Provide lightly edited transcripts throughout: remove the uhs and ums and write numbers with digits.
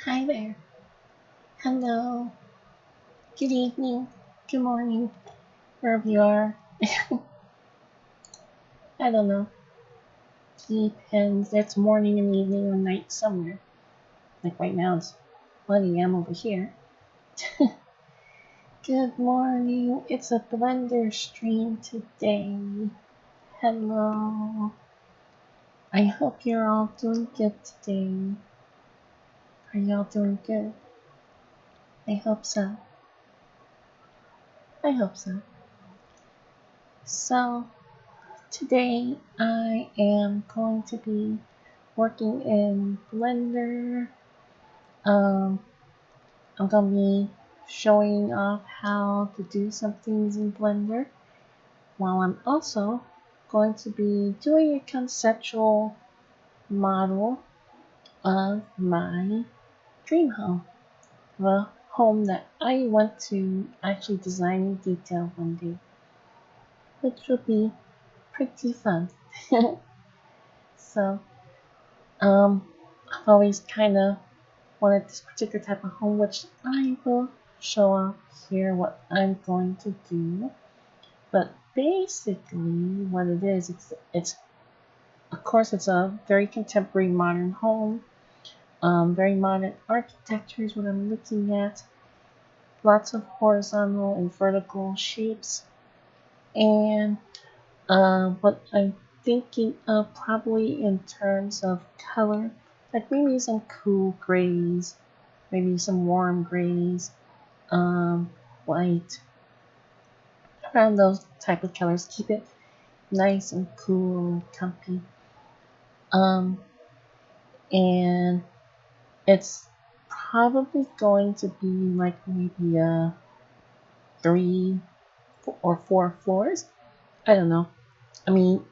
Hi there. Hello. Good evening. Good morning. Wherever you are. I don't know. Depends. It's morning and evening or night somewhere. Like right now it's 1 a.m. over here. Good morning. It's a Blender stream today. Hello. I hope you're all doing good today. Are y'all doing good? I hope so. I hope so. So, today I am going to be working in Blender. I'm gonna be showing off how to do some things in Blender, while I'm also going to be doing a conceptual model of my dream home, the home that I want to actually design in detail one day, which will be pretty fun. So, I've always kind of wanted this particular type of home, which I will show off here what I'm going to do. But basically what it is, it's of course it's a very contemporary modern home. Very modern architecture is what I'm looking at. Lots of horizontal and vertical shapes. And what I'm thinking of probably in terms of color, like maybe some cool grays, maybe some warm grays, white, around those type of colors. Keep it nice and cool, comfy. And it's probably going to be like maybe 3 or 4 floors. I don't know. I mean,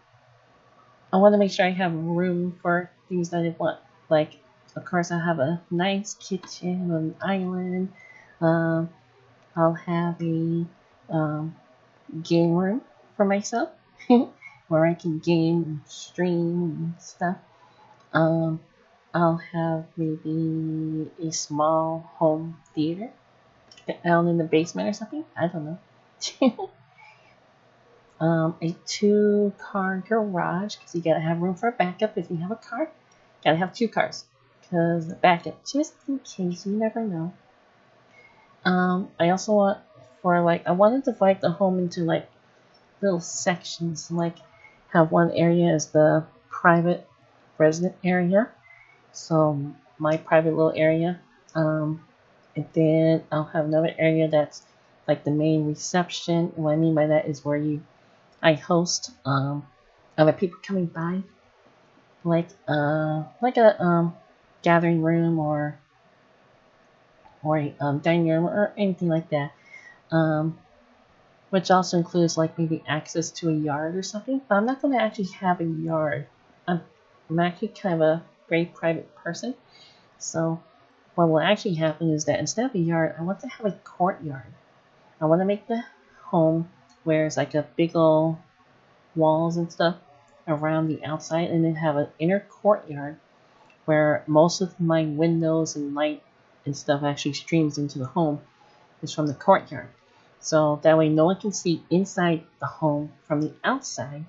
I want to make sure I have room for things that I want. Like, of course, I have a nice kitchen, an island. Um, I'll have a game room for myself where I can game and stream and stuff. I'll have maybe a small home theater down in the basement or something. I don't know. A 2-car garage, because you gotta have room for a backup if you have a car. Gotta have 2 cars, because the backup, just in case, you never know. I also want I want to divide the home into like little sections, like have one area as the private resident area, so my private little area, and then I'll have another area that's like the main reception. What I mean by that is where I host other people coming by, like a gathering room or a dining room or anything like that. Which also includes like maybe access to a yard or something. But I'm not going to actually have a yard. I'm actually kind of a very private person. So what will actually happen is that instead of a yard, I want to have a courtyard. I want to make the home where it's like a big old walls and stuff around the outside, and then have an inner courtyard where most of my windows and light and stuff actually streams into the home is from the courtyard. So that way no one can see inside the home from the outside.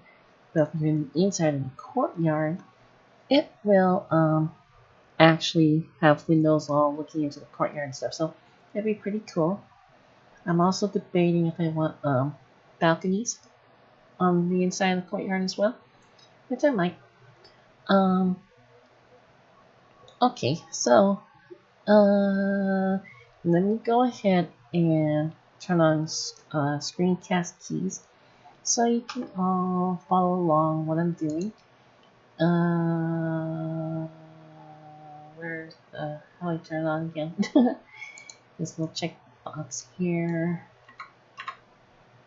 But if you're in the inside of the courtyard, it will actually have windows all looking into the courtyard and stuff. So that'd be pretty cool. I'm also debating if I want balconies on the inside of the courtyard as well, which I might. Okay, so let me go ahead and turn on screencast keys so you can all follow along what I'm doing. Where's how do I turn it on again? This little check box here.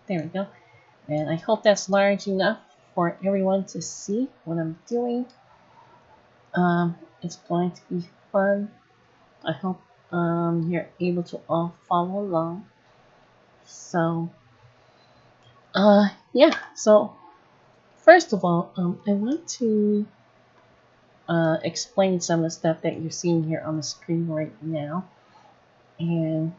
There we go. And I hope that's large enough for everyone to see what I'm doing. It's going to be fun. I hope you're able to all follow along. So, yeah. So, first of all, I want to explain some of the stuff that you're seeing here on the screen right now. And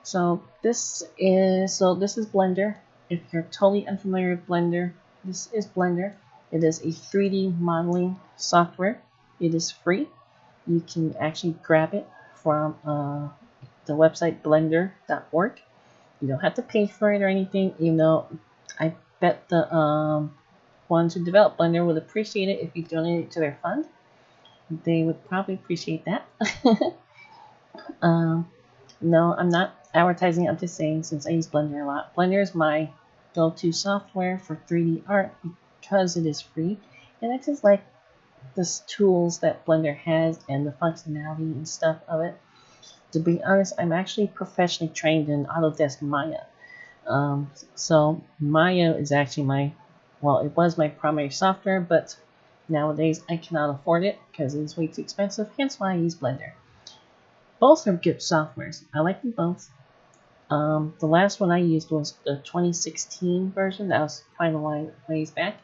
so this is Blender. If you're totally unfamiliar with Blender, this is Blender. It is a 3D modeling software. It is free. You can actually grab it from the website blender.org. You don't have to pay for it or anything, even though I bet the ones who developed Blender would appreciate it if you donate it to their fund. They would probably appreciate that. No, I'm not advertising. I'm just saying, since I use Blender a lot. Blender is my go-to software for 3D art because it is free, and I just like the tools that Blender has and the functionality and stuff of it. To be honest, I'm actually professionally trained in Autodesk Maya. So Maya is actually it was my primary software, but nowadays I cannot afford it because it is way too expensive, hence why I use Blender. Both are good softwares. I like them both. The last one I used was the 2016 version. That was quite a ways back.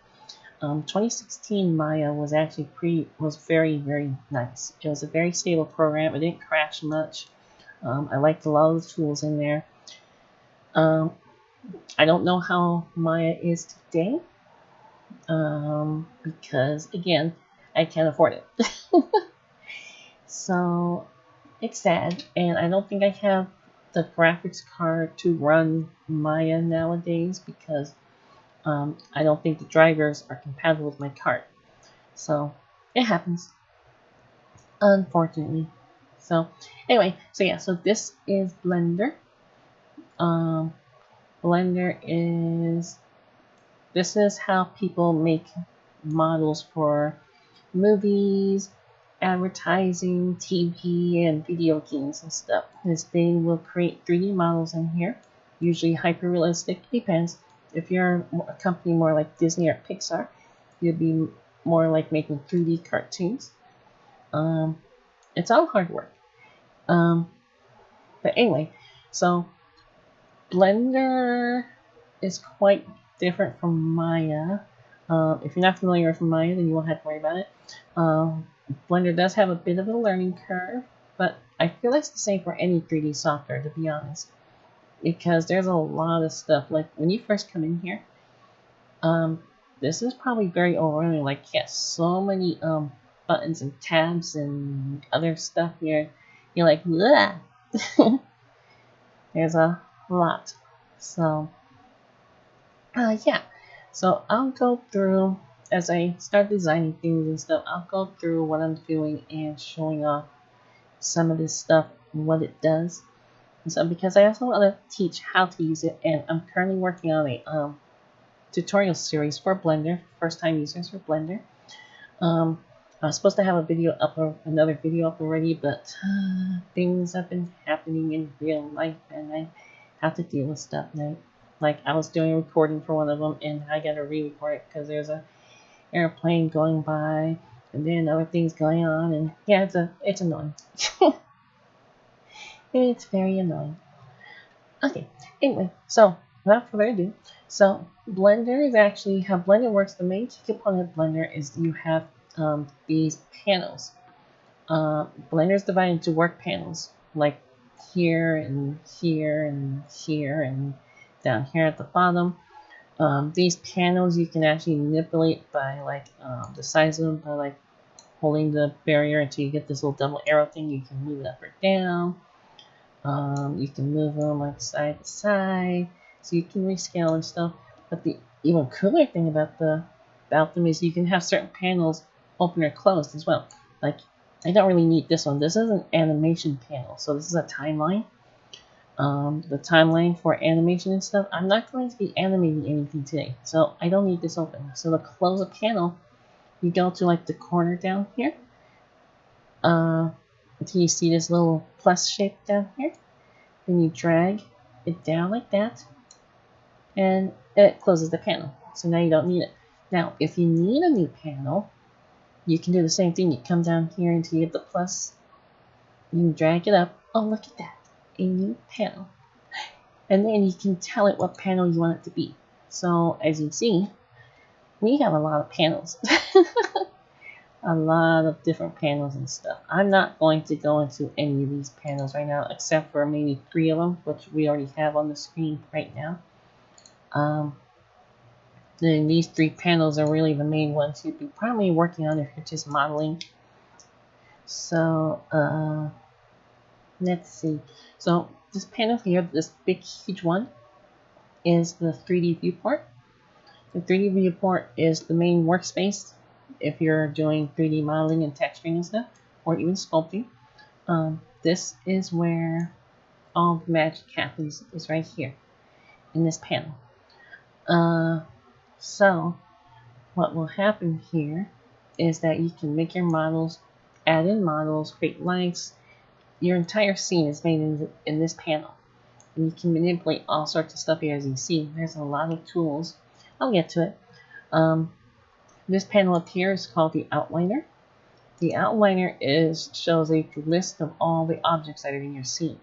2016 Maya was actually very, very nice. It was a very stable program. It didn't crash much. I liked a lot of the tools in there. I don't know how Maya is today, because again, I can't afford it. So it's sad, and I don't think I have the graphics card to run Maya nowadays because I don't think the drivers are compatible with my card. So it happens, unfortunately. So anyway, so this is Blender. This is how people make models for movies, advertising, TV, and video games and stuff. They will create 3D models in here, usually hyper-realistic. Depends. If you're a company more like Disney or Pixar, you'd be more like making 3D cartoons. It's all hard work. But anyway, so Blender is quite different from Maya. If you're not familiar with Maya, then you won't have to worry about it. Blender does have a bit of a learning curve, but I feel it's the same for any 3D software, to be honest. Because there's a lot of stuff. Like when you first come in here, this is probably very overwhelming. Like, yes, so many buttons and tabs and other stuff here. You're like, bleh. There's a lot. So, yeah. So I'll go through, as I start designing things and stuff, I'll go through what I'm doing and showing off some of this stuff and what it does. And so, because I also want to teach how to use it, and I'm currently working on a tutorial series for Blender, first-time users for Blender. I was supposed to have another video up already, but things have been happening in real life, and I have to deal with stuff now. Like, I was doing a recording for one of them, and I got to re-record it because there's an airplane going by, and then other things going on, and yeah, it's annoying. It's very annoying. Okay, anyway, so without further ado, so Blender is actually how Blender works. The main key component of Blender is you have these panels. Blender is divided into work panels, like here and here and here and down here at the bottom. These panels you can actually manipulate by like the size of them by like holding the barrier until you get this little double arrow thing. You can move it up or down. You can move them like side to side, so you can rescale and stuff. But the even cooler thing about them is you can have certain panels open or closed as well. Like, I don't really need this one. This is an animation panel, so this is a timeline. The timeline for animation and stuff. I'm not going to be animating anything today, so I don't need this open. So to close a panel, you go to like the corner down here. Until you see this little plus shape down here. Then you drag it down like that, and it closes the panel. So now you don't need it. Now, if you need a new panel, you can do the same thing. You come down here until you get the plus. You can drag it up. Oh, look at that. A new panel. And then you can tell it what panel you want it to be. So, as you see, we have a lot of panels. a lot of different panels and stuff. I'm not going to go into any of these panels right now, except for maybe 3 of them, which we already have on the screen right now. Then these 3 panels are really the main ones you'd be probably working on if you're just modeling. So let's see. So this panel here, this big huge one, is the 3D viewport. The 3D viewport is the main workspace if you're doing 3D modeling and texturing and stuff, or even sculpting. This is where all the magic happens, is right here in this panel. So what will happen here is that you can make your models, add in models, create lights. Your entire scene is made in this panel. And you can manipulate all sorts of stuff here. As you see, there's a lot of tools. I'll get to it. This panel up here is called the outliner. The outliner shows a list of all the objects that are in your scene.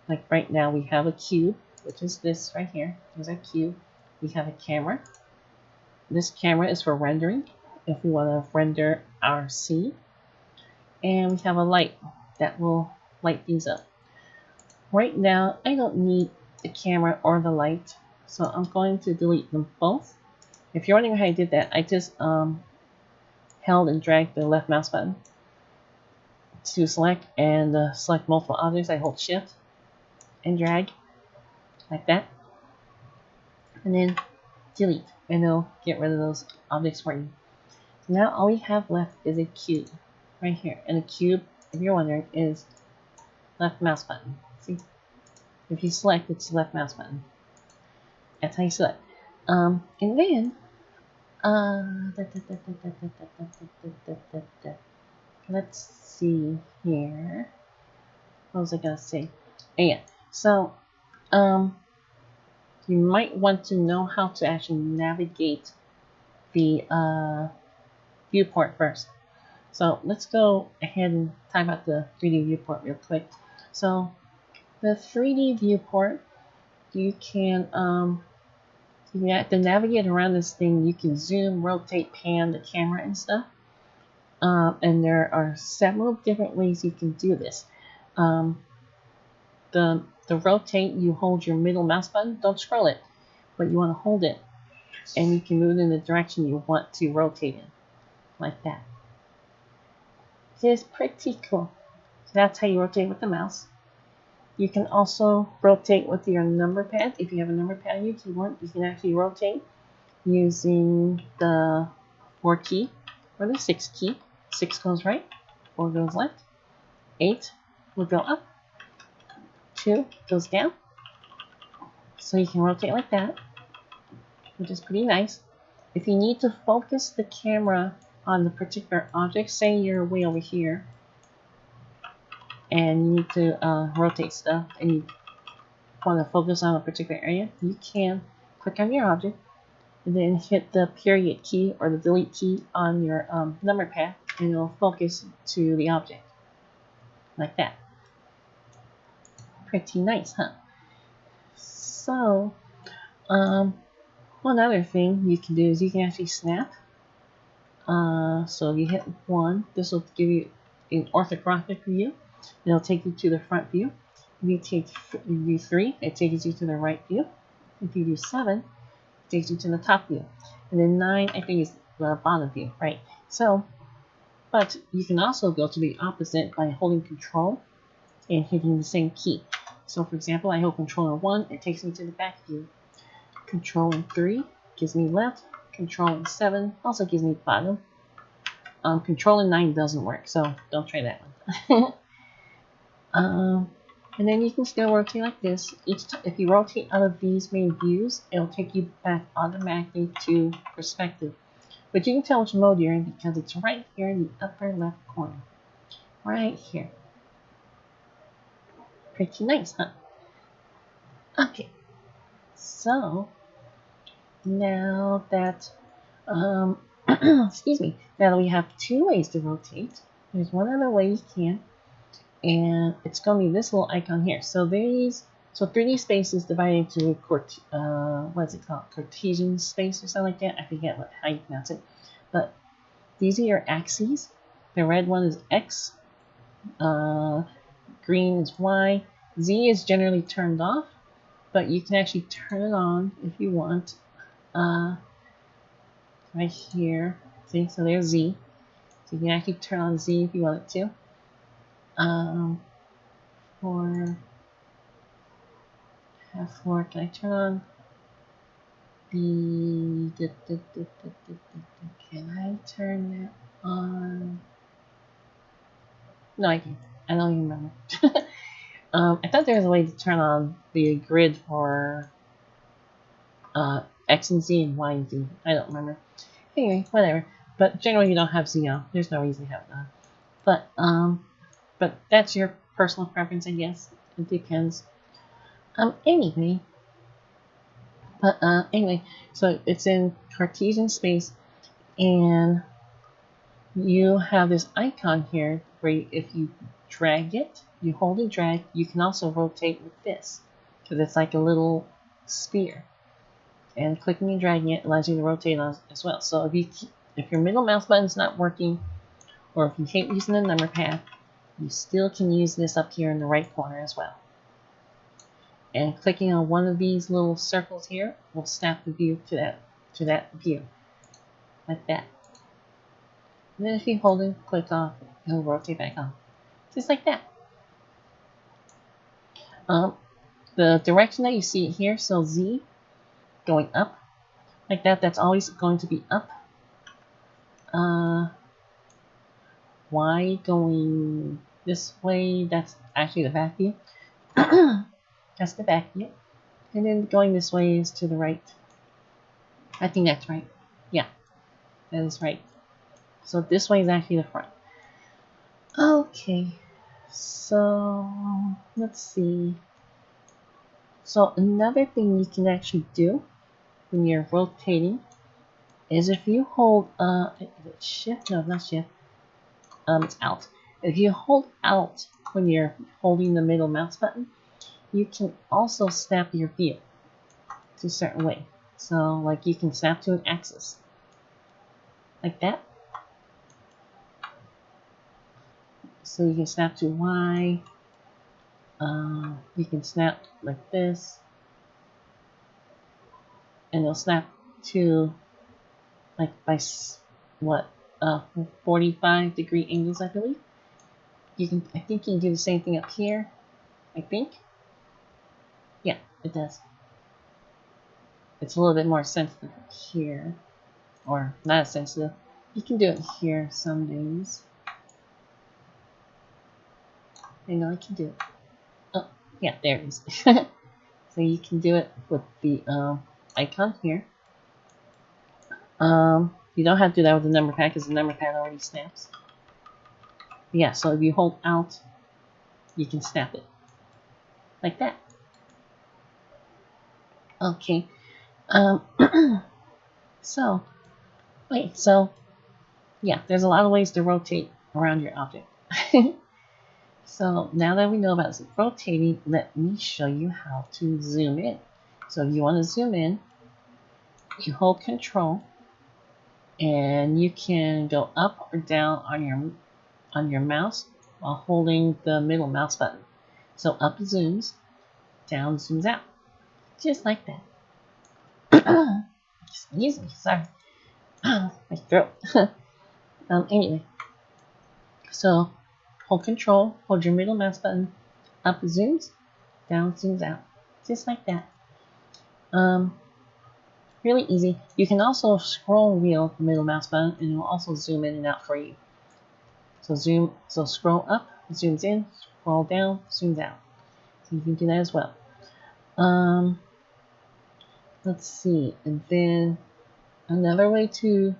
Like right now we have a cube, which is this right here. There's a cube. We have a camera. This camera is for rendering, if we want to render our scene. And we have a light that will light these up. Right now, I don't need the camera or the light, so I'm going to delete them both. If you're wondering how I did that, I just held and dragged the left mouse button to select and select multiple objects. I hold shift and drag like that, and then delete, and it'll get rid of those objects for you. So now all we have left is a cube right here, and the cube, if you're wondering, is left mouse button. See, if you select, it's left mouse button. That's how you select. And then let's see here. What was I gonna say? Yeah. So you might want to know how to actually navigate the viewport first. So let's go ahead and talk about the 3D viewport real quick. So the 3D viewport, you can to navigate around this thing, you can zoom, rotate, pan the camera and stuff. And there are several different ways you can do this. The rotate, you hold your middle mouse button, don't scroll it, but you want to hold it, and you can move it in the direction you want to rotate in, like that. It's pretty cool. So that's how you rotate with the mouse. You can also rotate with your number pad. If you have a number pad on your keyboard, you can actually rotate using the 4 key or the 6 key. 6 goes right, 4 goes left, 8 will go up, 2 goes down. So you can rotate like that, which is pretty nice. If you need to focus the camera on the particular object, say you're way over here, and you need to rotate stuff, and you want to focus on a particular area, you can click on your object, and then hit the period key or the delete key on your number pad, and it'll focus to the object, like that. Pretty nice, huh? So, one other thing you can do is you can actually snap. So you hit 1, this will give you an orthographic view. It'll take you to the front view. If you do 3, it takes you to the right view. If you do 7, it takes you to the top view. And then 9, I think, is the bottom view, right? So, but you can also go to the opposite by holding Control and hitting the same key. So, for example, I hold Control and 1, it takes me to the back view. Control and 3 gives me left. Control and 7 also gives me bottom. Control and 9 doesn't work, so don't try that one. And then you can still rotate like this. If you rotate out of these main views, it'll take you back automatically to perspective. But you can tell which mode you're in because it's right here in the upper left corner. Right here. Pretty nice, huh? Okay. So, now that, excuse me, now that we have 2 ways to rotate, there's one other way you can, and it's going to be this little icon here. So 3D space is divided into what is it called? Cartesian space or something like that. I forget how you pronounce it. But these are your axes. The red one is X. Green is Y. Z is generally turned off, but you can actually turn it on if you want. Right here. See, so there's Z. So you can actually turn on Z if you wanted to. For F4, can I turn on the can I turn that on? No, I can't. I don't even remember. I thought there was a way to turn on the grid for X and Z and Y and Z. I don't remember. Anyway, whatever. But generally, you don't have Z on. There's no reason to have it on. But that's your personal preference, I guess. It depends. Anyway. Anyway, so it's in Cartesian space, and you have this icon here where if you drag it, you hold and drag, you can also rotate with this, because it's like a little sphere. And clicking and dragging it allows you to rotate as well. So if your middle mouse button is not working, or if you hate using the number pad, you still can use this up here in the right corner as well. And clicking on one of these little circles here will snap the view to that view, like that. And then if you hold and click off, it'll rotate back on, just like that. The direction that you see here, so Z going up, like that, that's always going to be up. Y going this way, that's actually the back view. That's the back view. And then going this way is to the right. I think that's right. Yeah, that is right. So this way is actually the front. Okay, so let's see. So another thing you can actually do when you're rotating is if you hold shift, no, not shift, it's alt. If you hold alt when you're holding the middle mouse button, you can also snap your view to a certain way. So like you can snap to an axis like that. So you can snap to Y. You can snap like this, and it'll snap to like by what 45-degree angles, I believe. I think you can do the same thing up here. I think. Yeah, it does. It's a little bit more sensitive here, or not as sensitive. You can do it here some days. I know I can do it. Oh, yeah, there it is. So you can do it with the icon here. You don't have to do that with the number pad because the number pad already snaps. But yeah, so if you hold Alt, you can snap it like that. Okay. So yeah, there's a lot of ways to rotate around your object. So now that we know about rotating, let me show you how to zoom in. So if you want to zoom in, you hold Control, and you can go up or down on your mouse while holding the middle mouse button. So up zooms, down zooms out, just like that. Excuse me, sorry, my throat. Anyway, so hold Control, hold your middle mouse button, up zooms, down zooms out, just like that. Really easy. You can also scroll wheel the middle mouse button, and it will also zoom in and out for you. So scroll up, zooms in, scroll down, zooms out. So you can do that as well. Let's see, and then another way to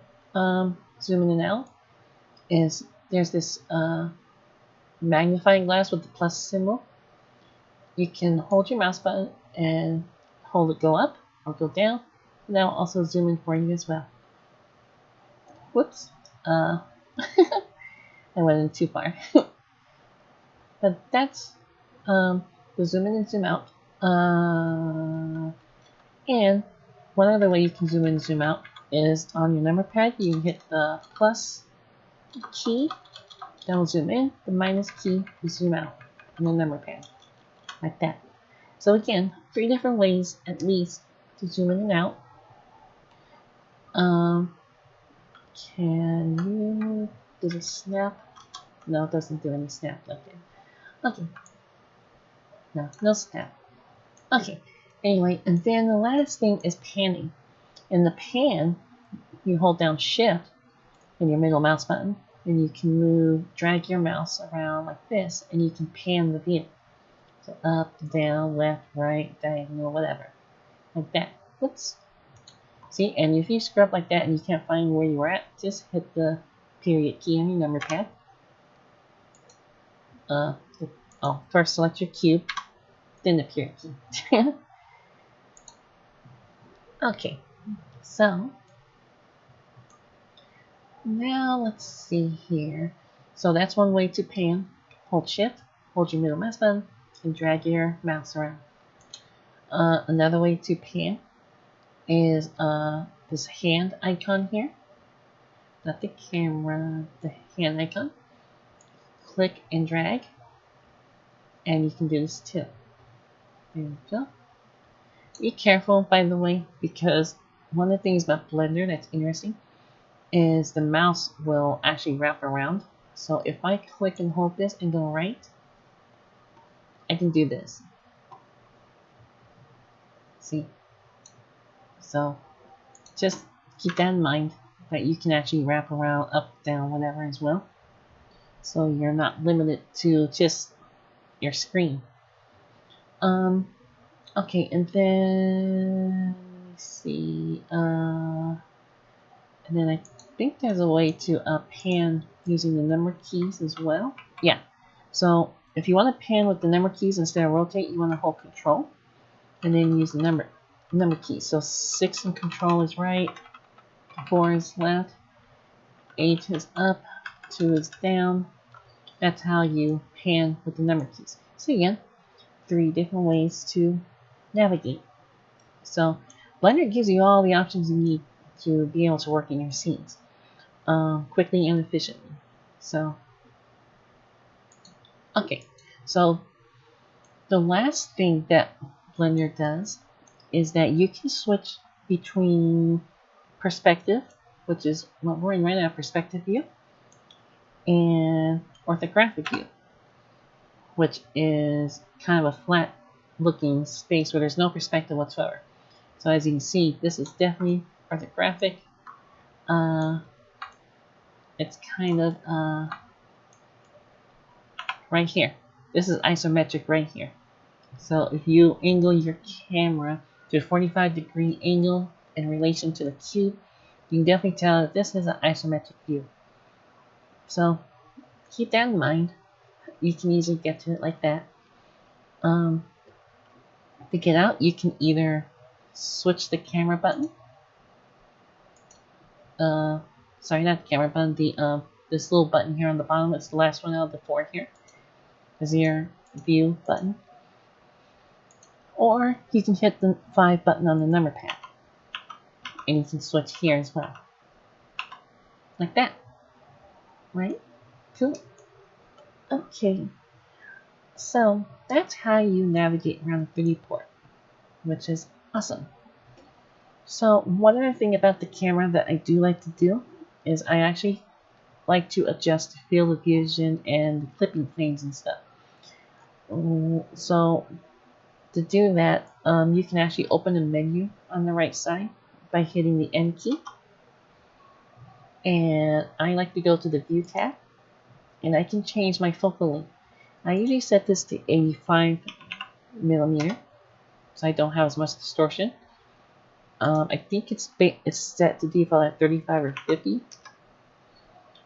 zoom in and out is there's this magnifying glass with the plus symbol. You can hold your mouse button and hold it go up or go down, and that will also zoom in for you as well. Whoops. I went in too far. But that's the zoom in and zoom out. And one other way you can zoom in and zoom out is on your number pad. You can hit the plus key That will zoom in. The minus key will zoom out on the number pad, like that. So again, 3 different ways at least to zoom in and out. Can you do the snap? No, it doesn't do any snap like that. Okay. No snap. Okay. Anyway, and then the last thing is panning. In the pan, you hold down Shift and your middle mouse button, and you can drag your mouse around like this, and you can pan the view. So up, down, left, right, diagonal, whatever. Like that. Whoops. See, and if you scrub like that and you can't find where you were at, just hit the period key on your number pad. First select your cube, then the period key. Okay, so now let's see here. So that's one way to pan. Hold Shift, hold your middle mouse button, and drag your mouse around. Another way to pan is this hand icon here. Not the camera, the hand icon. Click and drag. And you can do this too. There you go. Be careful, by the way, because one of the things about Blender that's interesting is the mouse will actually wrap around. So if I click and hold this and go right, I can do this. See? So just keep that in mind, that you can actually wrap around up, down, whatever as well. So you're not limited to just your screen. Okay, and then let's see. And then I think there's a way to pan using the number keys as well. Yeah. So if you want to pan with the number keys instead of rotate, you want to hold Control and then use the number keys. So 6 in Control is right, 4 is left, 8 is up, 2 is down. That's how you pan with the number keys. So again, 3 different ways to navigate. So Blender gives you all the options you need to be able to work in your scenes quickly and efficiently. So okay, so the last thing that Blender does is that you can switch between perspective, which is what we're in right now, perspective view, and orthographic view, which is kind of a flat looking space where there's no perspective whatsoever. So as you can see, this is definitely orthographic. It's kind of right here. This is isometric right here. So if you angle your camera to a 45-degree angle in relation to the cube, you can definitely tell that this is an isometric view. So keep that in mind. You can easily get to it like that. To get out, you can either switch the camera button. Sorry, not the camera button. This little button here on the bottom. It's the last one out of the 4 here. Is your view button. Or you can hit the 5 button on the number pad. And you can switch here as well. Like that. Right? Cool. Okay. So that's how you navigate around the 3D port, which is awesome. So one other thing about the camera that I do like to do is I actually like to adjust the field of vision and the clipping planes and stuff. So to do that, you can actually open a menu on the right side by hitting the N key. And I like to go to the View tab, and I can change my focal length. I usually set this to 85 millimeter, so I don't have as much distortion. I think it's set to default at 35 or 50.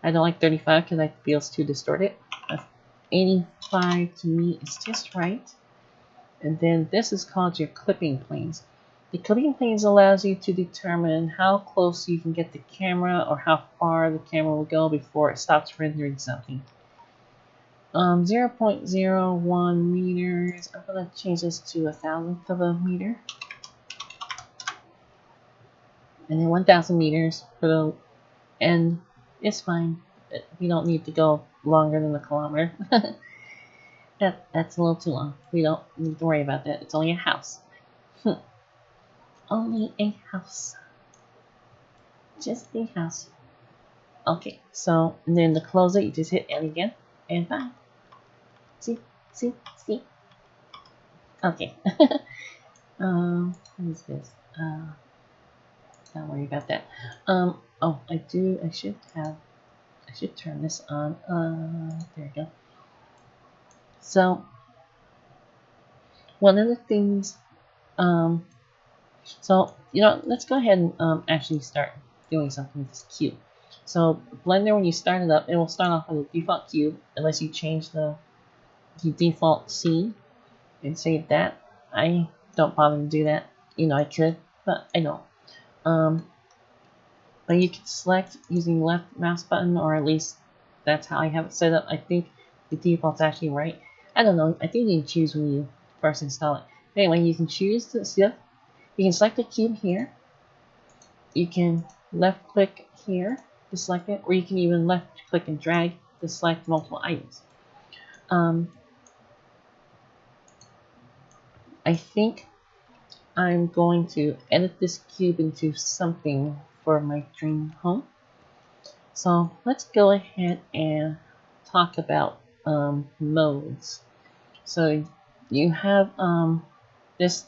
I don't like 35 because it feels too distorted. 85 to me is just right. And then this is called your clipping planes. The clipping planes allows you to determine how close you can get the camera or how far the camera will go before it stops rendering something. 0.01 meters. I'm going to change this to 1,000th of a meter. And then 1,000 meters for the end is fine. We don't need to go longer than a kilometer. That's a little too long. We don't need to worry about that. It's only a house. Only a house. Just a house. Okay, so and then to close it, you just hit N again, and bye. See. Okay. What is this? Don't worry about that. Oh, I should turn this on. There we go. So, one of the things, so, let's go ahead and actually start doing something with this cube. So, Blender, when you start it up, it will start off with a default cube, unless you change the default scene and save that. I don't bother to do that. I could, but I don't. But you can select using left mouse button, or at least that's how I have it set up. I think the default's actually right. I don't know. I think you can choose when you first install it. Anyway, you can choose to see it. You can select the cube here. You can left click here to select it, or you can even left click and drag to select multiple items. I think I'm going to edit this cube into something for my dream home. So let's go ahead and talk about modes. So you have the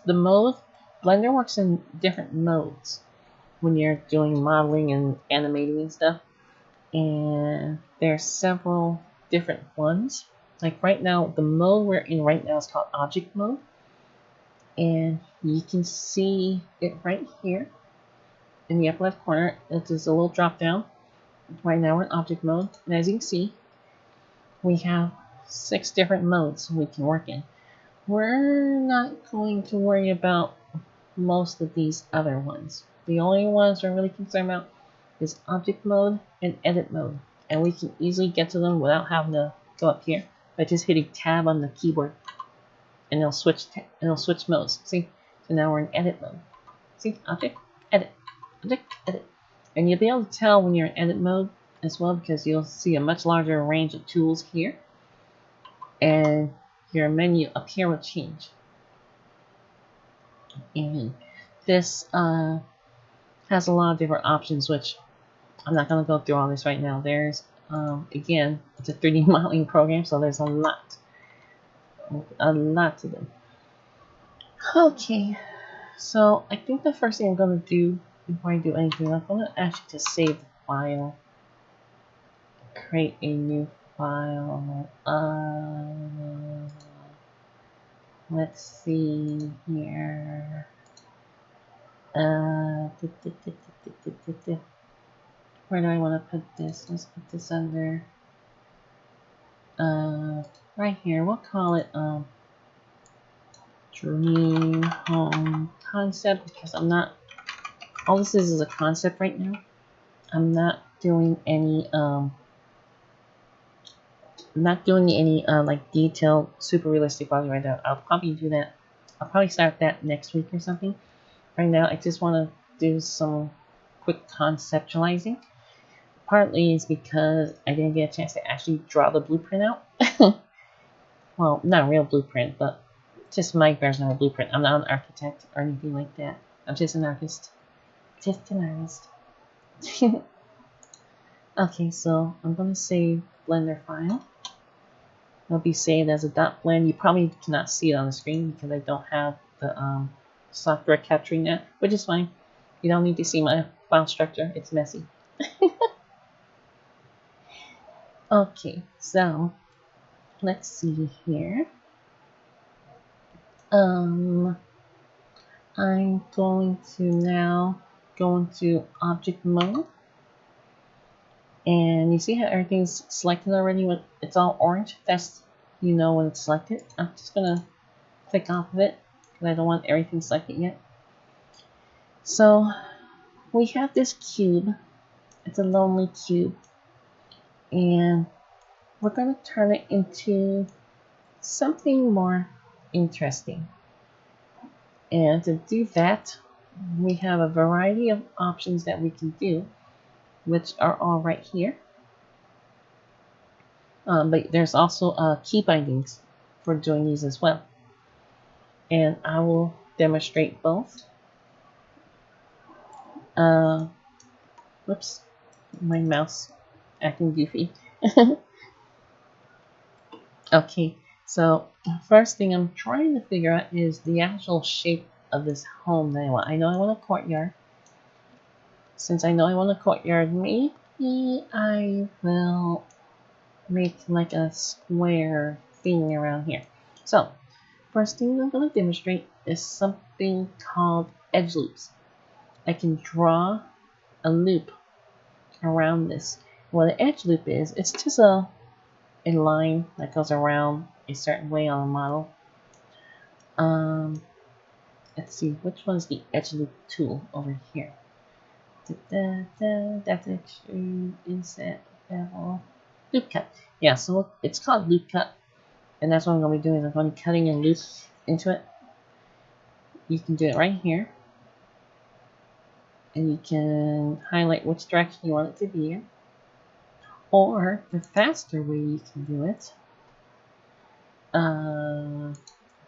mode. Blender works in different modes when you're doing modeling and animating and stuff, and there's several different ones. Like right now, the mode we're in right now is called object mode, and you can see it right here in the upper left corner. It is a little drop down. Right now we're in object mode, and as you can see, we have 6 different modes we can work in. We're not going to worry about most of these other ones. The only ones we're really concerned about is object mode and edit mode, and we can easily get to them without having to go up here by just hitting tab on the keyboard, and it'll switch modes. See, so now we're in edit mode. See, object, edit, and you'll be able to tell when you're in edit mode as well, because you'll see a much larger range of tools here, and your menu up here will change. And this has a lot of different options, which I'm not going to go through all this right now. There's again, it's a 3D modeling program, so there's a lot to them. Okay, so I think the first thing I'm going to do before I do anything, I'm going to actually just save the file, create a new file. Let's see here. Where do I want to put this? Let's put this under right here. We'll call it Dream Home Concept, because I'm not, all this is a concept right now. I'm not doing any like detailed super realistic body right now. I'll probably do that. I'll probably start that next week or something. Right now I just want to do some quick conceptualizing. Partly is because I didn't get a chance to actually draw the blueprint out. Well, not a real blueprint, but just my version of a blueprint. I'm not an architect or anything like that. I'm just an artist. Just an artist. Okay, so I'm going to save Blender file. It'll be saved as a .blend. You probably cannot see it on the screen because I don't have the software capturing that, which is fine. You don't need to see my file structure. It's messy. Okay, so let's see here. I'm going to now go into object mode, and you see how everything's selected already when it's all orange. That's when it's selected. I'm just gonna click off of it because I don't want everything selected yet. So we have this cube. It's a lonely cube, and we're going to turn it into something more interesting. And to do that, we have a variety of options that we can do, which are all right here. But there's also key bindings for doing these as well. And I will demonstrate both. Whoops, my mouse acting goofy. Okay, so first thing I'm trying to figure out is the actual shape of this home that I want. I know I want a courtyard. Since I know I want a courtyard, maybe I will make like a square thing around here. So, first thing I'm going to demonstrate is something called edge loops. I can draw a loop around this. What an edge loop is, it's just a line that goes around a certain way on a model. Let's see, which one is the edge loop tool over here? That's extrude, inset, bevel, loop cut. Yeah, so it's called loop cut, and that's what I'm going to be doing. I'm going to be cutting a loop into it. You can do it right here, and you can highlight which direction you want it to be in. Or the faster way you can do it, go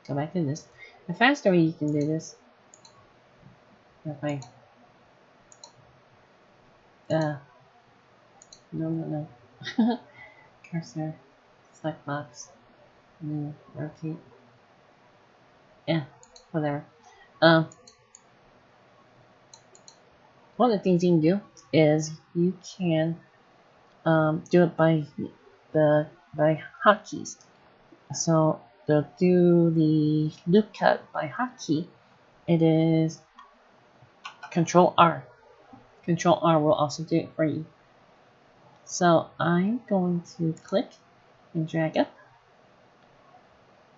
back to this. The faster way you can do this, if I, no. Cursor, select box, rotate, yeah, whatever. One of the things you can do is you can do it by hotkeys. So to do the loop cut by hotkey, it is Control R. Control R will also do it for you. So I'm going to click and drag up.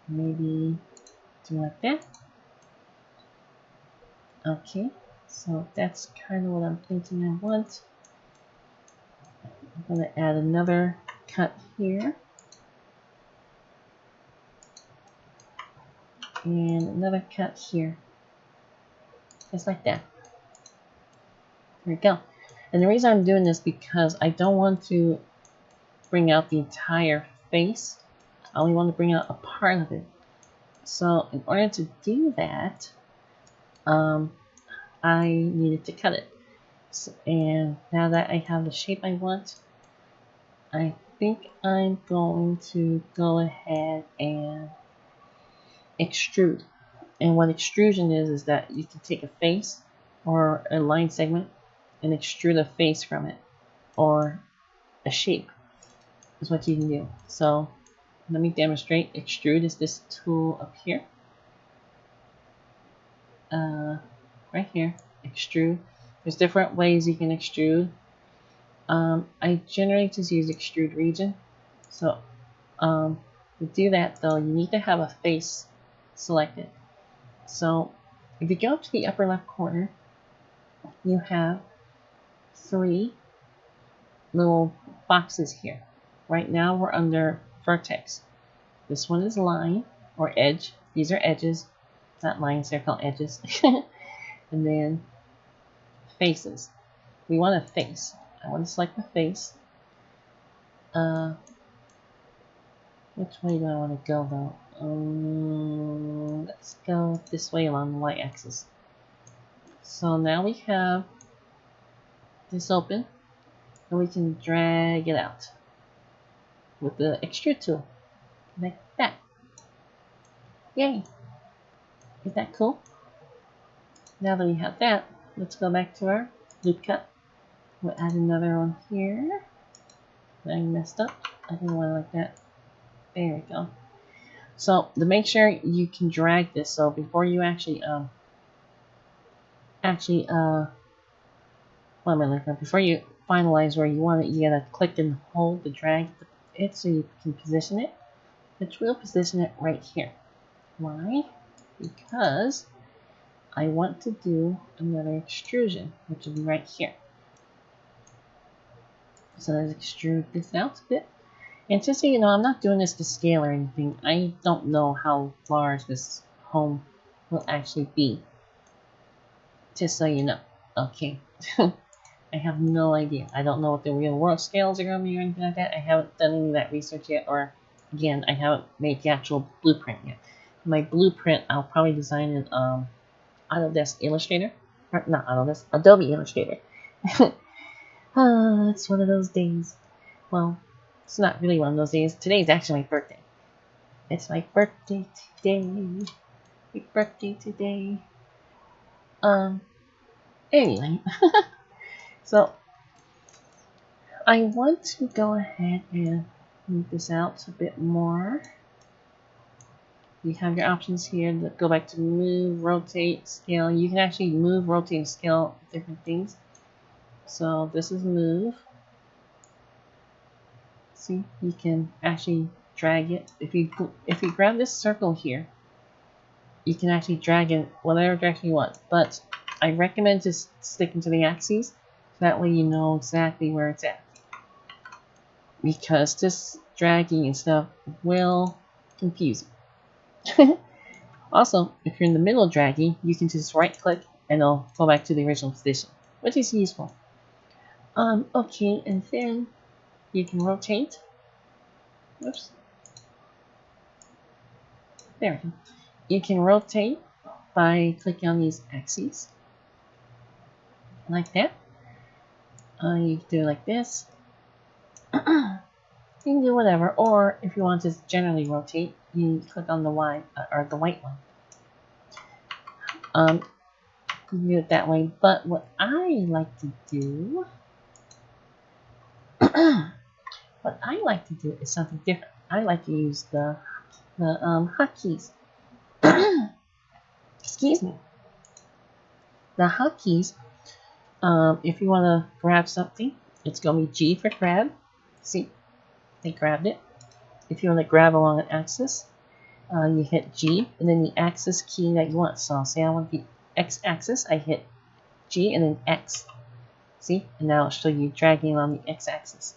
Maybe do like that. Okay, so that's kind of what I'm thinking I want. I'm going to add another cut here. And another cut here. Just like that. There we go. And the reason I'm doing this because I don't want to bring out the entire face. I only want to bring out a part of it. So in order to do that, I needed to cut it. So, and now that I have the shape I want, I think I'm going to go ahead and extrude. And what extrusion is that you can take a face or a line segment and extrude a face from it, or a shape is what you can do. So let me demonstrate. Extrude is this tool up here. Right here, extrude. There's different ways you can extrude. I generally just use extrude region. So to do that though, you need to have a face selected. So if you go up to the upper left corner, you have 3 little boxes here. Right now we're under vertex. This one is line or edge. These are edges, not lines, they're called edges. And then faces. We want a face. I want to select the face. Which way do I want to go though? Let's go this way along the y-axis. So now we have this open, and we can drag it out with the extrude tool, like that. Yay! Is that cool? Now that we have that, let's go back to our loop cut. We'll add another one here. I messed up. I didn't want it like that. There we go. So to make sure you can drag this, so before you before you finalize where you want it, you gotta click and hold to drag it so you can position it. Which will position it right here. Why? Because I want to do another extrusion, which will be right here. So let's extrude this out a bit. And just so you know, I'm not doing this to scale or anything. I don't know how large this home will actually be. Just so you know. Okay. I have no idea. I don't know what the real world scales are going to be or anything like that. I haven't done any of that research yet, or again, I haven't made the actual blueprint yet. My blueprint, I'll probably design in Autodesk Illustrator, or not Autodesk, Adobe Illustrator. It's one of those days. Well, it's not really one of those days. Today's actually my birthday. It's my birthday today. My birthday today. Anyway. So, I want to go ahead and move this out a bit more. You have your options here to go back to move, rotate, scale. You can actually move, rotate, and scale different things. So this is move. See, you can actually drag it. If you grab this circle here, you can actually drag it whatever direction you want. But I recommend just sticking to the axes. That way you know exactly where it's at. Because this dragging and stuff will confuse you. Also, if you're in the middle of dragging, you can just right click and it'll go back to the original position, which is useful. Okay, and then you can rotate. Whoops. There we go. You can rotate by clicking on these axes. Like that. You can do it like this. You can do whatever, or if you want to just generally rotate, you click on the Y or the white one. You can do it that way, but what I like to do, is something different. I like to use the hotkeys. Excuse me. The hotkeys. If you want to grab something, it's going to be G for grab. See, they grabbed it. If you want to grab along an axis, you hit G and then the axis key that you want. So say I want the X axis, I hit G and then X. See, and now it'll show you dragging along the X axis.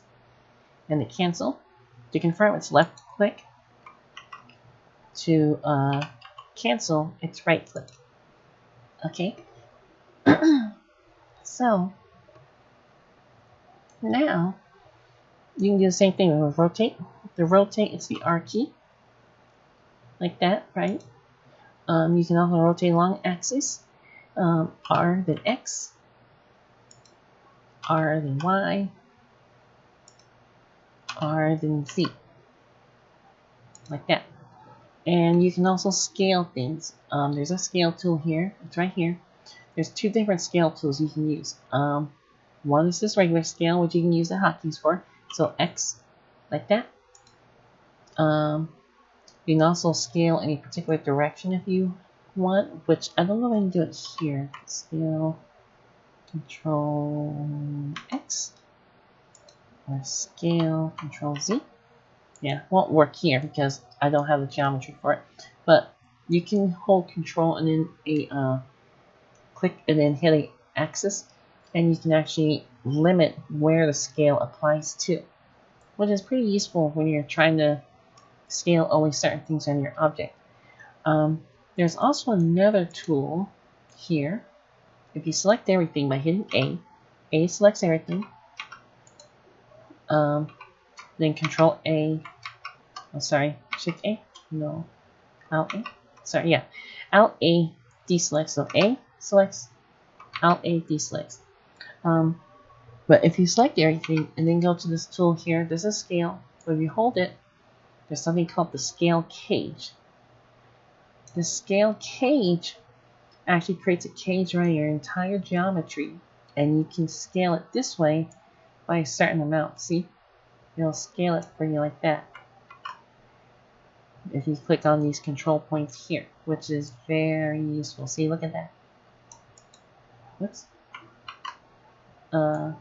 And to cancel, to confirm, it's left click. To cancel, it's right click. Okay. So now you can do the same thing with rotate. The rotate, it's the R key, like that, right? You can also rotate along axis. R then X, R then Y, R then Z, like that. And you can also scale things. There's a scale tool here. It's right here. There's two different scale tools you can use. One is this regular scale, which you can use the hotkeys for. So X, like that. You can also scale any particular direction if you want, which I don't know if I can do it here. Scale, Control X, or scale, Control Z. Yeah, won't work here because I don't have the geometry for it. But you can hold Control and then a click and then hit an axis, and you can actually limit where the scale applies to, which is pretty useful when you're trying to scale only certain things on your object. There's also another tool here. If you select everything by hitting A selects everything. Then Control A. Oh, sorry, Shift A. No, Alt A. Sorry, yeah, Alt A deselects. So A selects, Alt A deselects. But if you select everything and then go to this tool here, there's a scale. But if you hold it, there's something called the scale cage. The scale cage actually creates a cage around your entire geometry, and you can scale it this way by a certain amount. See? It'll scale it for you like that. If you click on these control points here, which is very useful. See, look at that. Whoops. And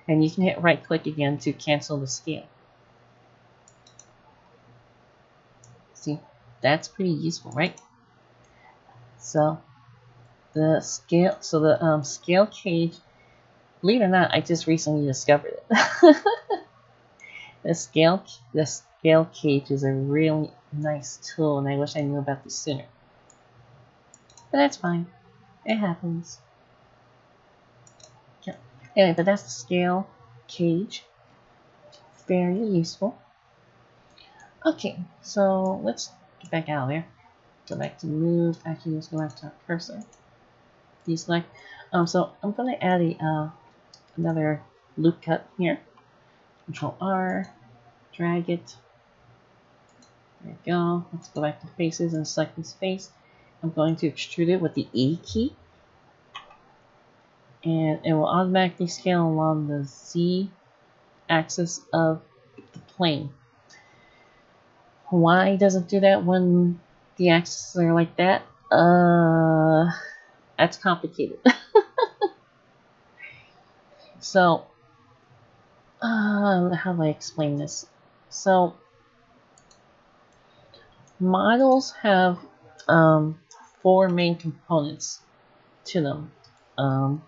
you can hit right click again to cancel the scale. See, that's pretty useful, right? So the scale, scale cage, believe it or not, I just recently discovered it. The scale cage is a really nice tool, and I wish I knew about this sooner. But that's fine. It happens. Yeah. Anyway, but that's the scale cage. Very useful. Okay, so let's get back out of there. Go back to move. Actually, let's go back to our cursor. Deselect. So I'm going to add another loop cut here. Control R, drag it. There we go. Let's go back to faces and select this face. I'm going to extrude it with the E key. And it will automatically scale along the Z axis of the plane. Why does it do that when the axes are like that? That's complicated. So, how do I explain this? So, models have 4 main components to them.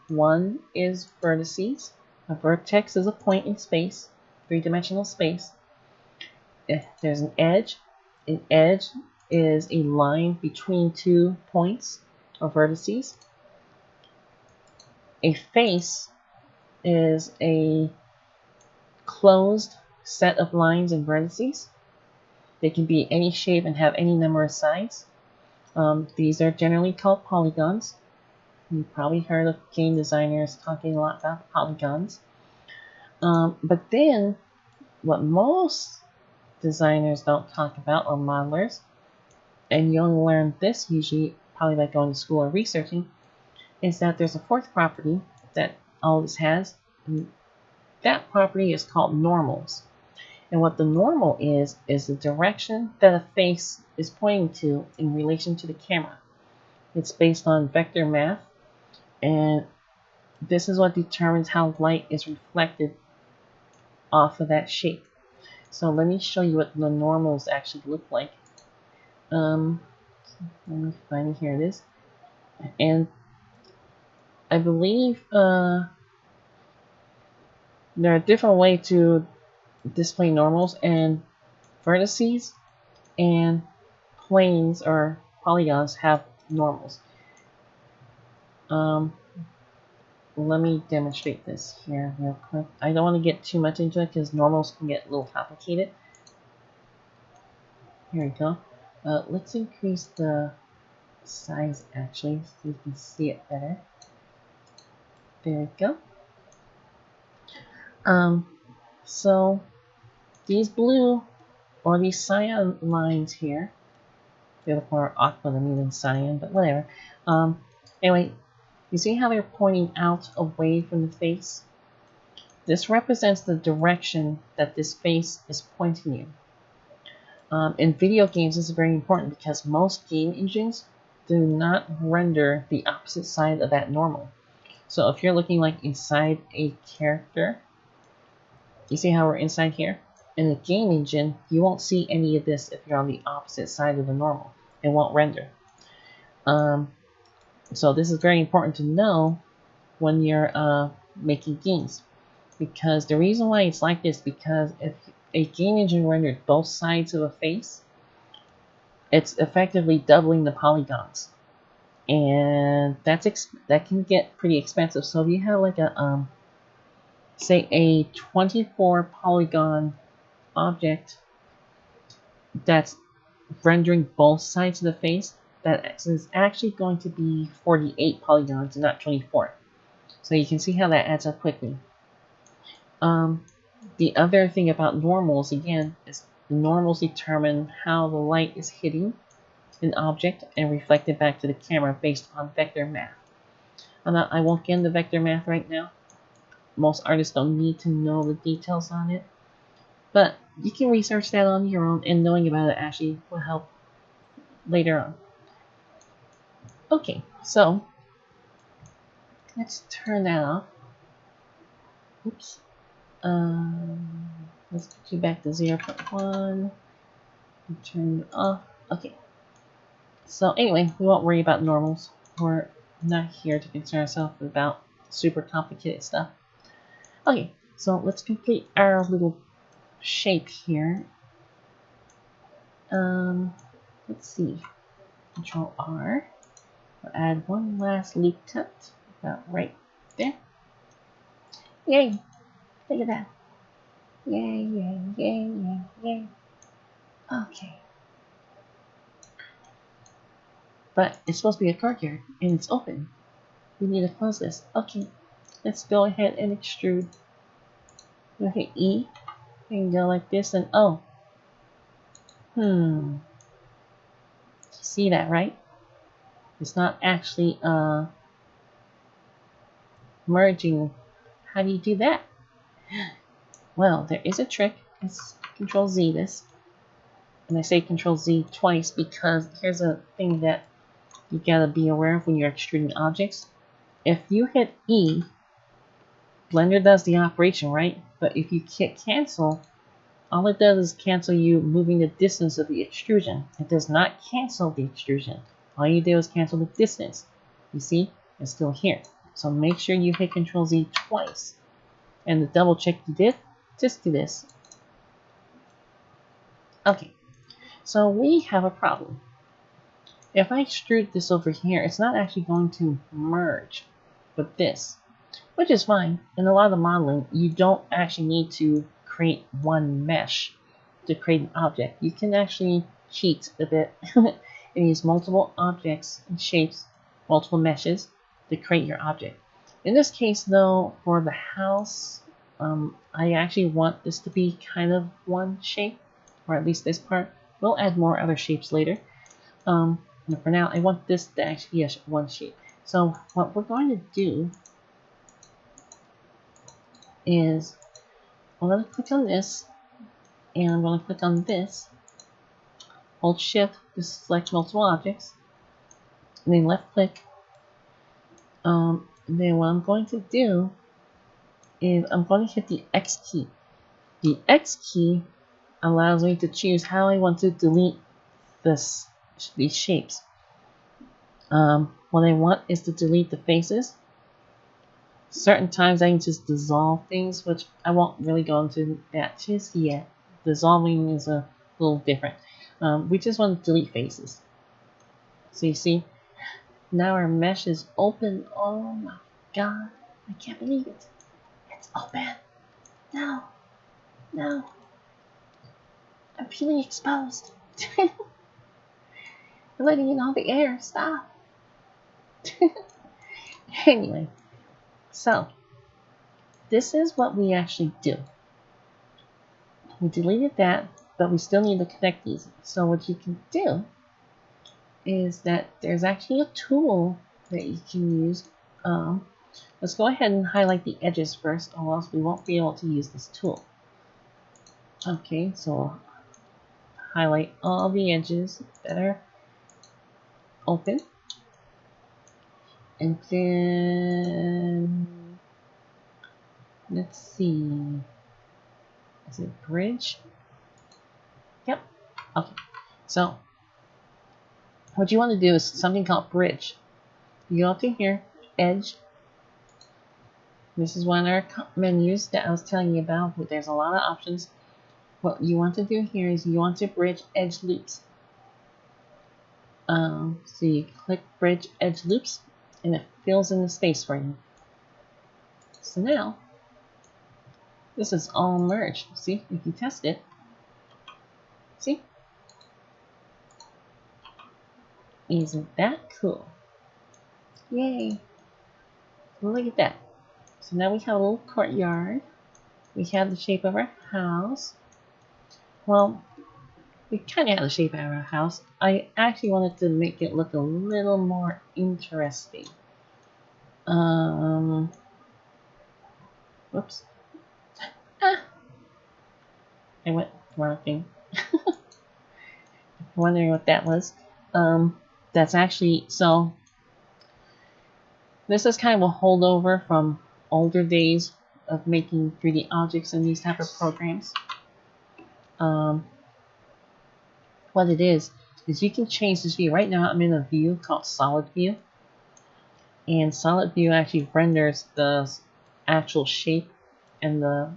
One is vertices. A vertex is a point in space, 3-dimensional space. There's an edge. An edge is a line between 2 points or vertices. A face is a closed set of lines and vertices. They can be any shape and have any number of sides. These are generally called polygons. You've probably heard of game designers talking a lot about polygons. But then, what most designers don't talk about, or modelers, and you only learn this usually probably by going to school or researching, is that there's a 4th property that all this has. And that property is called normals. And what the normal is the direction that a face is pointing to in relation to the camera. It's based on vector math, and this is what determines how light is reflected off of that shape. So let me show you what the normals actually look like. Let me find it. Here it is. And I believe there are different ways to display normals, and vertices and planes or polygons have normals. Let me demonstrate this here real quick. I don't want to get too much into it because normals can get a little complicated. Here we go. Let's increase the size actually so you can see it better. There we go. So these blue or these cyan lines here, they look more aqua than even cyan, but whatever. Anyway, you see how they're pointing out away from the face? This represents the direction that this face is pointing you. In video games, this is very important because most game engines do not render the opposite side of that normal. So if you're looking like inside a character, you see how we're inside here? In the game engine, you won't see any of this if you're on the opposite side of the normal. It won't render. So this is very important to know when you're making games, because the reason why it's like this, because if a game engine rendered both sides of a face, it's effectively doubling the polygons, and that can get pretty expensive. So if you have like a say a 24 polygon object that's rendering both sides of the face, that is actually going to be 48 polygons and not 24. So you can see how that adds up quickly. The other thing about normals, again, is the normals determine how the light is hitting an object and reflected back to the camera based on vector math. I won't get into vector math right now. Most artists don't need to know the details on it, but you can research that on your own, and knowing about it actually will help later on. Okay, so let's turn that off. Oops. Let's put you back to 0.1 and turn it off. Okay. So anyway, we won't worry about normals. We're not here to concern ourselves about super complicated stuff. Okay, so let's complete our little shape here. Let's see. Control R. We'll add one last loop cut about right there. Yay! Look at that. Yay, yay, yay, yay, yay. Okay. But it's supposed to be a courtyard, and it's open. We need to close this. Okay. Let's go ahead and extrude. We'll hit E. And go like this, and oh. See that, right? It's not actually, merging. How do you do that? Well, there is a trick. It's Control Z this. And I say Control Z twice because here's a thing that you gotta be aware of when you're extruding objects. If you hit E, Blender does the operation, right? But if you hit cancel, all it does is cancel you moving the distance of the extrusion. It does not cancel the extrusion. All you do is cancel the distance. You see? It's still here. So make sure you hit Control Z twice. And to double check you did, just do this. Okay. So we have a problem. If I extrude this over here, it's not actually going to merge with this, which is fine. In a lot of the modeling, you don't actually need to create one mesh to create an object. You can actually cheat a bit and use multiple objects and shapes, multiple meshes to create your object. In this case, though, for the house, I actually want this to be kind of one shape, or at least this part. We'll add more other shapes later. But for now, I want this to actually be one shape. So what we're going to do is I'm going to click on this, and I'm going to click on this. Hold Shift to select multiple objects, and then left click. Then what I'm going to do is I'm going to hit the X key. The X key allows me to choose how I want to delete these shapes. What I want is to delete the faces. Certain times I can just dissolve things, which I won't really go into that just yet. Dissolving is a little different. We just want to delete faces. So you see, now our mesh is open. Oh my god, I can't believe it. It's open. No, no. I'm feeling exposed. I'm letting in all the air. Stop. Anyway, so this is what we actually do. We deleted that, but we still need to connect these. So what you can do is that there's actually a tool that you can use. Let's go ahead and highlight the edges first, or else we won't be able to use this tool. Okay, so highlight all the edges that are open. And then, let's see, is it bridge? Yep, okay. So, what you want to do is something called bridge. You go up to here, edge. This is one of our menus that I was telling you about. There's a lot of options. What you want to do here is you want to bridge edge loops. So you click bridge edge loops, and it fills in the space for you. So now, this is all merged. See, if you test it, see? Isn't that cool? Yay! Look at that. So now we have a little courtyard. We have the shape of our house. Well, we kind of have the shape of our house. I actually wanted to make it look a little more interesting. Whoops. Ah! I went wrong thing. Wondering what that was. That's actually, so this is kind of a holdover from older days of making 3D objects in these type of programs. What it is you can change this view. Right now I'm in a view called solid view, and solid view actually renders the actual shape and the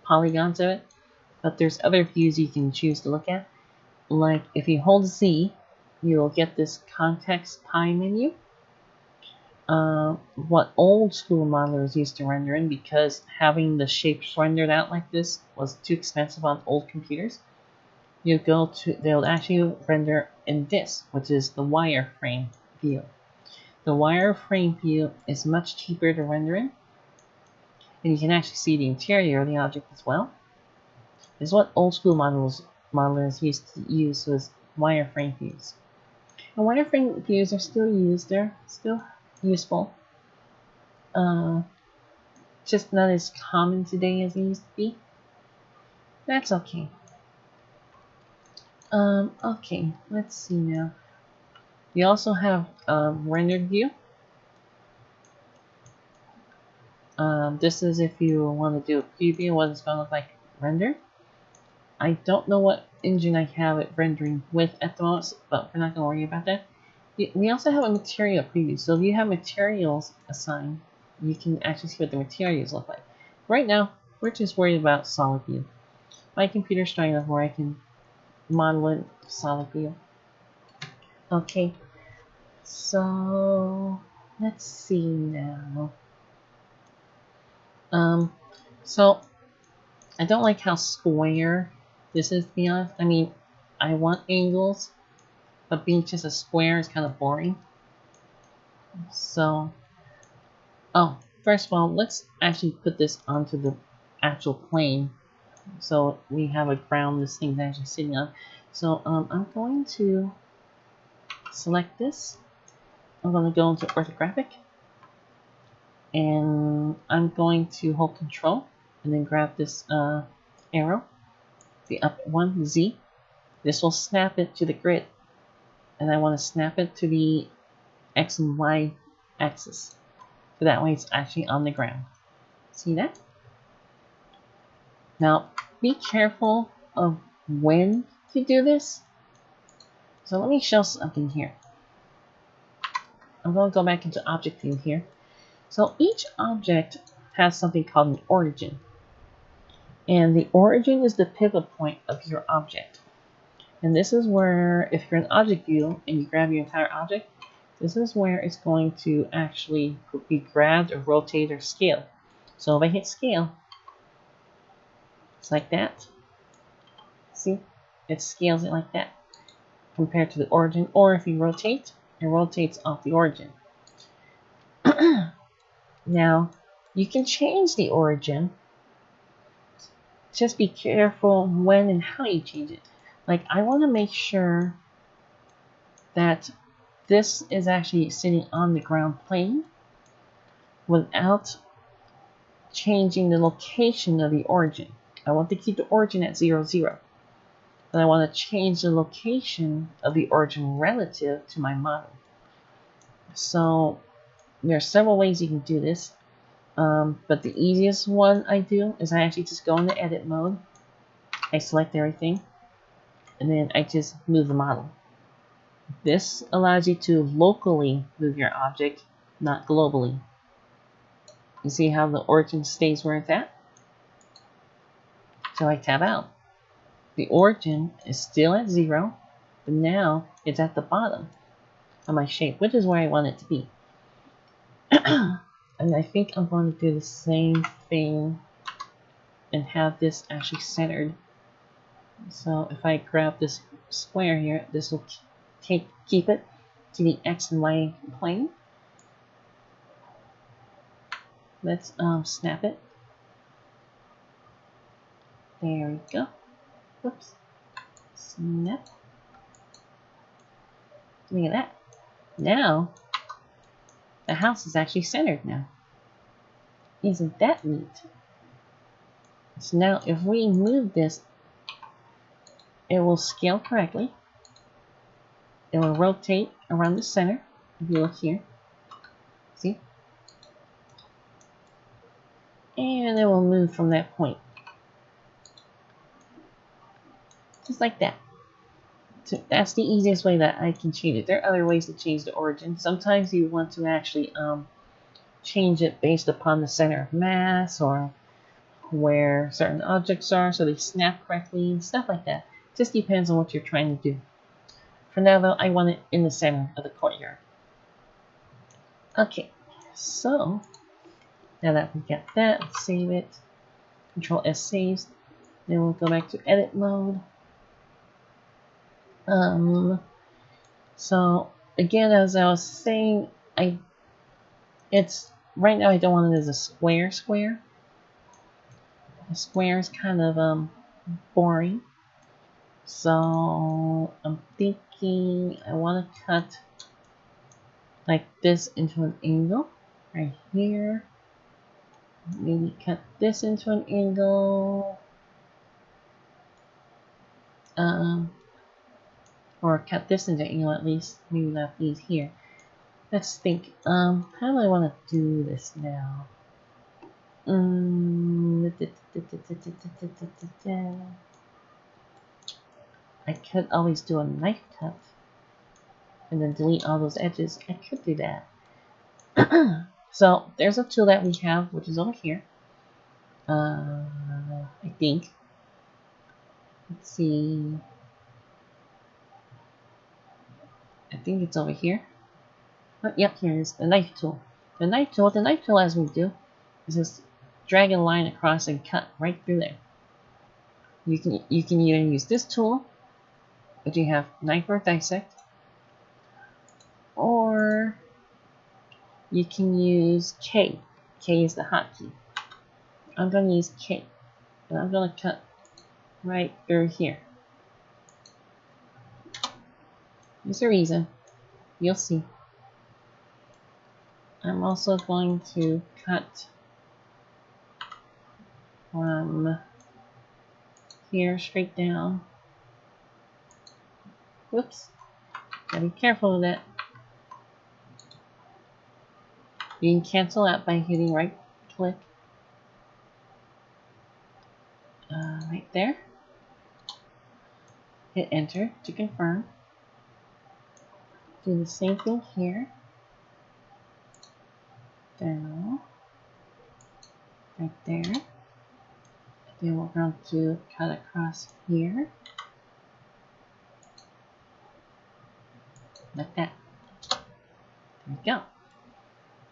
polygons of it, but there's other views you can choose to look at. Like if you hold Z, you'll get this context pie menu, what old school modelers used to render in, because having the shapes rendered out like this was too expensive on old computers. They'll actually render in this, which is the wireframe view. The wireframe view is much cheaper to render in, and you can actually see the interior of the object as well. This is what old school modelers used to use, was wireframe views. And wireframe views are still used, they're still useful. Just not as common today as they used to be. That's okay. Okay, let's see now. We also have rendered view. This is if you want to do a preview of what it's going to look like rendered. I don't know what engine I have it rendering with at the moment, but we're not going to worry about that. We also have a material preview, so if you have materials assigned, you can actually see what the materials look like. Right now, we're just worried about solid view. My computer's strong enough where I can model in solid view. Okay, so let's see now. So I don't like how square this is, to be honest. I mean, I want angles, but being just a square is kind of boring. So, first of all, let's actually put this onto the actual plane, so we have a ground this thing's actually sitting on. So, I'm going to select this. I'm going to go into orthographic, and I'm going to hold Control and then grab this arrow, the up one, Z. This will snap it to the grid, and I want to snap it to the X and Y axis, so that way it's actually on the ground. See that? Now, be careful of when to do this. So let me show something here. I'm going to go back into object view here. So each object has something called an origin. And the origin is the pivot point of your object. And this is where, if you're in object view and you grab your entire object, this is where it's going to actually be grabbed or rotated or scaled. So if I hit scale, it's like that. See? It scales it like that compared to the origin. Or if you rotate, it rotates off the origin. Now, you can change the origin. Just be careful when and how you change it. Like, I want to make sure that this is actually sitting on the ground plane without changing the location of the origin. I want to keep the origin at 0, 0. But I want to change the location of the origin relative to my model. So there are several ways you can do this. But the easiest one I do is I actually just go into edit mode. I select everything. And then I just move the model. This allows you to locally move your object, not globally. You see how the origin stays where it's at? So I tab out. The origin is still at 0, but now it's at the bottom of my shape, which is where I want it to be. And I think I'm going to do the same thing and have this actually centered. So if I grab this square here, this will keep it to the X and Y plane. Let's snap it. There we go. Oops. Snap. Look at that. Now, the house is actually centered now. Isn't that neat? So now if we move this, it will scale correctly. It will rotate around the center. If you look here. See? And it will move from that point. Just like that. So that's the easiest way that I can change it. There are other ways to change the origin. Sometimes you want to actually change it based upon the center of mass or where certain objects are so they snap correctly and stuff like that. Just depends on what you're trying to do. For now though, I want it in the center of the courtyard. Okay, So now that we got that, let's save it. Control S saves. Then we'll go back to edit mode. So again, as I was saying, it's right now I don't want it as a square. A square is kind of boring. So I'm thinking I want to cut like this into an angle right here. Maybe cut this into an angle. Or cut this into an angle at least. Maybe not these here. Let's think. How do I want to do this now? I could always do a knife cut and then delete all those edges. I could do that. So there's a tool that we have, which is over here. I think. Let's see. I think it's over here. Oh, yep, here it is. The knife tool. The knife tool, as we do, is just drag a line across and cut right through there. You can either use this tool, which you have knife or dissect, or you can use K. K is the hotkey. I'm going to use K, and I'm going to cut right through here. There's a reason. You'll see. I'm also going to cut from here straight down. Whoops. Gotta be careful of that. You can cancel out by hitting right click. Right there. Hit enter to confirm. Do the same thing here. Down. Right there. Then we're going to cut across here. Like that. There we go.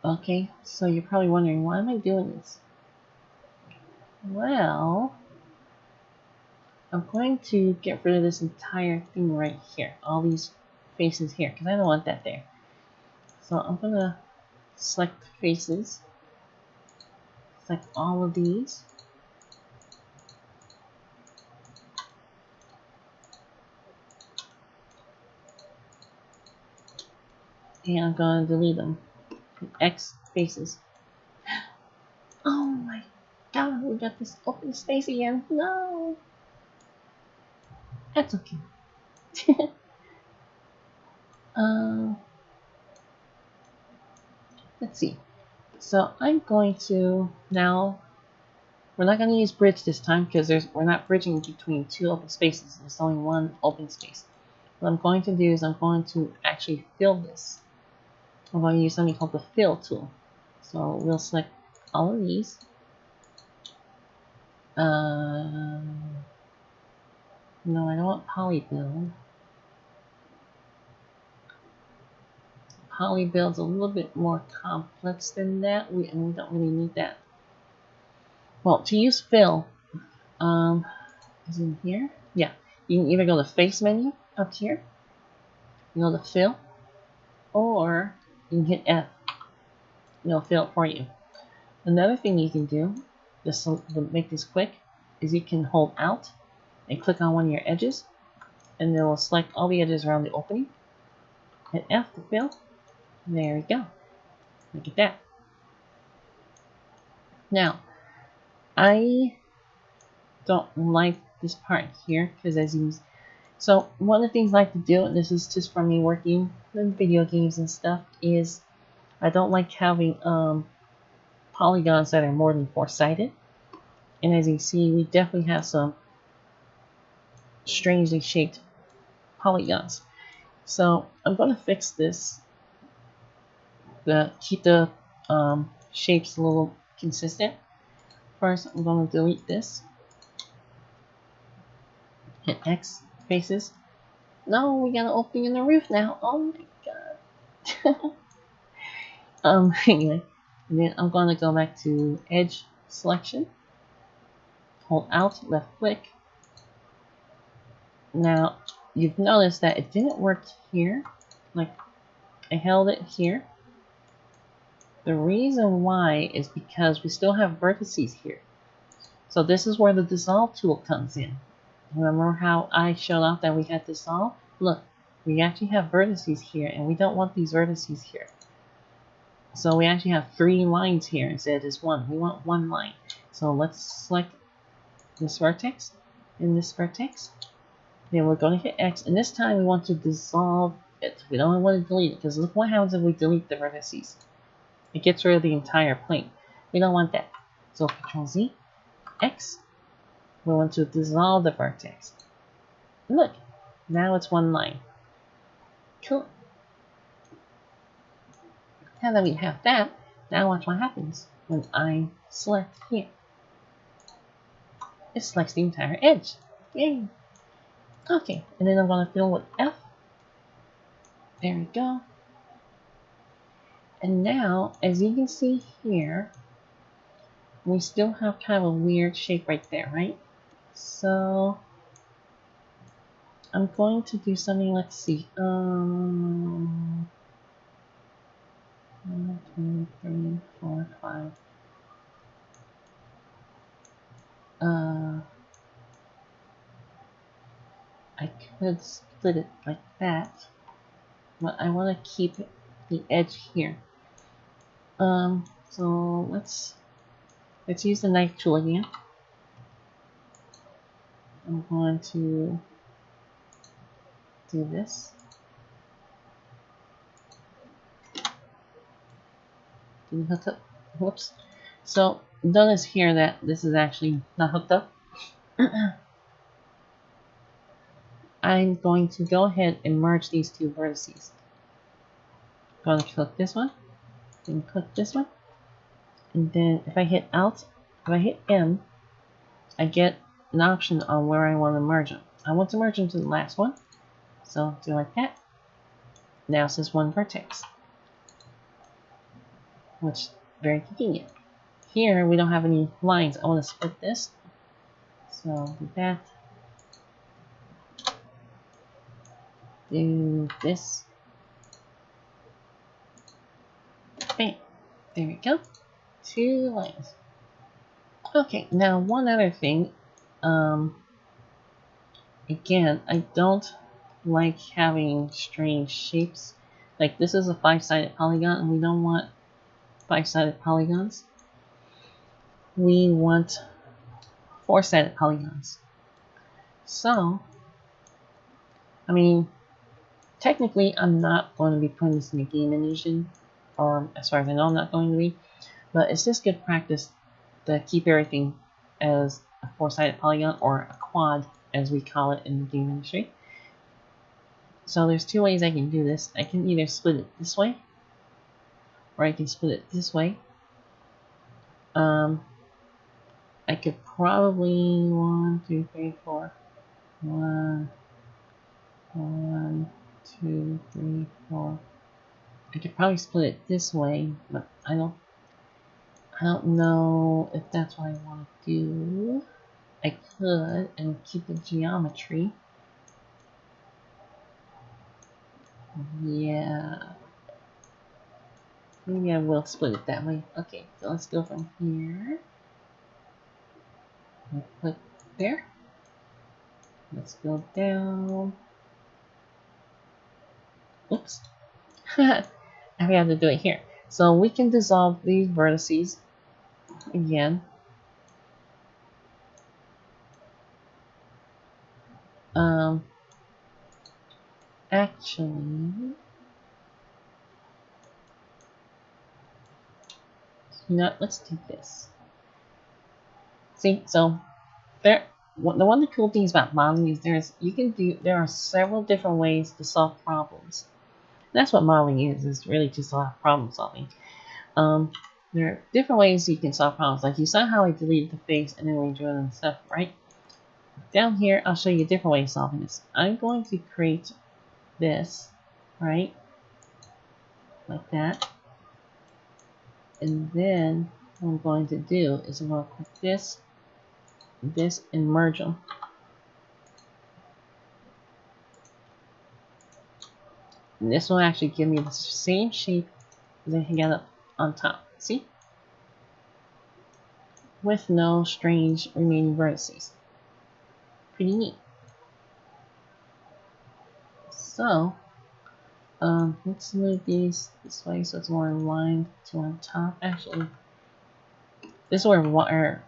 Okay, so you're probably wondering, why am I doing this? Well, I'm going to get rid of this entire thing right here. All these faces here, because I don't want that there. So I'm going to select faces. Select all of these. And I'm going to delete them. X faces. Oh my god, we got this open space again. No! That's okay. Let's see. So I'm going to now, we're not going to use bridge this time because we're not bridging between two open spaces. There's only one open space. What I'm going to do is I'm going to actually fill this. I'm going to use something called the fill tool. So we'll select all of these. No, I don't want poly build. Poly build's a little bit more complex than that, and we don't really need that. Well, to use fill, is in here. Yeah, you can either go to face menu up here, you go to fill, or you can hit F. It'll fill it for you. Another thing you can do, just to make this quick, is you can hold Alt and click on one of your edges, and it will select all the edges around the opening. Hit F to fill. There we go. Look at that. Now, I don't like this part here because as you so one of the things I like to do, and this is just from me working in video games and stuff, is I don't like having polygons that are more than 4-sided. And as you see, we definitely have some strangely shaped polygons. So I'm going to fix this. Keep the shapes a little consistent. First, I'm going to delete this. Hit X faces. No, we got an opening in the roof now. Oh my god. Anyway, And then I'm going to go back to edge selection, hold Alt, left click. Now, you've noticed that it didn't work here. Like, I held it here. The reason why is because we still have vertices here. So this is where the dissolve tool comes in. Remember how I showed off that we had dissolve? Look, we actually have vertices here, and we don't want these vertices here. So we actually have 3 lines here instead of just 1. We want 1 line. So let's select this vertex and this vertex. Then we're going to hit X, and this time we want to dissolve it. We don't want to delete it, because look what happens if we delete the vertices. It gets rid of the entire plane. We don't want that. So Control Z, X. We want to dissolve the vertex. Look, now it's 1 line. Cool. Now that we have that, now watch what happens when I select here. It selects the entire edge. Yay! Okay, and then I'm going to fill with F. There we go. And now, as you can see here, we still have kind of a weird shape right there, right? So I'm going to do something, let's see. 1, 2, 3, 4, 5. I could split it like that, but I want to keep the edge here. So let's use the knife tool again. I'm going to do this. Didn't hook up. Whoops. So notice here that this is actually not hooked up. I'm going to go ahead and merge these 2 vertices. I'm going to click this one, then click this one, and then if I hit Alt, if I hit M, I get an option on where I want to merge them. I want to merge them to the last one, so do like that. Now it says 1 vertex, which is very convenient. Here we don't have any lines. I want to split this, so do that. Do this. Bam. There we go. 2 lines. Okay, now one other thing. Again, I don't like having strange shapes. Like this is a 5-sided polygon, and we don't want 5-sided polygons. We want 4-sided polygons. So, I mean, technically, I'm not going to be putting this in the game engine, or as far as I know, I'm not going to be. But it's just good practice to keep everything as a 4-sided polygon, or a quad, as we call it in the game industry. So there's 2 ways I can do this. I can either split it this way, or I can split it this way. I could probably 1, 2, 3, 4. 1, 2, 3, 4. I could probably split it this way, but I don't know if that's what I want to do. I could and keep the geometry. Yeah. Maybe I will split it that way. Okay, so let's go from here. Click there. Let's go down. Oops. I have to do it here. So we can dissolve these vertices again. Actually, let's do this. See, so there. One of the cool things about modeling is there are several different ways to solve problems. That's what modeling is. It's really just a lot of problem solving. There are different ways you can solve problems. Like you saw how I deleted the face and then we drew it and stuff, right? Down here, I'll show you a different way of solving this. I'm going to create this, right? Like that. And then what I'm going to do is I'm going to click this, this, and merge them. And this will actually give me the same shape as I got up on top. See? With no strange remaining vertices. Pretty neat. So, let's move these this way so it's more aligned to on top. Actually, this is where our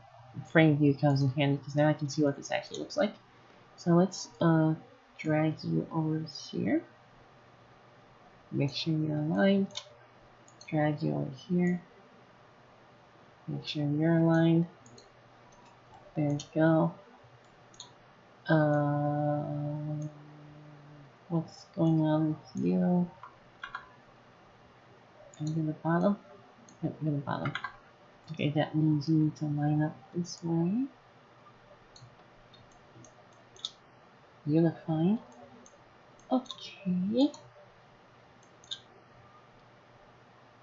frame view comes in handy because now I can see what this actually looks like. So let's drag you over here. Make sure you're aligned. Drag you over here. Make sure you're aligned. There you go. What's going on with you? And to the bottom. Yep, to the bottom. Okay, that means you need to line up this way. Unify. Okay.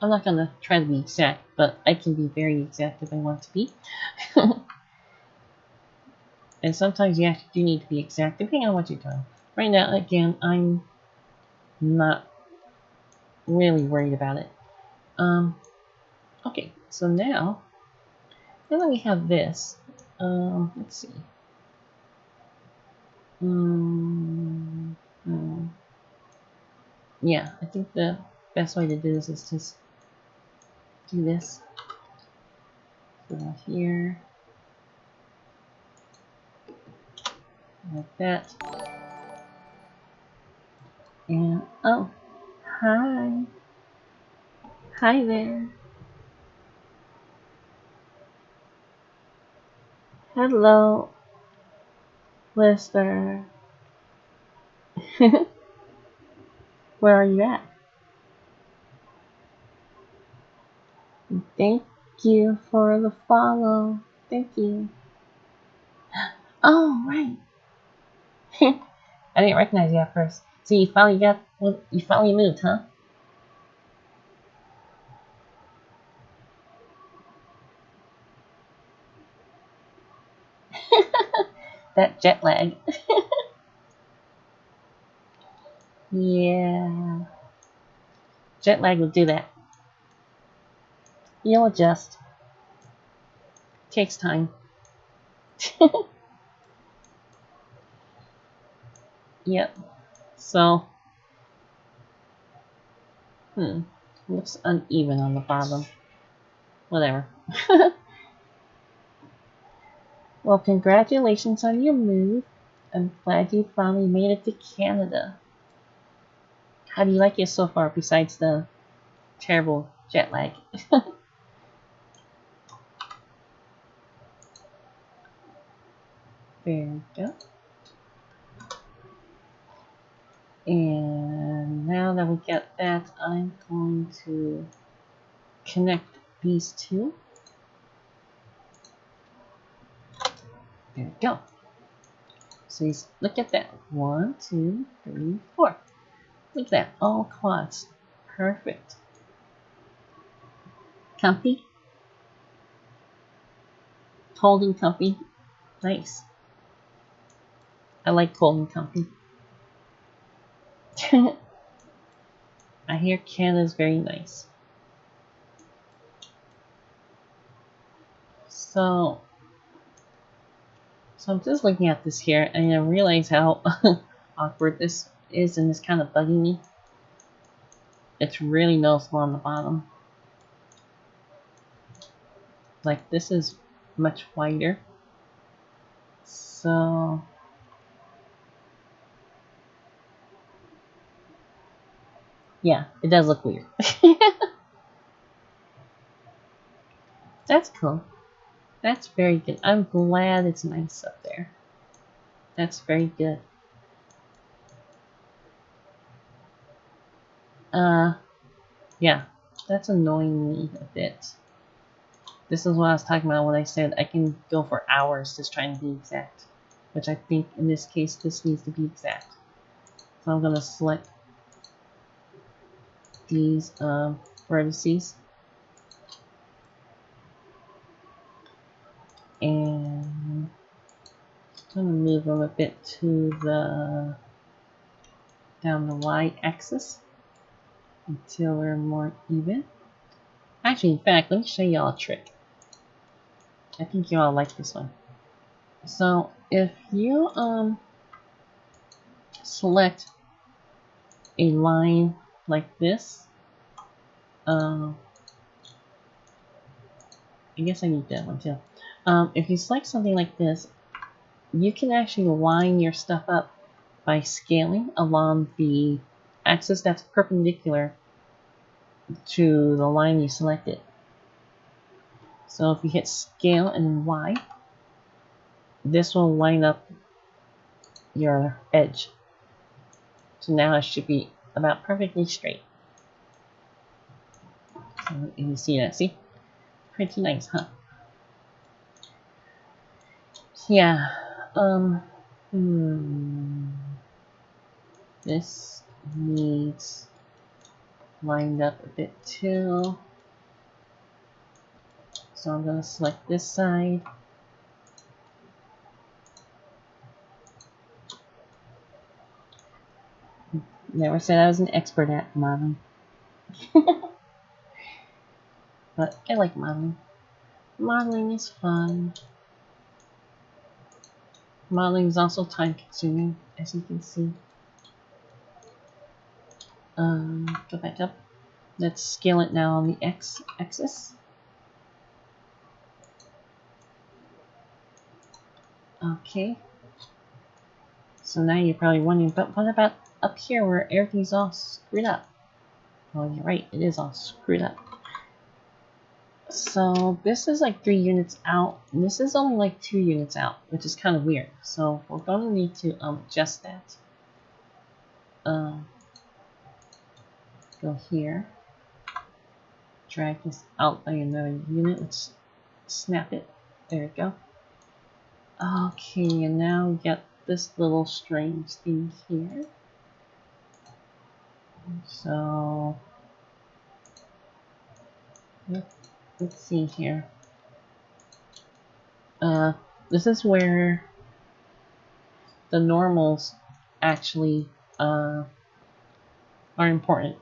I'm not gonna try to be exact, but I can be very exact if I want to be. And sometimes you actually do need to be exact, depending on what you're doing. Right now, again, I'm not really worried about it. Okay, so now that we have this, let's see. Yeah, I think the best way to do this is just do this. So here, like that. And oh, hi. Hi there. Hello, Lister. Where are you at? Thank you for the follow. Thank you. Oh, right. I didn't recognize you at first. So you finally got, well, you finally moved, huh? That jet lag. Yeah. Jet lag will do that. You'll adjust. Takes time. Yep. So, looks uneven on the bottom. Whatever. Well, congratulations on your move. I'm glad you finally made it to Canada. How do you like it so far, besides the terrible jet lag? There we go. And now that we got that, I'm going to connect these two. There we go. So look at that. 1, 2, 3, 4. Look at that. All quads. Perfect. Comfy? Cold and comfy? Nice. I like cold and comfy. I hear Canada's very nice. So I'm just looking at this here and I realize how awkward this is and it's kind of bugging me. It's really noticeable on the bottom. Like this is much wider. So yeah, it does look weird. That's cool. That's very good. I'm glad it's nice up there. That's very good. Yeah, that's annoying me a bit. This is what I was talking about when I said I can go for hours just trying to be exact. Which I think in this case this needs to be exact. So I'm going to select these vertices. move them a bit to the down the y-axis until they're more even. Actually, in fact, let me show y'all a trick. I think you all like this one. So if you select a line like this, I guess I need that one too. If you select something like this, you can actually line your stuff up by scaling along the axis that's perpendicular to the line you selected. So if you hit scale and Y, this will line up your edge. So now it should be about perfectly straight. So you see that? See? Pretty nice, huh? Yeah. This needs lined up a bit too. So I'm going to select this side. Never said I was an expert at modeling. But I like modeling. Modeling is fun. Modeling is also time consuming, as you can see. Go back up. Let's scale it now on the x-axis. Okay. So now you're probably wondering, but what about up here where everything's all screwed up? Well, you're right, it is all screwed up. So this is like 3 units out, and this is only like 2 units out, which is kind of weird. So we're going to need to adjust that. Go here, drag this out by another unit. Let's snap it. There we go. Okay, and now we got this little strange thing here. So let's see here. This is where the normals actually are important.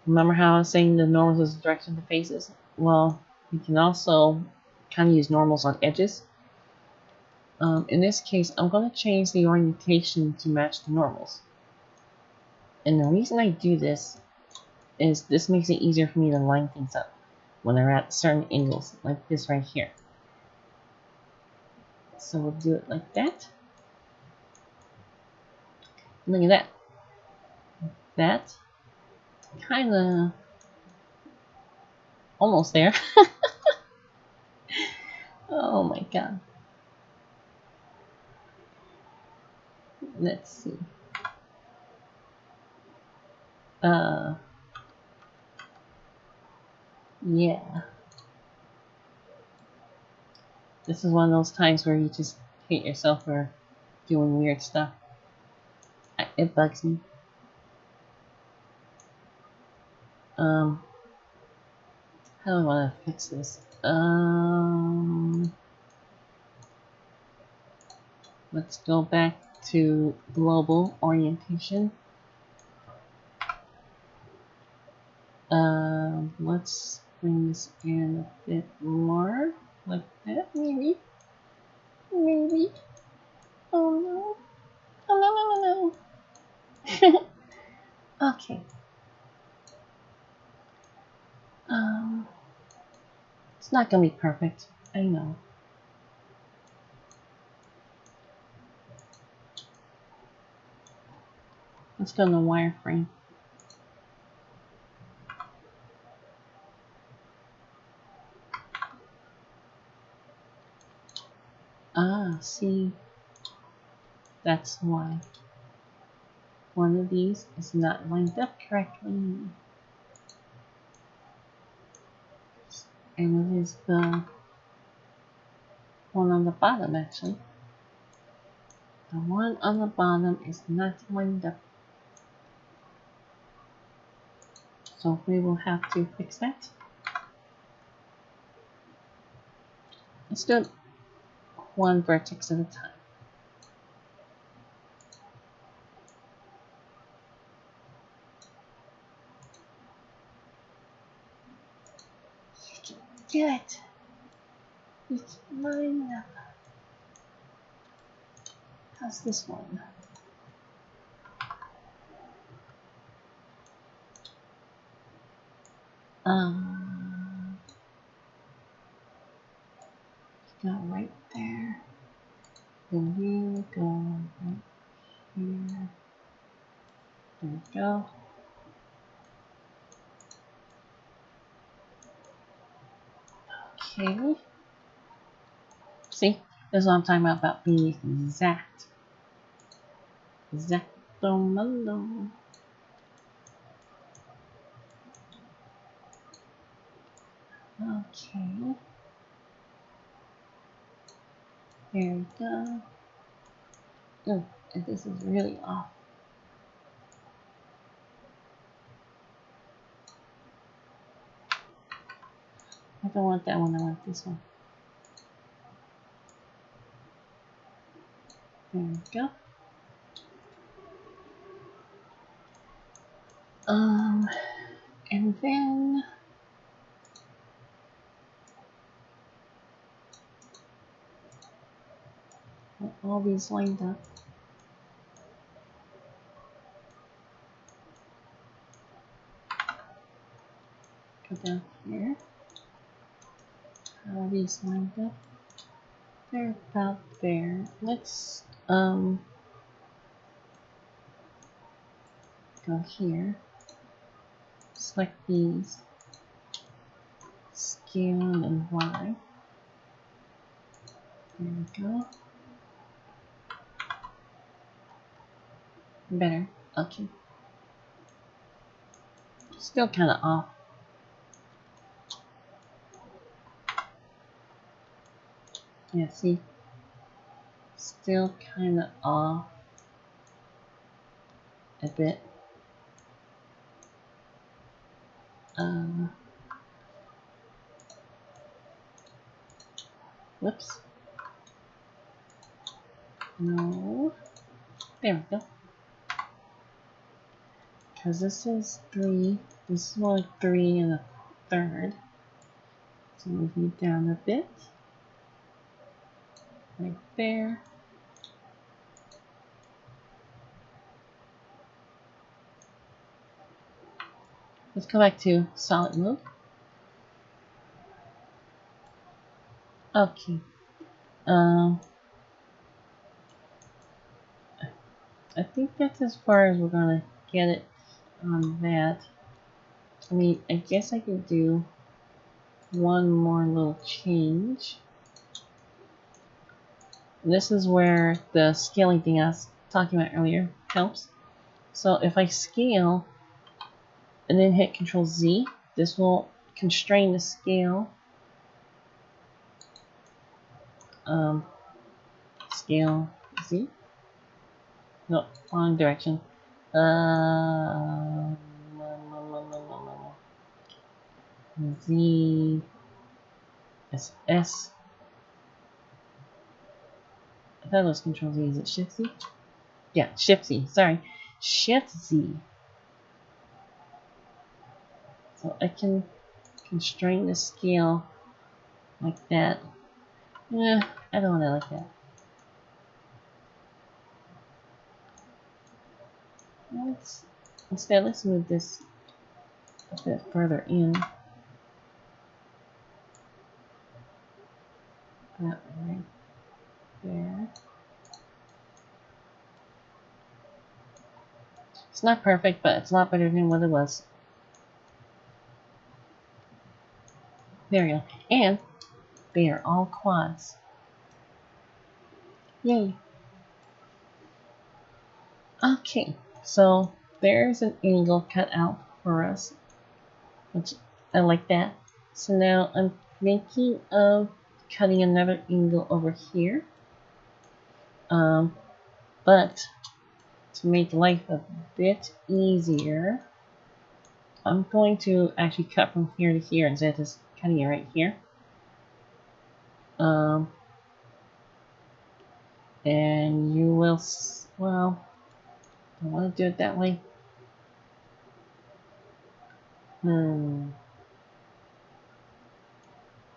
Remember how I was saying the normals is the direction of the faces? Well, you can also kind of use normals on edges. In this case, I'm going to change the orientation to match the normals. And the reason I do this is this makes it easier for me to line things up when they're at certain angles, like this right here. So we'll do it like that. Look at that. That kind of almost there. Oh my god. Let's see. Yeah. This is one of those times where you just hate yourself for doing weird stuff. It bugs me. How do I want to fix this? Let's go back to global orientation. Let's bring this in a bit more, like that, maybe. Maybe. Oh no. Oh no, no, no, no. Okay. It's not gonna be perfect. I know. Let's go to the wireframe. Ah, see, that's why one of these is not lined up correctly. And it is the one on the bottom, actually. The one on the bottom is not lined up. So we will have to fix that. Let's do it one vertex at a time. Do it. You keep lining up. How's this one? Go right there. Then you go right here. There we go. Okay. See, that's what I'm talking about being exact. Exacto mundo. Okay. There we go. Oh, and this is really off. I don't want that one, I want this one. There we go. And then all these lined up. Go down here. All these lined up. They're about there. Let's go here. Select these. Scale and Y. There we go. Better. Okay. Still kind of off. Yeah, see? Still kind of off a bit. Whoops. No. There we go. Because this is 3. This is more like 3 and a third. So move you down a bit. Right there. Let's go back to solid mode. Okay. I think that's as far as we're gonna get it on that. I mean, I guess I could do one more little change. This is where the scaling thing I was talking about earlier helps. So if I scale and then hit Control Z, this will constrain the scale. Scale Z. No, wrong direction. Z S S. I thought it was Control Z. Is it Shift Z? Yeah, Shift Z. Sorry, Shift Z. So I can constrain the scale like that. I don't want it like that. Let's move this a bit further in. That right there. It's not perfect, but it's a lot better than what it was. There we go. And they are all quads. Yay. Okay, so there's an angle cut out for us, which I like that. So now I'm thinking of cutting another angle over here. But to make life a bit easier, I'm going to actually cut from here to here instead of just cutting it right here. And you will, well, I want to do it that way.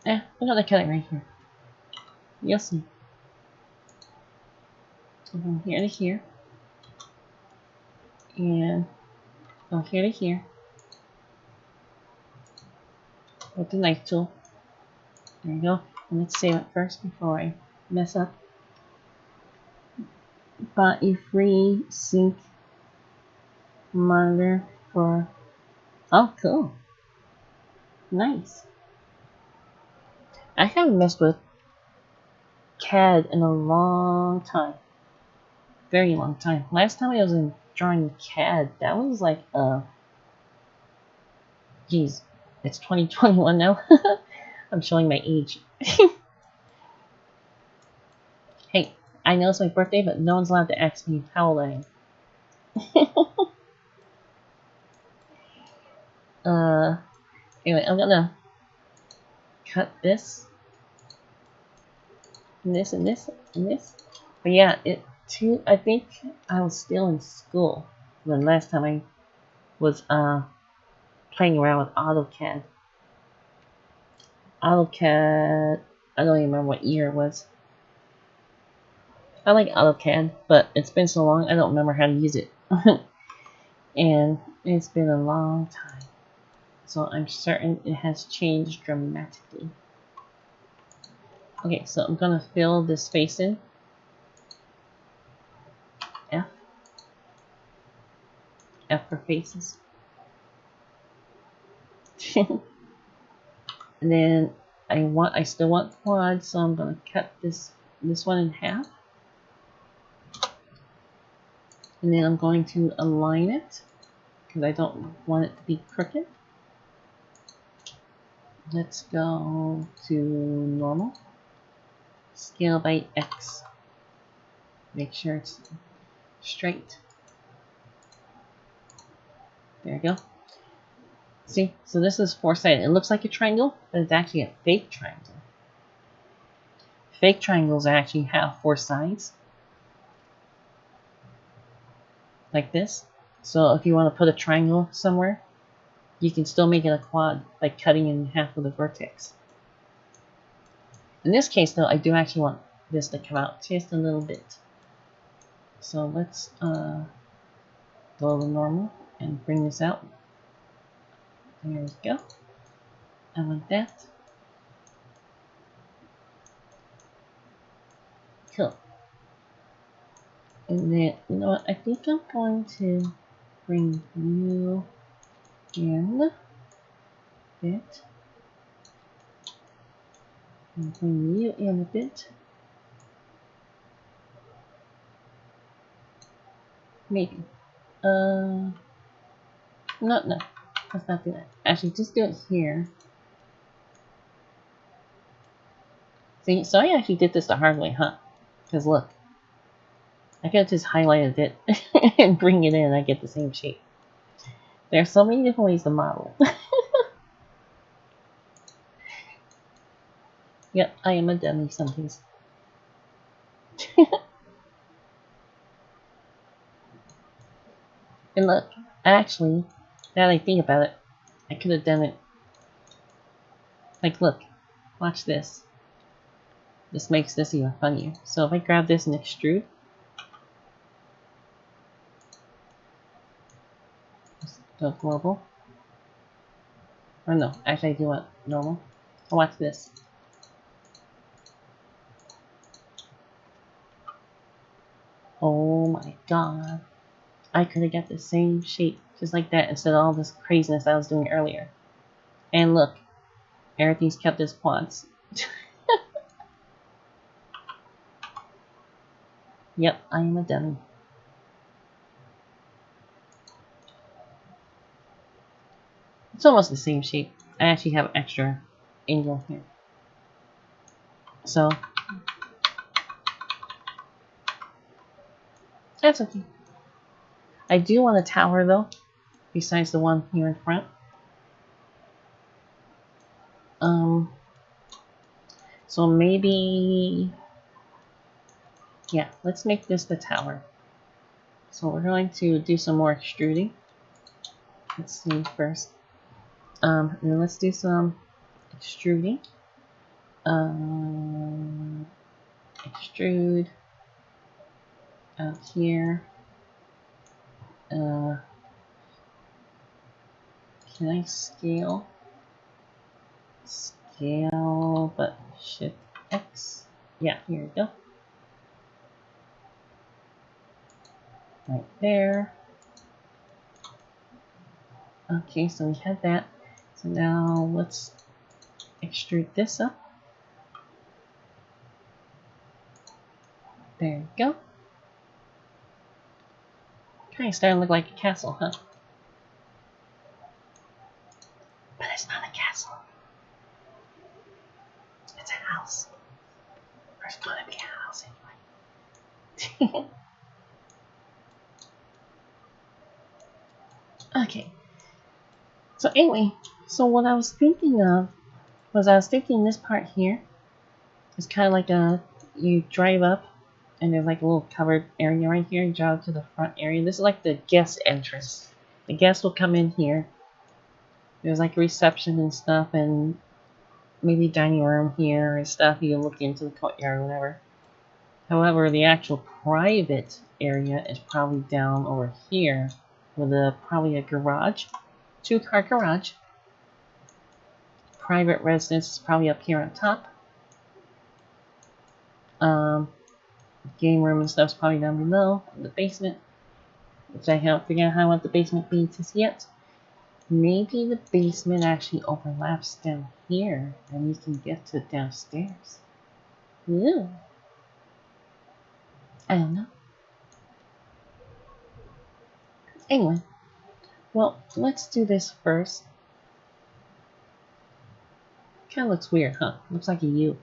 I'm gonna cut it right here. You'll see. From here to here. And from here to here. With the knife tool. There you go. And let's save it first before I mess up. Bought a free sync monitor for... Oh, cool. Nice. I haven't messed with CAD in a long time. Very long time. Last time I was in drawing CAD, that was like, geez, it's 2021 now. I'm showing my age. Hey, I know it's my birthday, but no one's allowed to ask me how old I am. Anyway, I'm gonna cut this, and this, and this, and this. But yeah, I think I was still in school when last time I was playing around with AutoCAD. AutoCAD, I don't even remember what year it was. I like AutoCAD, but it's been so long I don't remember how to use it. And it's been a long time. So I'm certain it has changed dramatically. Okay, so I'm gonna fill this space in. F. F for faces. And then I still want quads, so I'm gonna cut this one in half. And then I'm going to align it because I don't want it to be crooked. Let's go to normal. Scale by X. Make sure it's straight. There we go. See, so this is four-sided. It looks like a triangle, but it's actually a fake triangle. Fake triangles actually have four sides. Like this. So if you want to put a triangle somewhere, you can still make it a quad by cutting in half with a vertex. In this case though, I do actually want this to come out just a little bit. So let's go to normal and bring this out. There we go. I want that. Cool. And then, you know what, I think I'm going to bring you in a bit. And bring you in a bit. Maybe. No, let's not do that. Actually, just do it here. See, so I actually did this the hard way, huh? Because look, I could have just highlighted it and bring it in, I get the same shape. There are so many different ways to model. Yep, I am a dummy sometimes. And look, actually, now that I think about it, I could have done it. Like, look, watch this. This makes this even funnier. So if I grab this and extrude, let's go global. Or no, actually I do want normal. So watch this. Oh my god. I could have got the same shape just like that instead of all this craziness I was doing earlier. And look, everything's kept as quads. Yep, I am a dummy. It's almost the same shape. I actually have extra angle here. So, that's okay. I do want a tower though, besides the one here in front. So maybe, yeah, let's make this the tower. So we're going to do some more extruding. Let's see first. And then let's do some extruding. Extrude out here. Can I scale? Scale, but Shift X. Yeah, here we go. Right there. Okay, so we had that. So now let's extrude this up. There we go. Kind of starting to look like a castle, huh? But it's not a castle. It's a house. There's gonna be a house anyway. Okay. So anyway, so what I was thinking of was this part here is kind of like you drive up and there's like a little covered area right here. You drive to the front area. This is like the guest entrance. The guests will come in here. There's like a reception and stuff, and maybe dining room here and stuff. You can look into the courtyard or whatever. However, the actual private area is probably down over here with probably a garage, 2-car garage. Private residence is probably up here on top. Game room and stuff is probably down below in the basement, which I haven't figured out how I want the basement to be just yet. Maybe the basement actually overlaps down here and you can get to downstairs. Ooh. I don't know. Anyway, well, let's do this first. Kind of looks weird, huh? Looks like a U.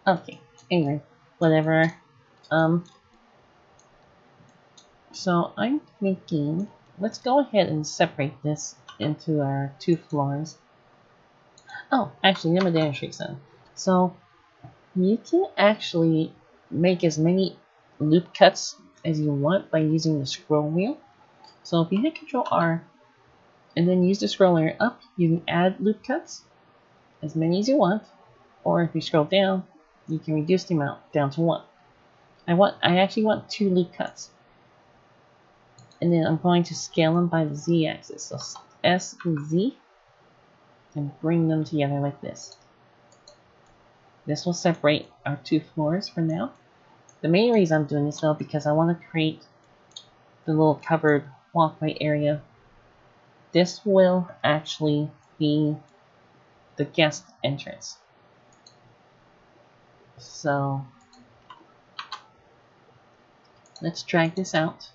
Okay, anyway, whatever. So I'm thinking, let's go ahead and separate this into our 2 floors. Oh, actually, let me demonstrate something. So you can actually make as many loop cuts as you want by using the scroll wheel. So if you hit Control R and then use the scroll wheel up, you can add loop cuts, as many as you want. Or if you scroll down, you can reduce the amount down to 1. I actually want 2 loop cuts. And then I'm going to scale them by the Z-axis. So S and Z, and bring them together like this. This will separate our 2 floors for now. The main reason I'm doing this though, because I want to create the little covered walkway area. This will actually be the guest entrance. So let's drag this out.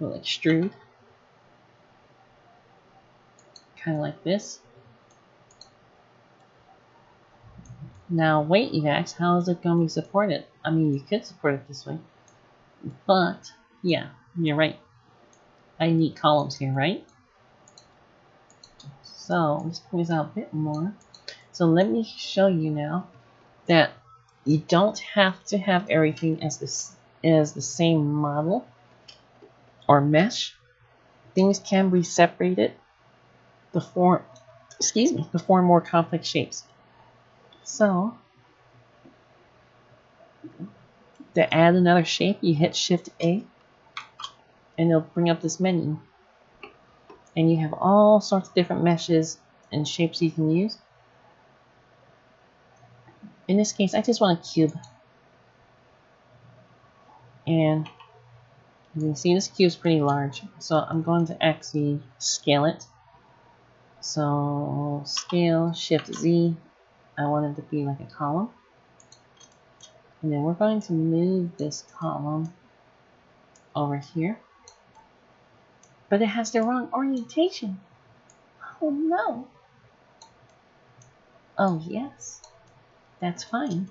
We'll extrude. Kind of like this. Now wait, you guys, how is it going to be supported? I mean, you could support it this way. But, yeah, you're right. I need columns here, right? So, let's point this out a bit more. So let me show you now that you don't have to have everything as the same model or mesh. Things can be separated to form more complex shapes. So to add another shape, you hit Shift A and it'll bring up this menu. And you have all sorts of different meshes and shapes you can use. In this case, I just want a cube. And you can see this cube is pretty large. So I'm going to actually scale it. So scale, Shift Z. I want it to be like a column. And then we're going to move this column over here. But it has the wrong orientation. Oh no. Oh yes. That's fine.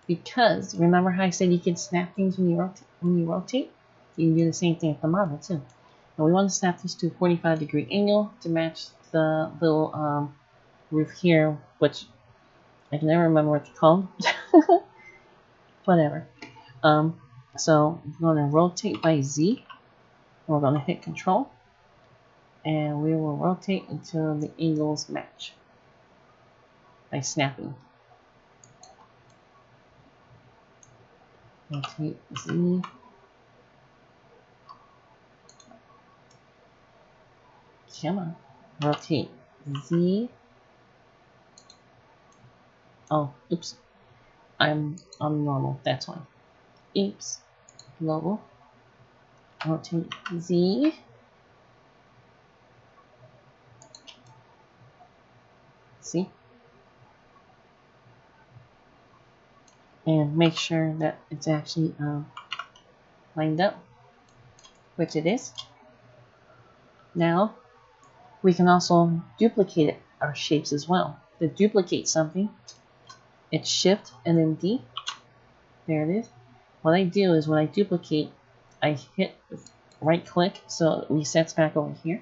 Because remember how I said you can snap things when you rotate? You can do the same thing with the model too. And we want to snap this to a 45-degree angle to match the little roof here, which I can never remember what it's called. Whatever. So I'm going to rotate by Z. We're going to hit Control, and we will rotate until the angles match by snapping. Rotate Z. Come on. Rotate Z. Oh, oops. I'm normal, that's why. Oops. Global. Rotate Z. See? And make sure that it's actually lined up, which it is. Now, we can also duplicate our shapes as well. To duplicate something, it's Shift and then D. There it is. What I do is when I duplicate, I hit right click so it resets back over here.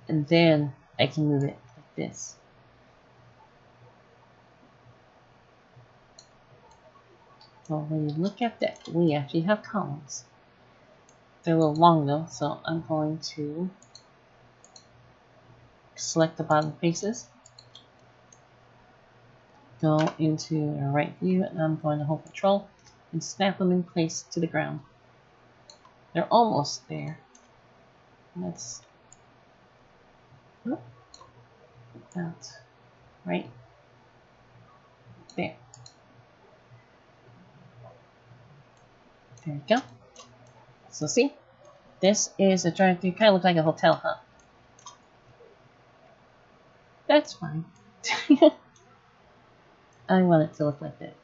And then I can move it like this. Well, when you look at that, we actually have columns. They're a little long though, so I'm going to select the bottom faces, go into a right view, and I'm going to hold Control and snap them in place to the ground. They're almost there. Let's about right there. There we go. So see, this is a drive-through. Kind of looks like a hotel, huh? That's fine. I want it to look like that.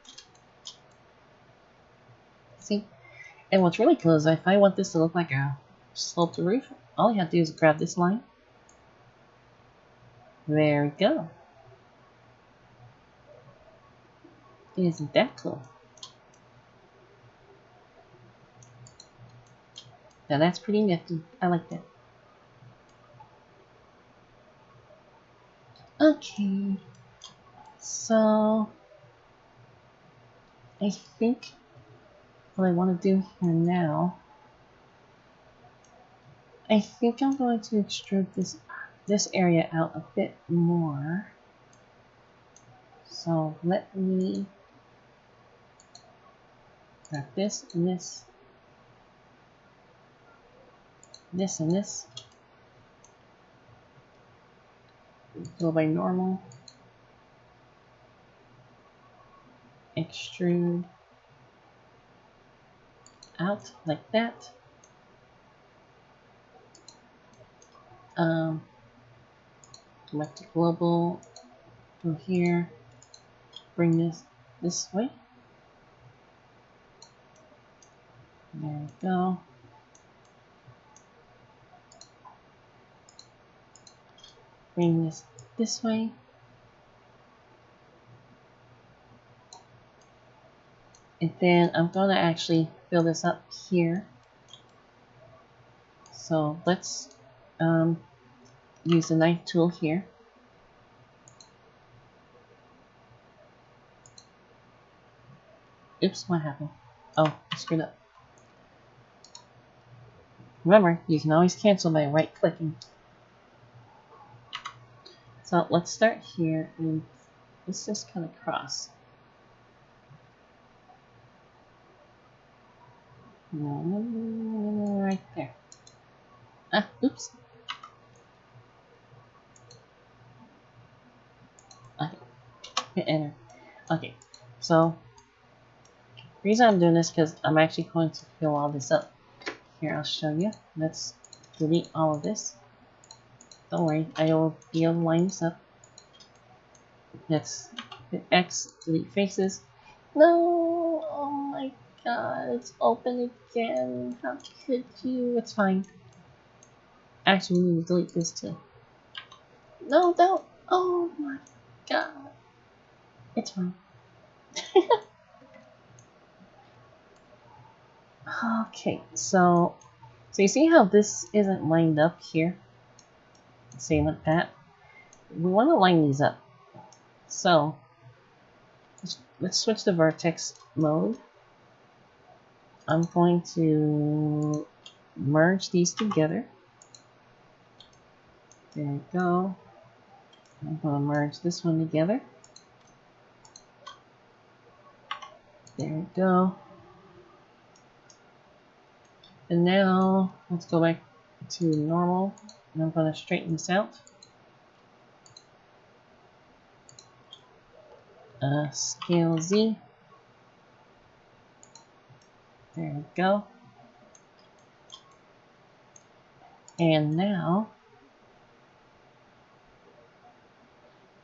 See? And what's really cool is if I want this to look like a sloped roof, all you have to do is grab this line. There we go. Isn't that cool? Now that's pretty nifty. I like that. Okay. So I think what I want to do here now, I think I'm going to extrude this area out a bit more. So let me grab this and this, this and this. Go by normal. Extrude out like that. Back to global. Go here. Bring this way. There we go. Bring this way. And then I'm going to actually fill this up here. So let's use the knife tool here. Oops, what happened? Oh, I screwed up. Remember, you can always cancel by right clicking. So let's start here and let's just kind of cross. Right there. Ah, oops. Okay, hit enter. Okay, so the reason I'm doing this because I'm actually going to fill all this up. Here, I'll show you. Let's delete all of this. Don't worry, I will be able to line this up. Let's hit X, delete faces. No! Oh my god, it's open again. How could you? It's fine. Actually, we need to delete this too. No, don't! Oh my god. It's fine. Okay, so you see how this isn't lined up here? Same with that. We want to line these up. So let's switch to vertex mode. I'm going to merge these together. There we go. I'm going to merge this one together. There we go. And now let's go back to normal. And I'm going to straighten this out. Scale Z. There we go. And now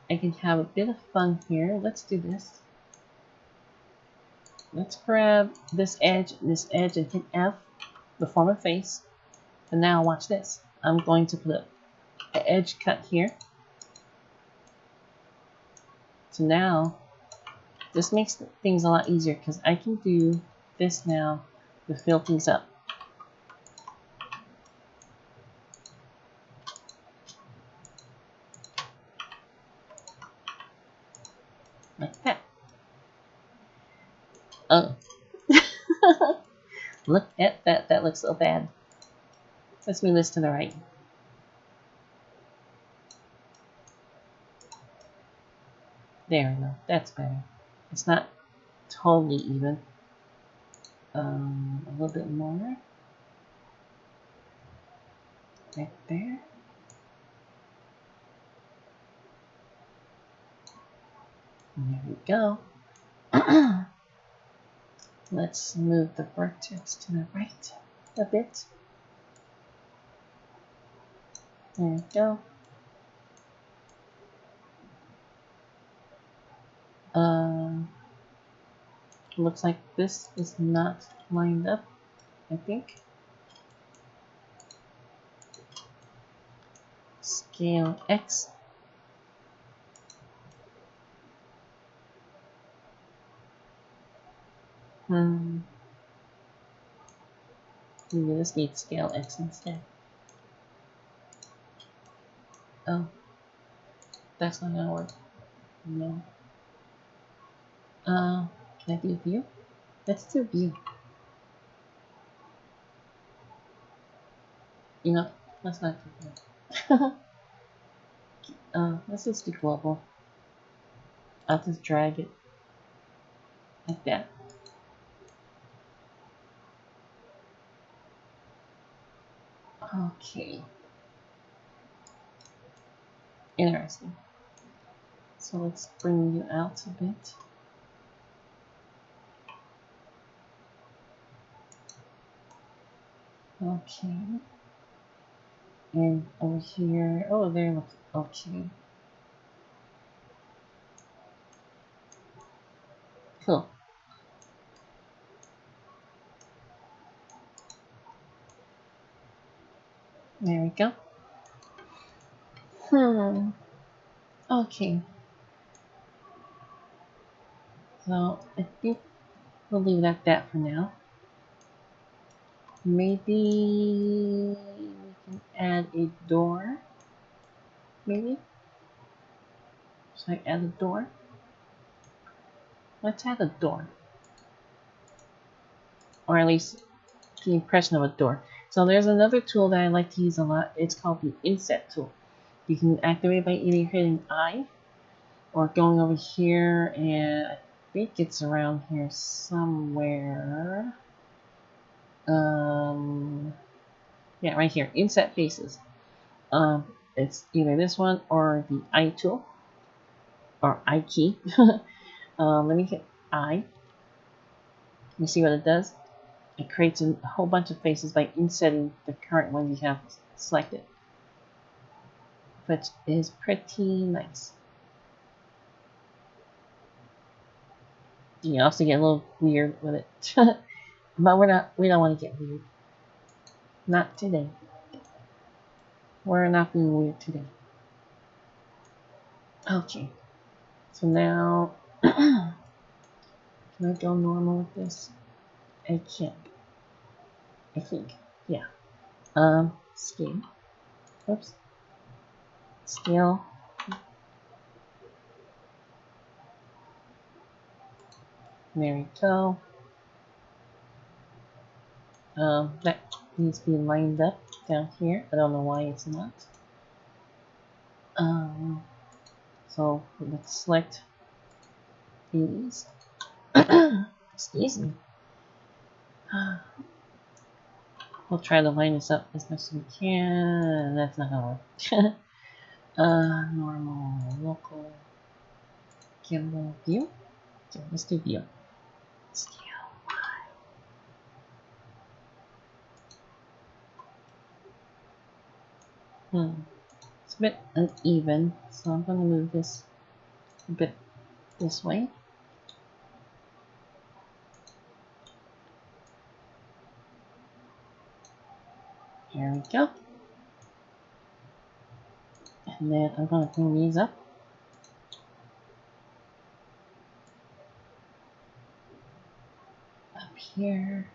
I can have a bit of fun here. Let's do this. Let's grab this edge, and hit F to form a face. And now watch this. I'm going to put an edge cut here. So now this makes things a lot easier because I can do this now to fill things up. Like that. Oh. Look at that. That looks so bad. Let's move this to the right. There we go. That's better. It's not totally even. A little bit more. Right there. And there we go. Let's move the vertex to the right a bit. There we go. Looks like this is not lined up, I think. Scale X. Maybe this needs scale X instead. Oh, that's not gonna work. No. Can I do view? Let's do view. You know, let's not do that. Let's just do global. I'll just drag it like that. Okay. Interesting. So let's bring you out a bit. Okay. And over here, oh, there, looks okay. Cool. There we go. Okay. So I think we'll leave it at that for now. Maybe we can add a door. Maybe? Should I add a door? Let's add a door. Or at least the impression of a door. So there's another tool that I like to use a lot. It's called the Inset tool. You can activate by either hitting I or going over here, and I think it's around here somewhere. Yeah, right here, Inset Faces. It's either this one or the I tool, or I key. Let me hit I. You see what it does? It creates a whole bunch of faces by insetting the current one you have selected, which is pretty nice. You also get a little weird with it, but we don't want to get weird. Not today. We're not being weird today. Okay. So now, can I go normal with this? I can't. I think. Yeah. Scale. Oops. Scale. There we go. That needs to be lined up down here. I don't know why it's not. So let's select these. Excuse me. We'll try to line this up as much as we can. That's not gonna work. Normal, local, gimbal view. So let's do view. Scale Y. It's a bit uneven, so I'm going to move this a bit this way. Here we go. And then I'm going to bring these up. Up here.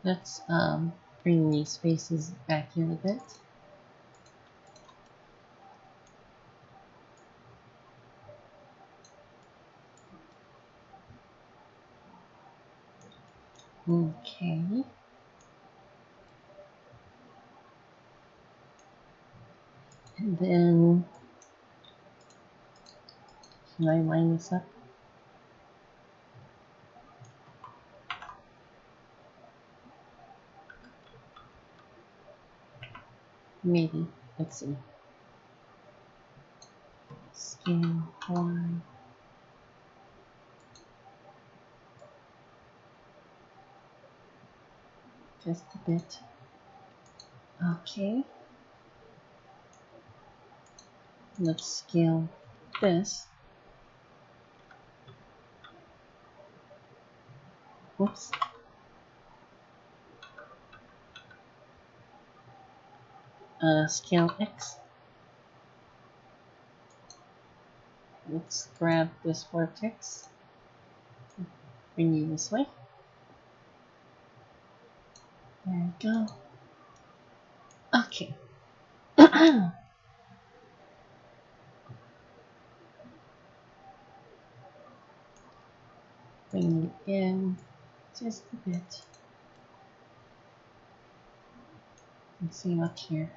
Let's bring these faces back in a bit. Okay. And then, can I line this up? Maybe. Let's see. Scale Y. Just a bit. Okay. Let's scale this. Whoops. Scale X. Let's grab this vortex. Bring you this way. There we go. Okay. Bring it in just a bit. And see up here.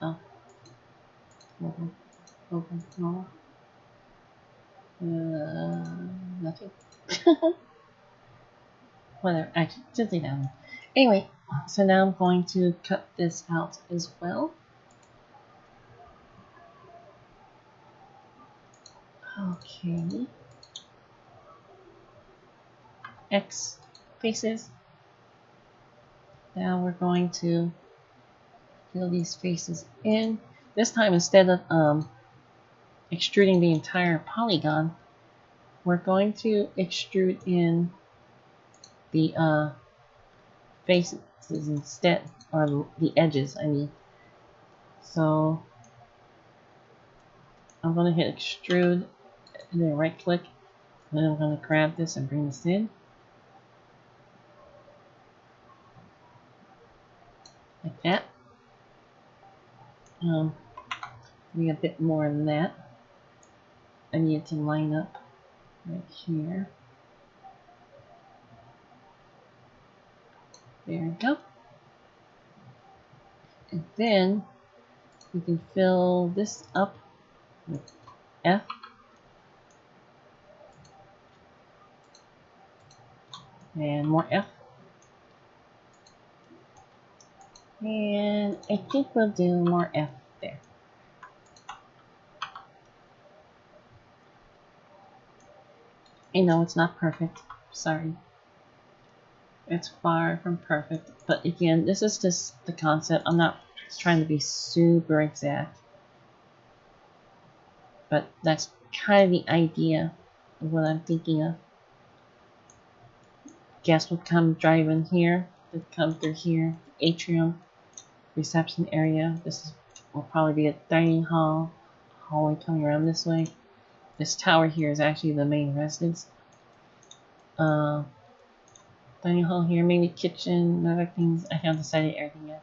Oh. Open. No. Nothing. Whatever. Actually, just leave that one. Anyway, so now I'm going to cut this out as well. Okay. X faces. Now we're going to fill these faces in. This time, instead of extruding the entire polygon, we're going to extrude in the faces instead, or the edges, I mean. So I'm going to hit extrude and then right click, and then I'm going to grab this and bring this in. Like that. Maybe a bit more than that. I need it to line up right here. There we go. And then we can fill this up with F. And more F. And I think we'll do more F there. I know it's not perfect. Sorry. It's far from perfect. But again, this is just the concept. I'm not trying to be super exact. But that's kind of the idea of what I'm thinking of. Guests will come driving here. They'll come through here. Atrium. Reception area. This will probably be a dining hall. Hallway coming around this way. This tower here is actually the main residence. Dining hall here, maybe kitchen, other things. I haven't decided everything yet.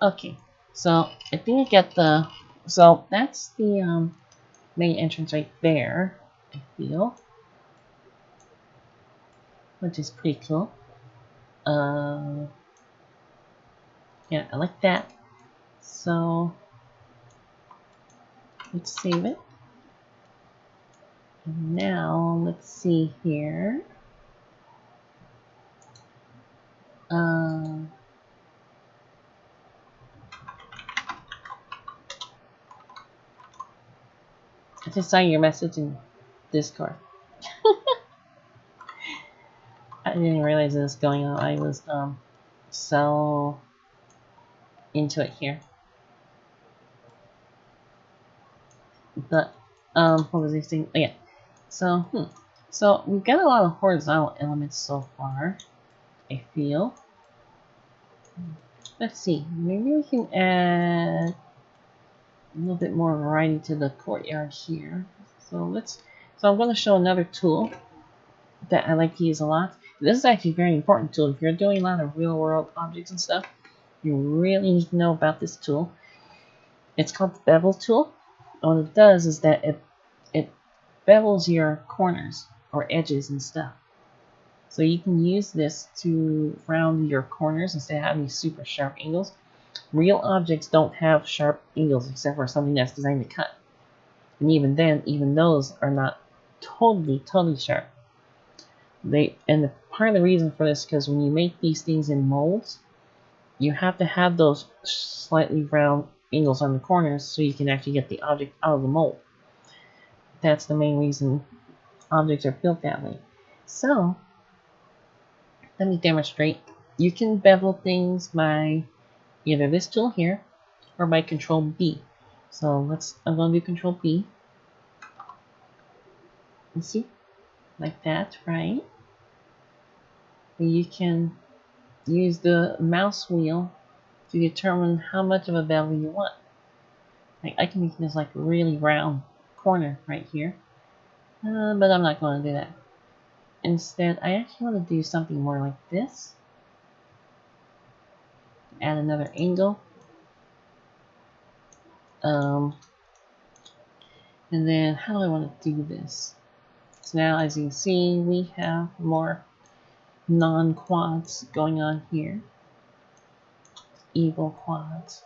Okay, so I think I get the, so that's the main entrance right there, I feel, which is pretty cool. Yeah, I like that. So let's save it. And now let's see here. I just saw your message in Discord. I didn't realize this was going on. I was so into it here. But what was I saying? Oh, yeah. So so we've got a lot of horizontal elements so far, I feel. Let's see. Maybe we can add a little bit more variety to the courtyard here. So I'm going to show another tool that I like to use a lot. This is actually a very important tool. If you're doing a lot of real world objects and stuff, you really need to know about this tool. It's called the bevel tool. What it does is that it bevels your corners or edges and stuff. So you can use this to round your corners instead of having super sharp angles. Real objects don't have sharp angles except for something that's designed to cut. And even then, even those are not totally sharp. Part of the reason for this is because when you make these things in molds, you have to have those slightly round angles on the corners so you can actually get the object out of the mold. That's the main reason objects are built that way. So let me demonstrate. You can bevel things by either this tool here or by Control B. So I'm going to do Control B. You see? Like that, right? And you can use the mouse wheel to determine how much of a bevel you want. Like I can make this like a really round corner right here. But I'm not going to do that. Instead, I actually want to do something more like this. Add another angle. And then how do I want to do this? So now as you can see, we have more non-quads going on here. Evil quads.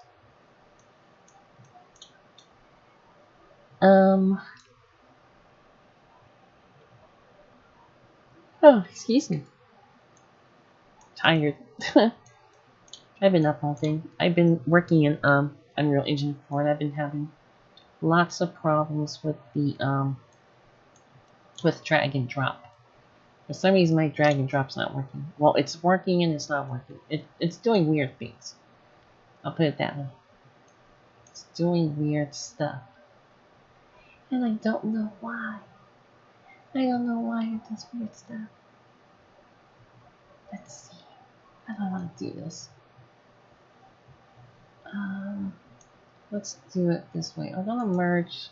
Oh, excuse me. Tired. I've been up all day. I've been working in Unreal Engine 4 and I've been having lots of problems with the with drag and drop. For some reason my drag and drop's not working. Well, it's working and it's not working. It's doing weird things. I'll put it that way. It's doing weird stuff. And I don't know why. I don't know why it does weird stuff. Let's see. I don't want to do this. Let's do it this way. I'm gonna merge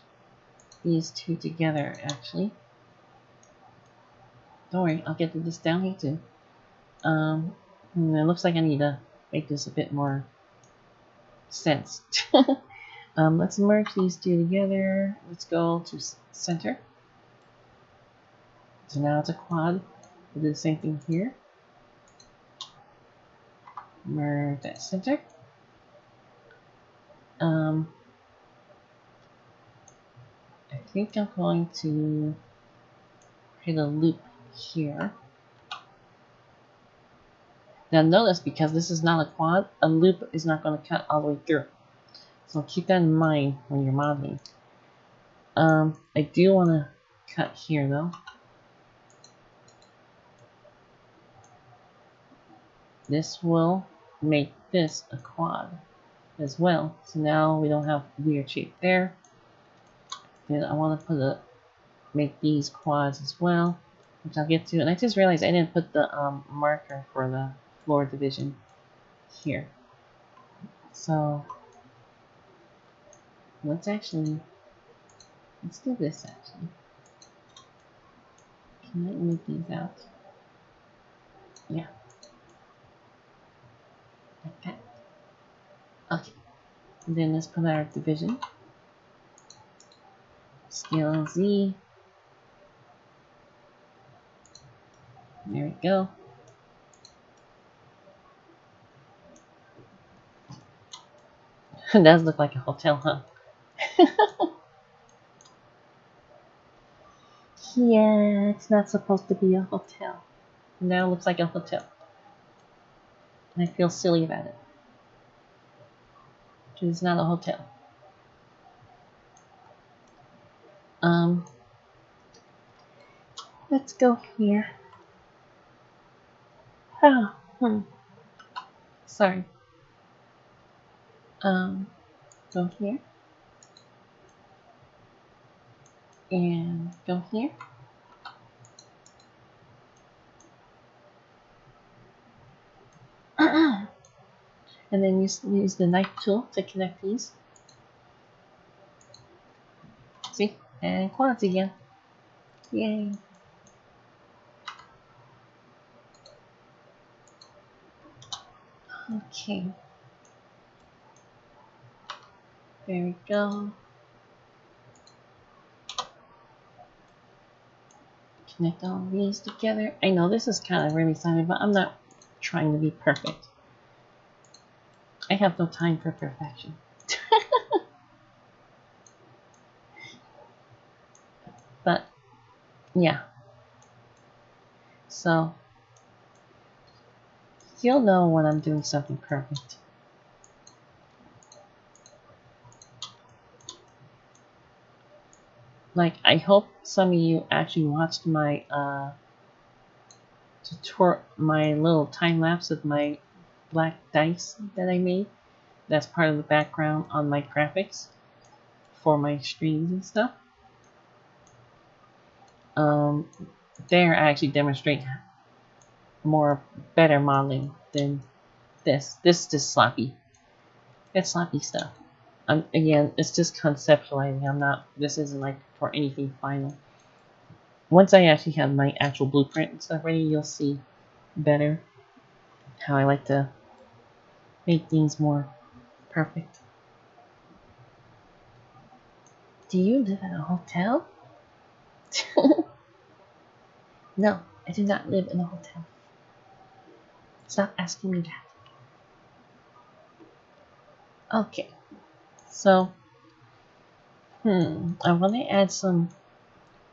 these two together actually. Don't worry, I'll get this down here too. It looks like I need to make this a bit more sense. Let's merge these two together. Let's go to center. So now it's a quad. We'll do the same thing here. Merge that center. I think I'm going to create a loop here. Now notice, because this is not a quad, a loop is not going to cut all the way through. So keep that in mind when you're modeling. I do want to cut here though. This will make this a quad as well. So now we don't have weird shape there. Then I want to make these quads as well, which I'll get to. And I just realized I didn't put the marker for the floor division here. So let's do this actually. Can I make these out? Yeah. like that. Okay, and then let's put our division. Scale Z. There we go. It does look like a hotel, huh? Yeah, it's not supposed to be a hotel. Now it looks like a hotel. I feel silly about it. It's not a hotel. Let's go here. Oh, sorry. Go here. And go here. And then use the knife tool to connect these. See? And quads again. Yay. Okay. There we go. Connect all these together. I know this is kind of really exciting, but I'm not trying to be perfect. I have no time for perfection. But, yeah. So, you'll know when I'm doing something perfect. Like, I hope some of you actually watched my tutorial, my little time lapse of my black dice that I made. That's part of the background on my graphics for my streams and stuff. There I actually demonstrate more better modeling than this. This is just sloppy. It's sloppy stuff. Again, it's just conceptualizing. I'm not. This isn't like for anything final. Once I actually have my actual blueprint and stuff ready, you'll see better how I like to make things more perfect. Do you live in a hotel? No, I do not live in a hotel. Stop asking me that. Okay, so, I want to add some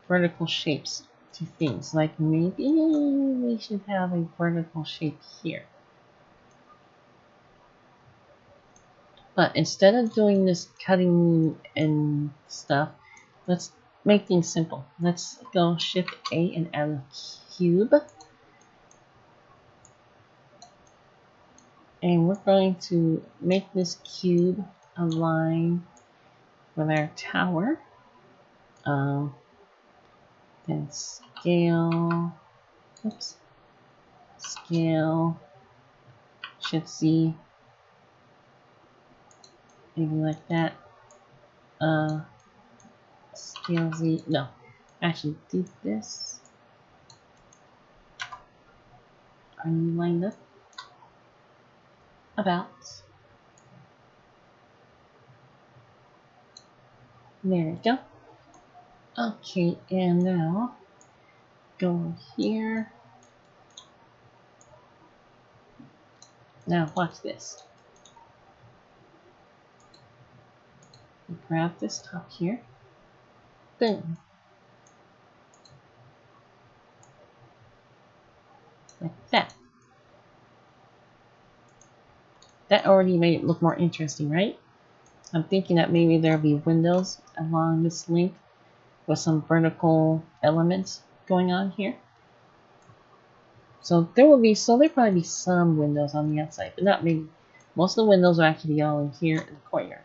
vertical shapes to things. Like maybe we should have a vertical shape here. But instead of doing this cutting and stuff, let's make things simple. Let's go Shift A and add a cube. And we're going to make this cube align with our tower. Then scale, scale, Shift Z, maybe like that. Scale Z, no, actually do this. Are you lined up? About. There we go. Okay, and now go here. Now watch this. Grab this top here. Boom. Like that. That already made it look more interesting, right? I'm thinking that maybe there'll be windows along this length with some vertical elements going on here. So there'll probably be some windows on the outside, but not many. Most of the windows will actually be all in here in the courtyard.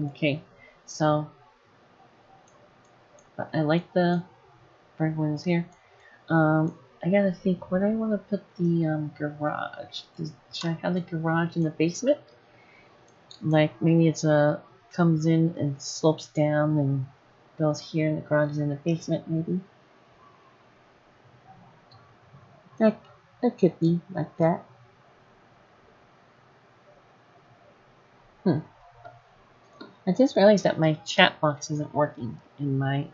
Okay, so but I like the vertical windows here. I gotta think where do I want to put the garage. Should I have the garage in the basement? Like maybe it's comes in and slopes down and goes here, and the garage is in the basement, maybe. Like It could be like that. I just realized that my chat box isn't working in my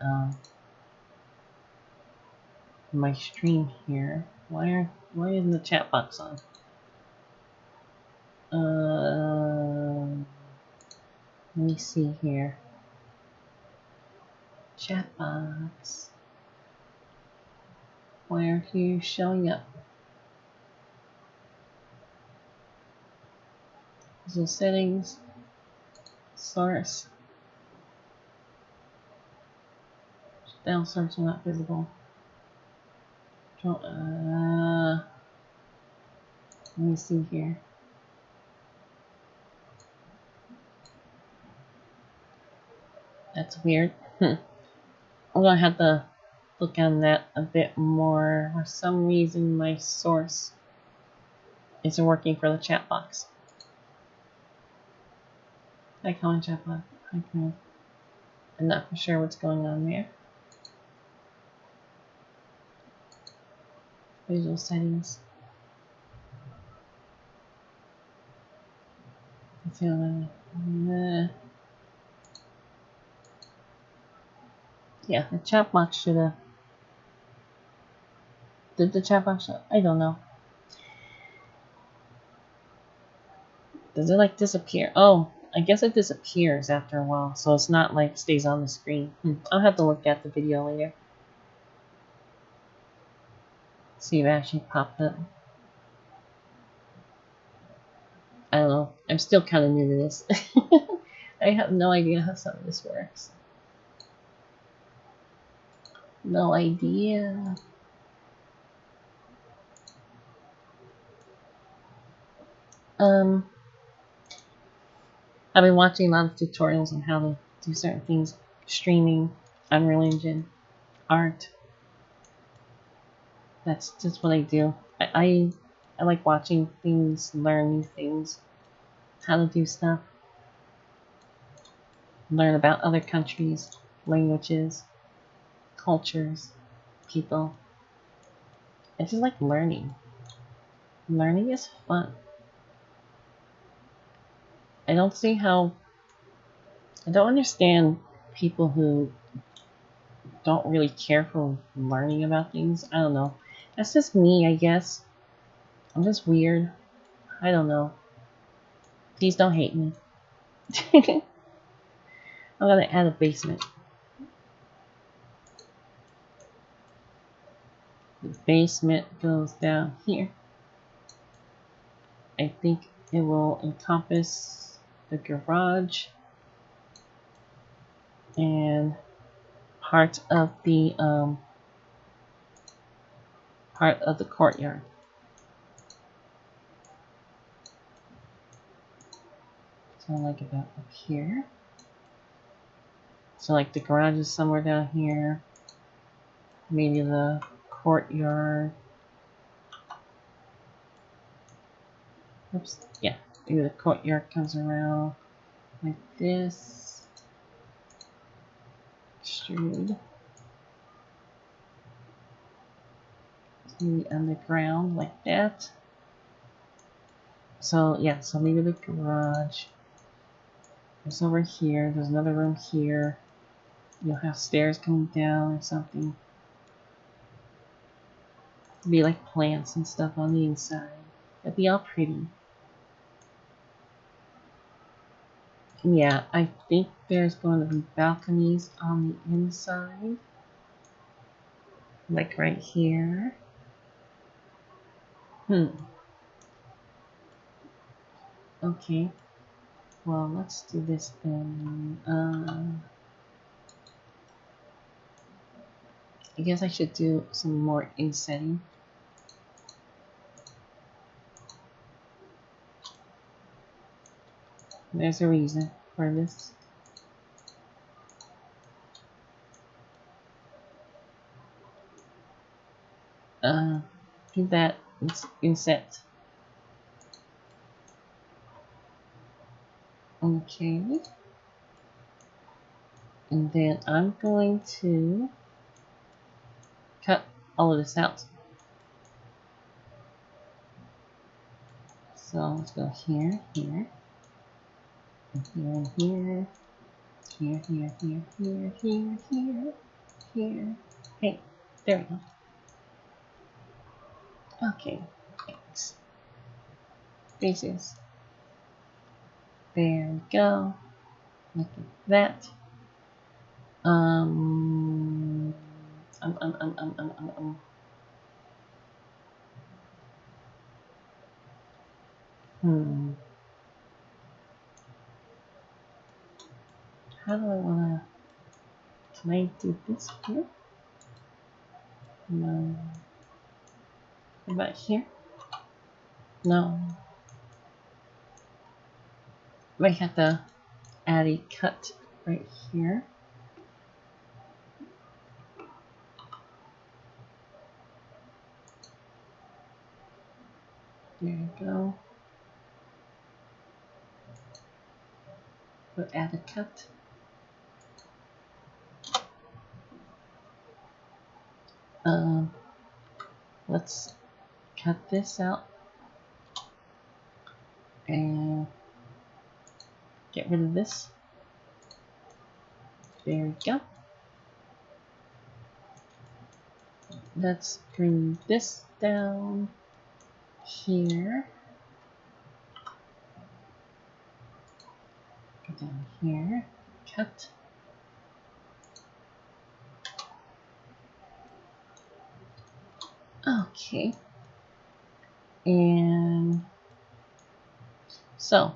stream here. Why isn't the chat box on? Let me see here. Chat box. Why aren't you showing up? So settings, source. Down source not visible. Let me see here. That's weird. I'm gonna have to look on that a bit more. For some reason, my source isn't working for the chat box. Hi, Colin chat box. Hi, Colin. I'm not for sure what's going on there. Visual settings. Yeah, the chat box should have. Did the chat box? I don't know. Does it like disappear? Oh, I guess it disappears after a while, so it's not like stays on the screen. I'll have to look at the video later. See if it actually popped up. I don't know. I'm still kind of new to this. I have no idea how some of this works. No idea. I've been watching a lot of tutorials on how to do certain things. Streaming, Unreal Engine, art. That's just what I do. I like watching things, learn new things, how to do stuff, learn about other countries, languages, cultures, people. I just like learning. Learning is fun. I don't understand people who don't really care for learning about things. I don't know. That's just me, I guess. I'm just weird. I don't know. Please don't hate me. I'm gonna add a basement. The basement goes down here. I think it will encompass the garage and part of the courtyard. So like about up here. So like the garage is somewhere down here. Maybe the courtyard. Oops, yeah. Maybe the courtyard comes around like this. Extrude. Maybe underground like that. So yeah, so maybe the garage is over here. There's another room here. You'll have stairs coming down or something. It'll be like plants and stuff on the inside. It'll be all pretty. Yeah, I think there's going to be balconies on the inside. Like right here. Okay. Well, let's do this then. I guess I should do some more insetting. There's a reason for this. Do that inset. Okay. And then I'm going to cut all of this out. So let's go here, here, and here, here, here, here, here, here, here, here. Hey, there we go. Okay, thanks. Faces. There we go. Look at that. Um. How do I wanna? Can I do this here? No. What about here? No. I have to add a cut right here. There you go. We'll add a cut. Let's cut this out and get rid of this. There we go. Let's bring this down here. Go down here. Cut. Okay. And so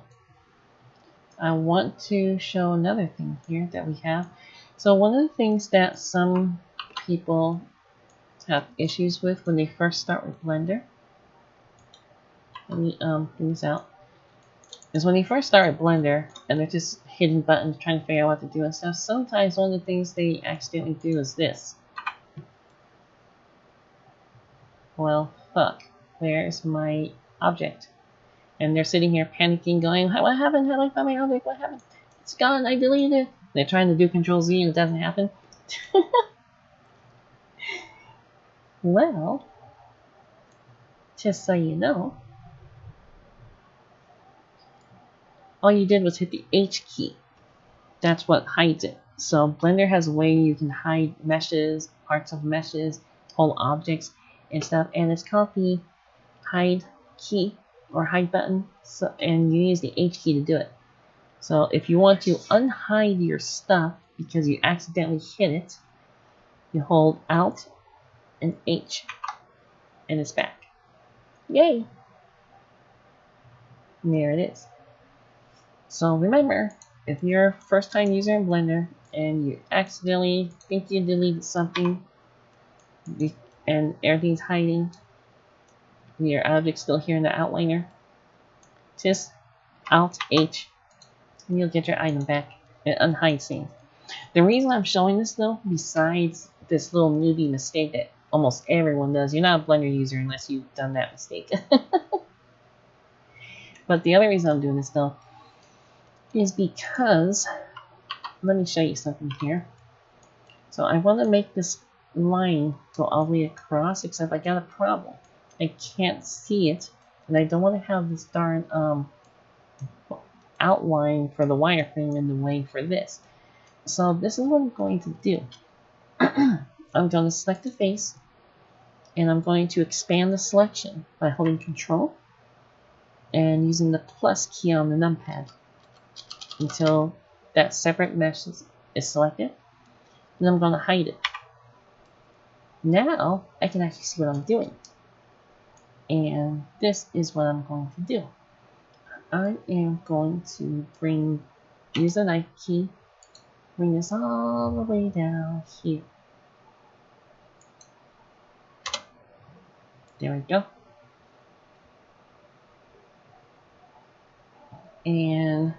I want to show another thing here that we have. So one of the things that some people have issues with when they first start with Blender, let me bring this out, is when they first start with Blender and they're just hitting buttons trying to figure out what to do and stuff. Sometimes one of the things they accidentally do is this. Well, fuck, where's my object? And they're sitting here panicking, going, what happened? How do I find my object? What happened? It's gone, I deleted it. They're trying to do Control Z and it doesn't happen. Well, just so you know, all you did was hit the H key. That's what hides it. So Blender has a way you can hide meshes, parts of meshes, whole objects and stuff, and it's called the hide key or hide button. So, and you use the H key to do it. So if you want to unhide your stuff because you accidentally hit it, you hold Alt and H, and it's back. Yay! And there it is. So remember, if you're a first time user in Blender and you accidentally think you deleted something and everything's hiding, and your object's still here in the outliner, just Alt H and you'll get your item back and unhide things. The reason I'm showing this though, besides this little newbie mistake that almost everyone does, you're not a Blender user unless you've done that mistake. But the other reason I'm doing this though is because, let me show you something here. So I want to make this line go all the way across, except I got a problem. I can't see it, and I don't want to have this darn outline for the wireframe in the way for this. So this is what I'm going to do. I'm going to select the face, and I'm going to expand the selection by holding Control and using the plus key on the numpad until that separate mesh is selected. And I'm going to hide it. Now I can actually see what I'm doing. And this is what I'm going to do. I am going to use the knife key, bring this all the way down here. There we go. And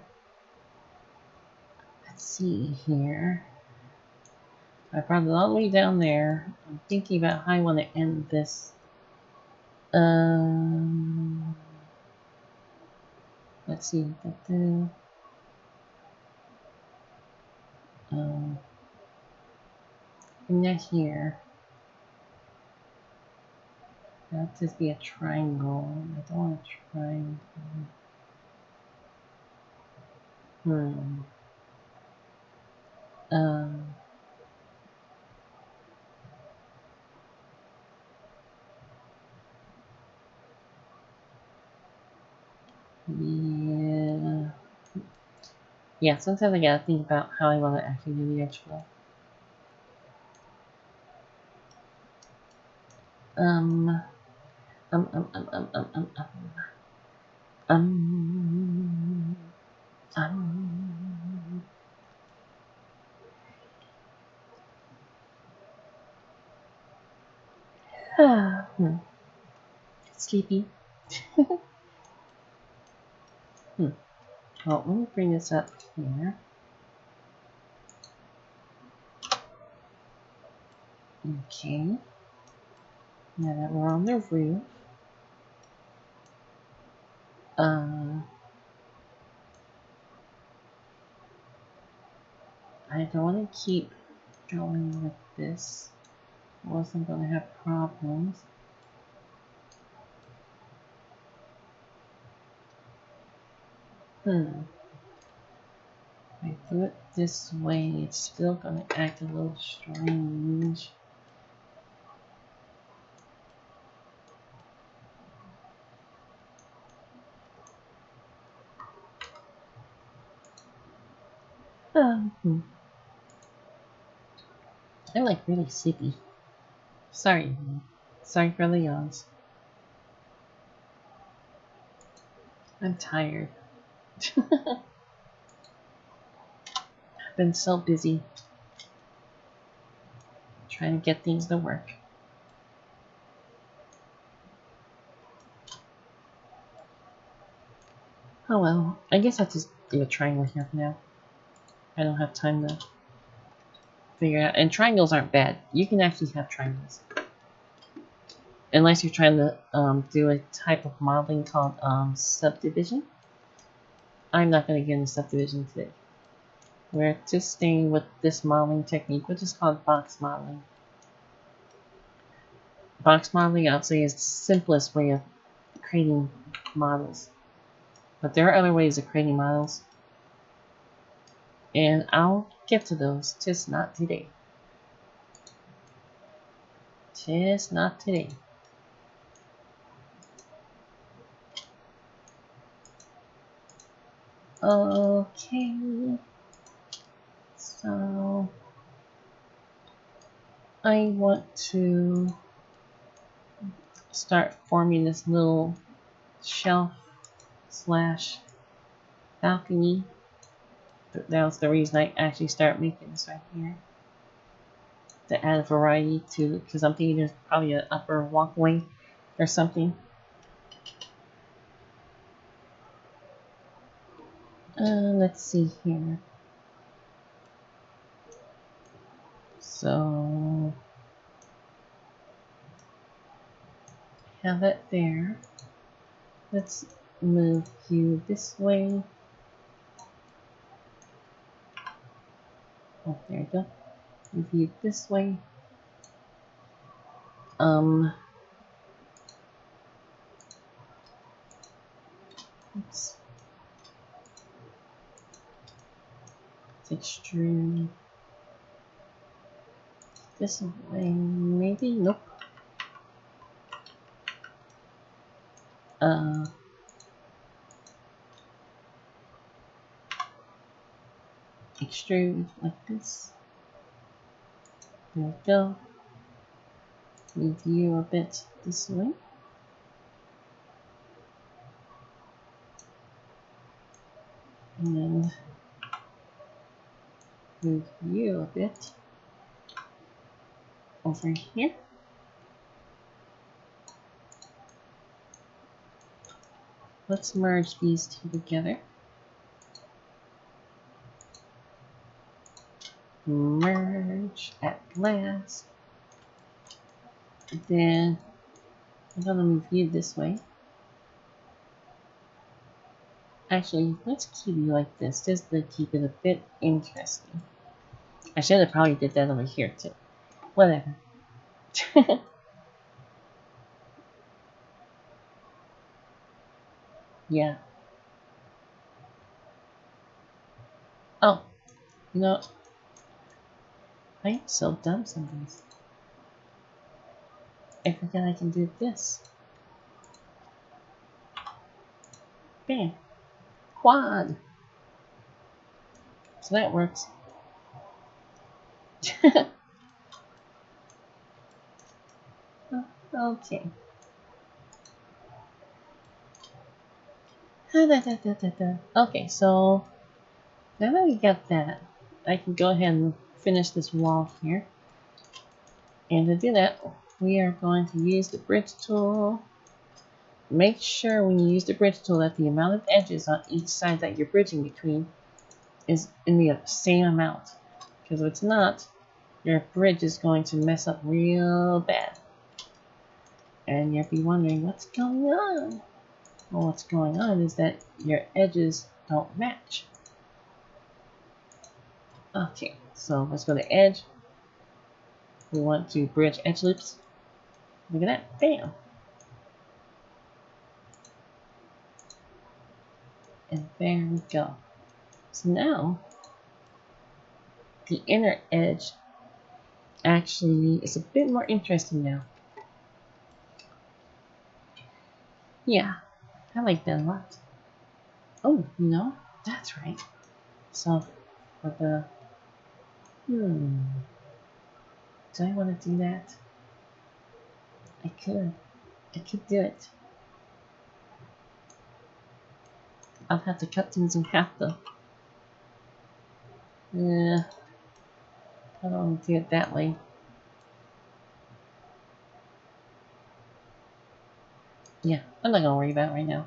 let's see here. I brought it all the way down there. I'm thinking about how I want to end this. Let's see. Bring that here. That just be a triangle. I don't want a triangle. Um. Yeah. Yeah, sometimes I gotta think about how I want to actually do the actual. Um. Um. Um. Um. Um. Um. Um. Um. Sleepy. Well, let me bring this up here. Okay. Now that we're on the roof, I don't want to keep going with this, or else I'm going to have problems. If I do it this way, it's still going to act a little strange. I'm like really sleepy. Sorry. Sorry for the yawns. I'm tired. I've been so busy trying to get things to work. Oh well, I guess I'll just do a triangle here for now. I don't have time to figure it out. And triangles aren't bad. You can actually have triangles. Unless you're trying to do a type of modeling called subdivision. I'm not going to get into subdivision today. We're just staying with this modeling technique, which is called box modeling. Box modeling, I'll say, is the simplest way of creating models. But there are other ways of creating models. And I'll get to those, just not today. Just not today. Okay. So I want to start forming this little shelf slash balcony. That was the reason I actually started making this right here. To add a variety to, because I'm thinking there's probably an upper walkway or something. Let's see here. So have that there. Let's move you this way. Oh, there you go. Move you this way. Let's extrude this way. Maybe nope. Extrude like this. There we go. Move you a bit this way. And then move you a bit over here. Let's merge these two together. Merge at last. Then I'm gonna move you this way. Actually, let's keep you like this, just to keep it a bit interesting. I should have probably did that over here too. Whatever. Yeah. Oh, you know, I'm so dumb sometimes. I forget I can do this. Bam. Quad. So that works. Okay. Okay, so now that we got that, I can go ahead and finish this wall here. And to do that, we are going to use the bridge tool. Make sure when you use the bridge tool that the amount of edges on each side that you're bridging between is in the same amount. Because if it's not, your bridge is going to mess up real bad. And you'll be wondering what's going on. Well, what's going on is that your edges don't match. Okay, so let's go to edge. We want to bridge edge loops. Look at that, bam! And there we go. So now, the inner edge actually is a bit more interesting now. Yeah, I like that a lot. Oh, you know, that's right. So, for the, do I want to do that? I could do it. I'll have to cut things in half though. Yeah, I don't want to do it that way. Yeah, I'm not gonna worry about it right now.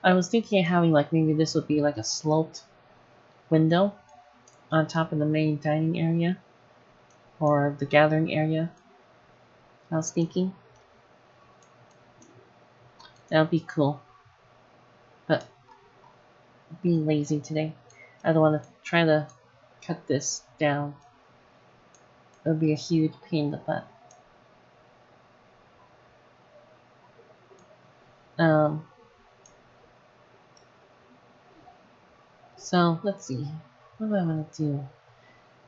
I was thinking of having like maybe this would be like a sloped window on top of the main dining area or the gathering area. I was thinking that would be cool, but being lazy today, I don't want to try to cut this down. It would be a huge pain in the butt. So let's see, what do I want to do?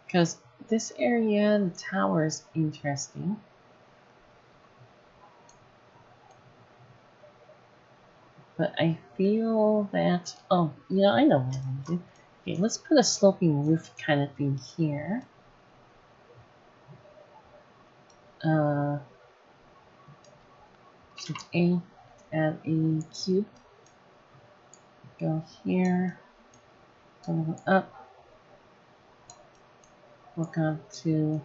Because this area, the tower is interesting. But I feel that, oh, you know, I know what I'm going to do. Okay, let's put a sloping roof kind of thing here. Shift A, add a cube. Go here, go up. We're going to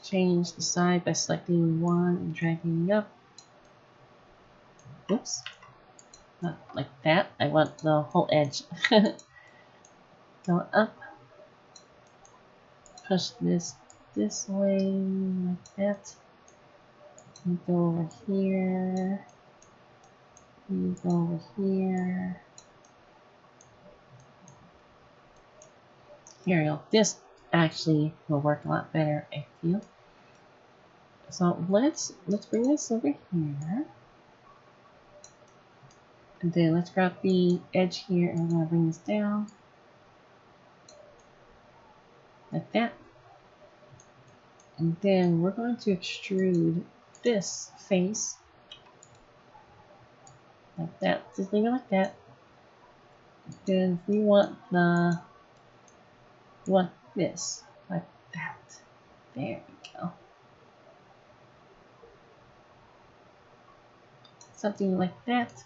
change the side by selecting one and dragging up. Oops, not like that. I want the whole edge. Go up, push this way like that. You go over here. You go over here. Here we go. This actually will work a lot better, I feel. So let's bring this over here. And then let's grab the edge here and we're gonna bring this down. Like that. And then we're going to extrude this face. Like that. Just leave it like that. Then we want this. Like that. There we go. Something like that.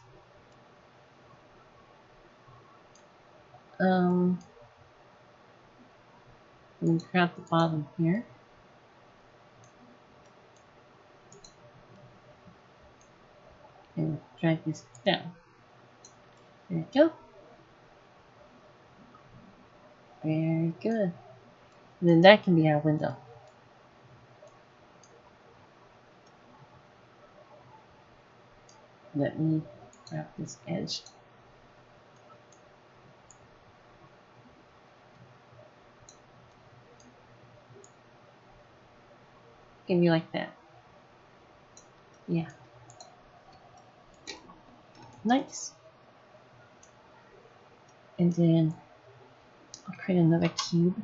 And grab the bottom here. And drag this down. There we go. Very good. And then that can be our window. Let me grab this edge. Can be like that. Yeah. Nice. And then I'll create another cube.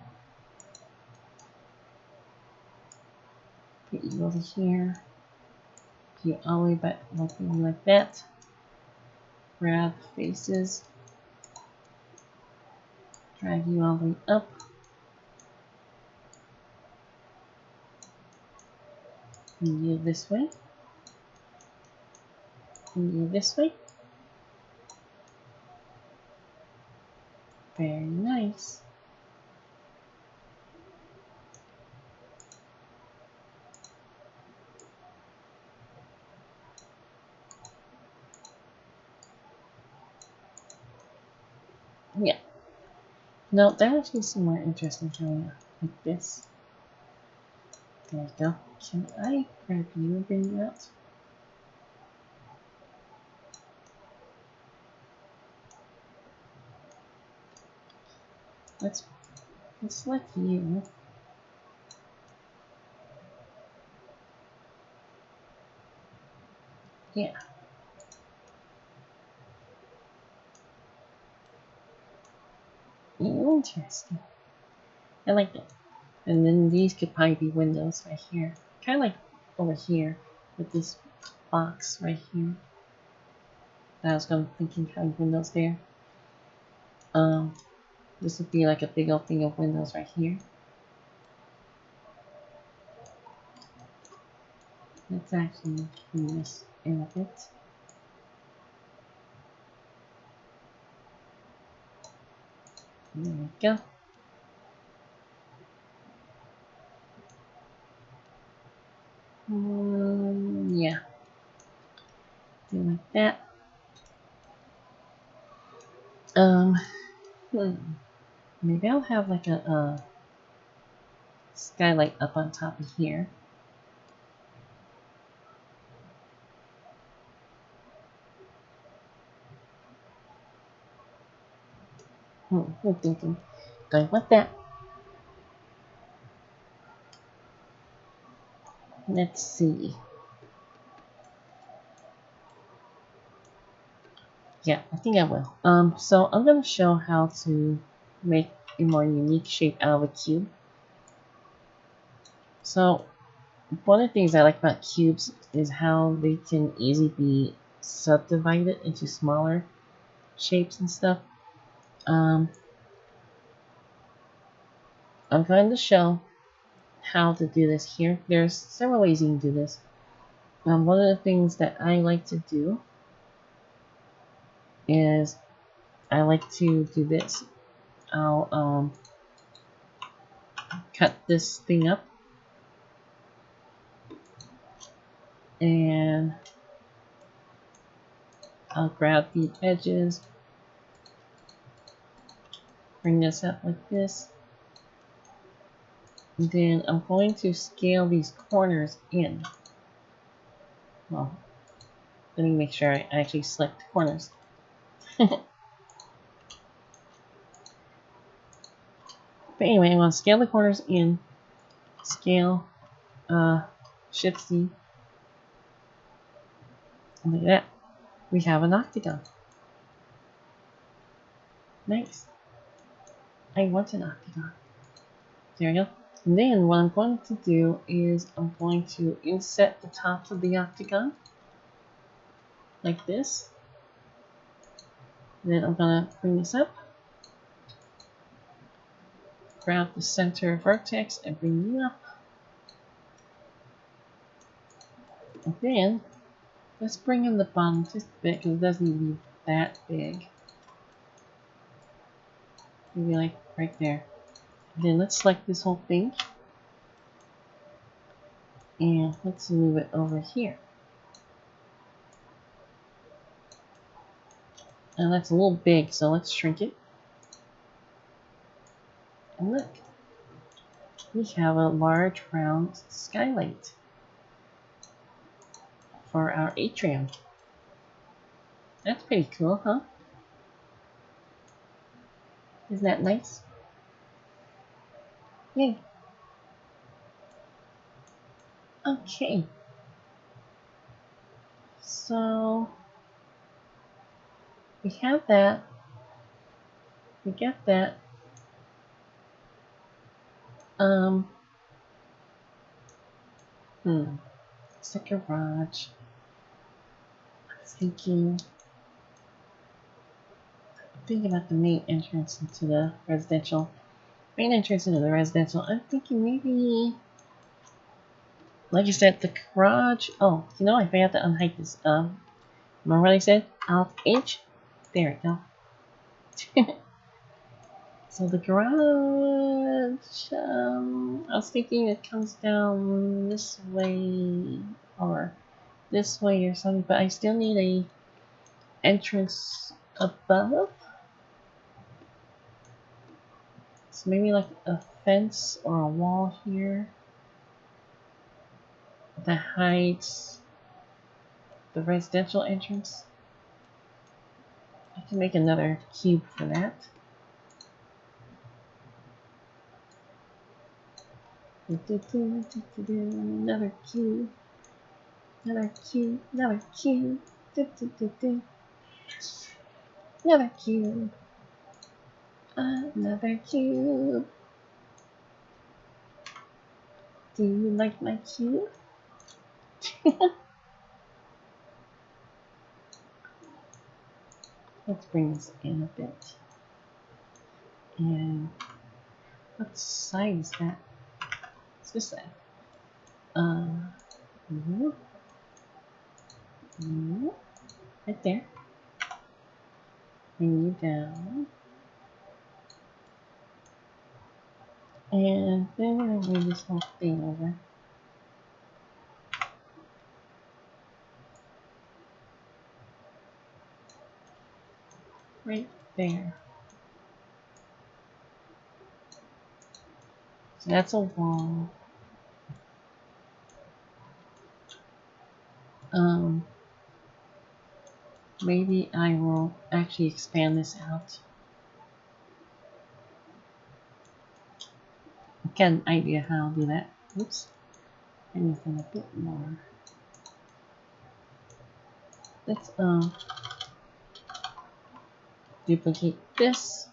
Put you over here. Put you all the way back like that. Grab faces. Drag you all the way up. And you this way. And you this way. Very nice. Yeah. No, that actually seems more interesting coming out like this. There you go. Can I grab you and bring you out? Let's select you. Yeah. Interesting. I like that. And then these could probably be windows right here. Kind of like over here with this box right here. I was thinking kind of windows there. This would be like a big old thing of windows right here. Let's actually bring this in a bit. There we go. Yeah. Do like that. Maybe I'll have like a skylight up on top of here. I'm thinking, do I want that? Let's see. Yeah, I think I will. So I'm gonna show how to make a more unique shape out of a cube. So one of the things I like about cubes is how they can easily be subdivided into smaller shapes and stuff. I'm going to show how to do this here. There's several ways you can do this. One of the things that I like to do is I like to do this. I'll cut this thing up and I'll grab the edges, bring this up like this, and then I'm going to scale these corners in. Well, let me make sure I actually select corners. But anyway, I'm going to scale the corners in, scale, Shift C, and look at that. We have an octagon. Nice. I want an octagon. There we go. And then what I'm going to do is I'm going to inset the tops of the octagon like this. Then I'm going to bring this up, grab the center vertex and bring you up. And then let's bring in the bottom just a bit because it doesn't need to be that big. Maybe like right there. And then let's select this whole thing. And let's move it over here. And that's a little big, so let's shrink it. And look, we have a large round skylight for our atrium. That's pretty cool, huh? Isn't that nice? Yay. Okay. So we have that. We get that. It's the garage. I'm thinking about the main entrance into the residential. Main entrance into the residential. I'm thinking maybe, like you said, the garage. Oh, you know, I forgot to unhide this. Remember what I said? Alt H. There we go. So the garage. I was thinking it comes down this way or this way or something, but I still need a entrance above. So maybe like a fence or a wall here that hides the residential entrance. I can make another cube for that. Another cube. Another cube. Another cube. Another cube. Another cube. Do you like my cube? Let's bring this in a bit. And what side is that? It's this side. Right there. Bring you down. And then we're going to move this whole thing over. Right there. So that's a wall. Maybe I will actually expand this out. I got an idea how I'll do that. Oops. Anything a bit more. Let's duplicate this.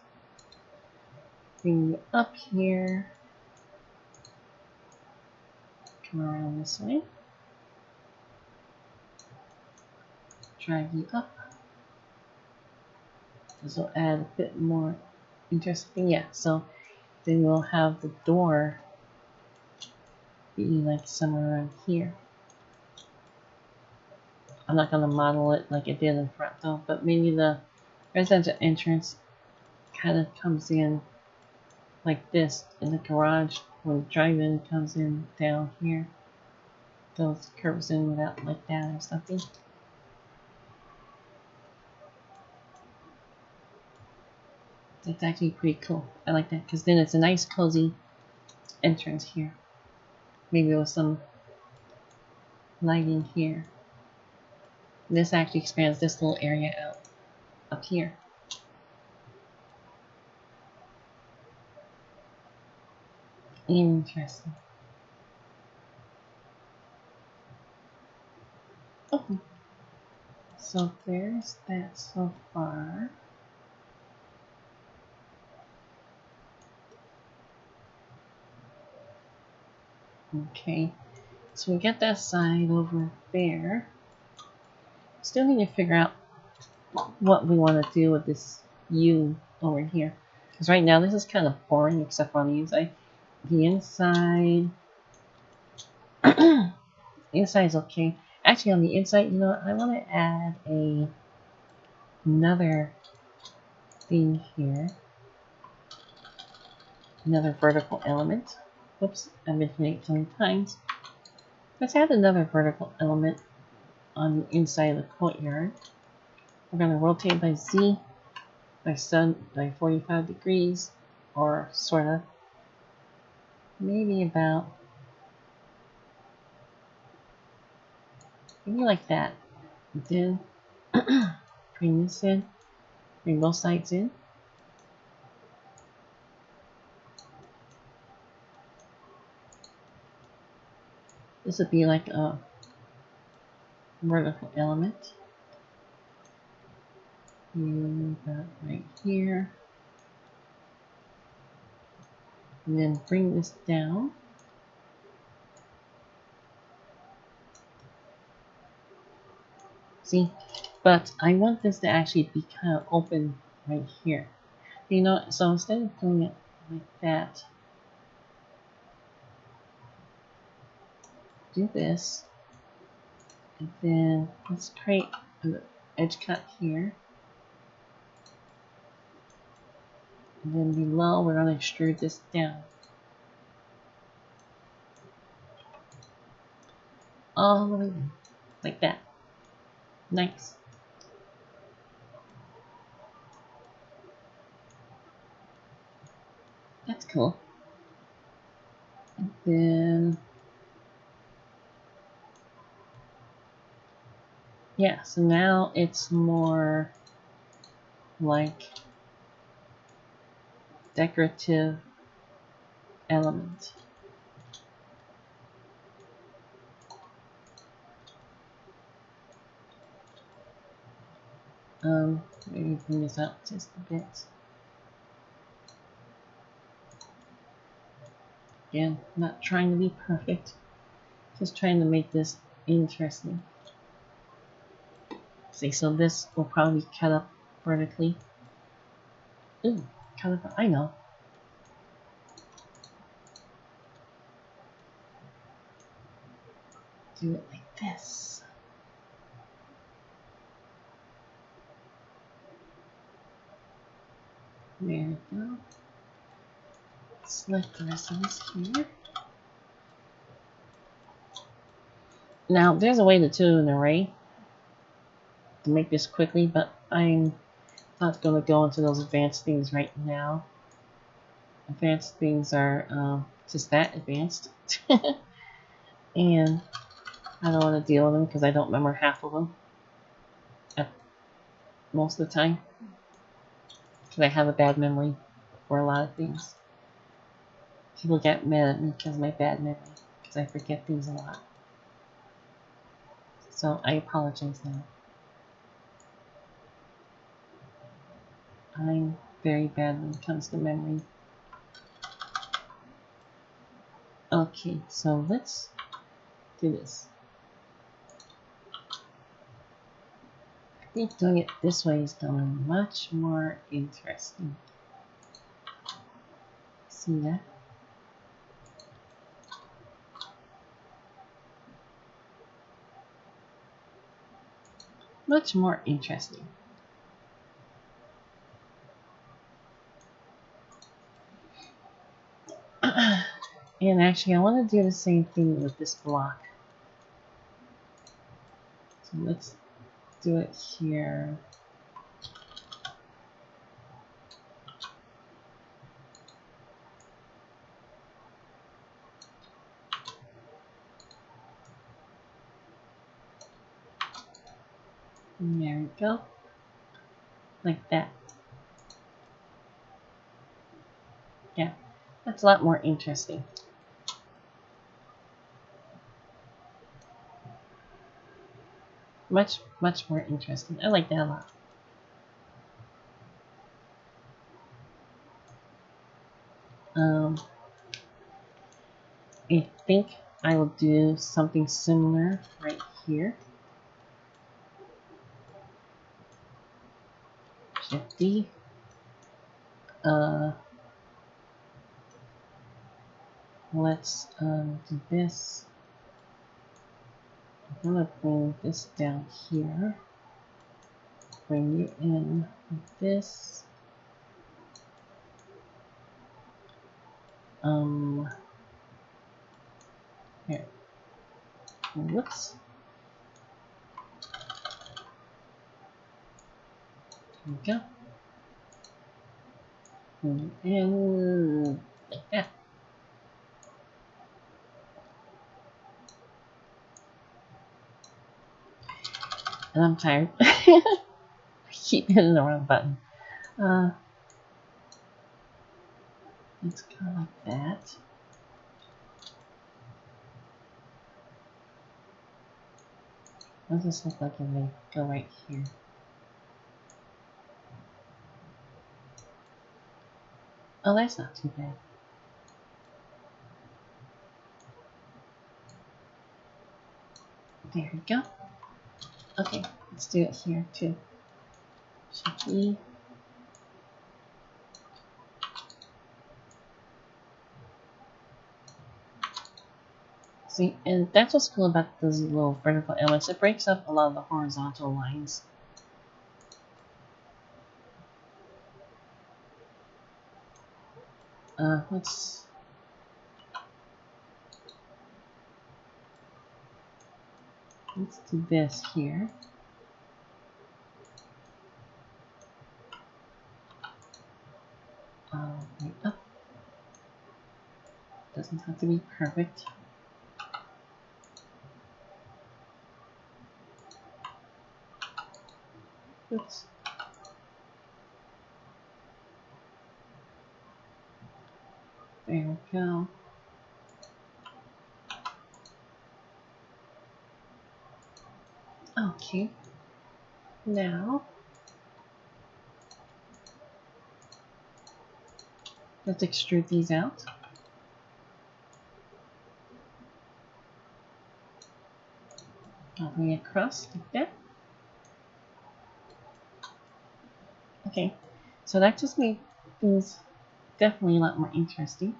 Bring you up here. Come around this way. Drag you up. This will add a bit more interesting. Yeah, so then we'll have the door be like somewhere around here. I'm not going to model it like I did in front though, but maybe the residential entrance kind of comes in like this, and the garage when the drive-in comes in down here. Those curves in without like that or something. That's actually pretty cool. I like that because then it's a nice cozy entrance here. Maybe with some lighting here. This actually expands this little area out up here. Interesting. Oh, so there's that so far. Okay, so we get that side over there. Still need to figure out what we want to do with this U over here. Because right now this is kind of boring except for on the inside. The inside... inside is okay. Actually on the inside, you know, I want to add another thing here. Another vertical element. Whoops, I've been hitting it so many times. Let's add another vertical element on the inside of the courtyard. We're going to rotate by Z, by 45 degrees, or sort of. Maybe about, maybe like that. Then bring this in, bring both sides in. This would be like a vertical element. About right here. And then bring this down. See? But I want this to actually be kind of open right here. You know, so instead of doing it like that, do this. And then let's create an edge cut here. And then below, we're going to extrude this down. All the way down. Like that. Nice. That's cool. And then, yeah, so now it's more like decorative element. Maybe bring this up just a bit. Again, not trying to be perfect, just trying to make this interesting. See, so this will probably be cut up vertically. Ooh, cut up, I know. Do it like this. There we go. Select the rest of this here. Now, there's a way to do an array to make this quickly, but I'm not going to go into those advanced things right now. Advanced things are just that advanced. And I don't want to deal with them because I don't remember half of them most of the time. Because I have a bad memory for a lot of things. People get mad at me because of my bad memory. Because I forget things a lot. So I apologize now. I'm very bad when it comes to memory. Okay, so let's do this. I think doing it this way is going to be much more interesting. See that? Much more interesting. And actually, I want to do the same thing with this block. So let's do it here. And there we go. Like that. Yeah, that's a lot more interesting. Much more interesting. I like that a lot. I think I will do something similar right here. Shift D. Let's do this. I'm gonna bring this down here. Bring you in like this. Here. Whoops. There we go. And like that. And I'm tired. I keep hitting the wrong button. Let's go like that. What does this look like if I go right here? Oh, that's not too bad. There we go. Okay, let's do it here too. Shift E. See, and that's what's cool about those little vertical elements. It breaks up a lot of the horizontal lines. Let's do this here. Right up. Doesn't have to be perfect. Oops. There we go. Okay. Now, let's extrude these out. All the way across like that. Okay, so that just made things definitely a lot more interesting.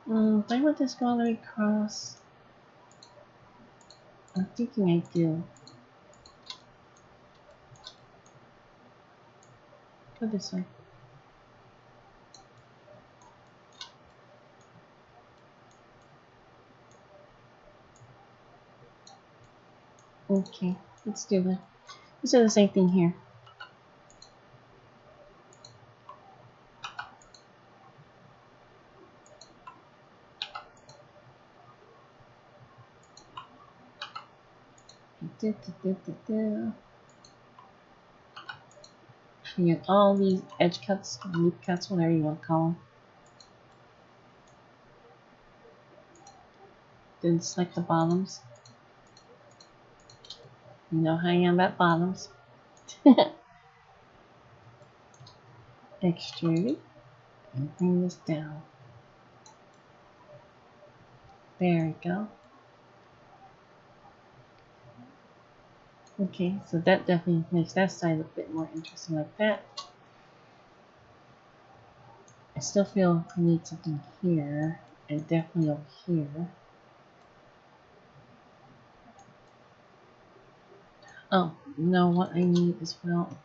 Do I want this to go all the way across? I'm thinking I do. Go this way. Okay, let's do that. Let's do the same thing here. You get all these edge cuts, loop cuts, whatever you want to call them. Then select the bottoms. You know how I am about bottoms. Extrude and bring this down. There we go. Okay, so that definitely makes that side a bit more interesting like that. I still feel I need something here, and definitely over here. Oh, you know what I need as well?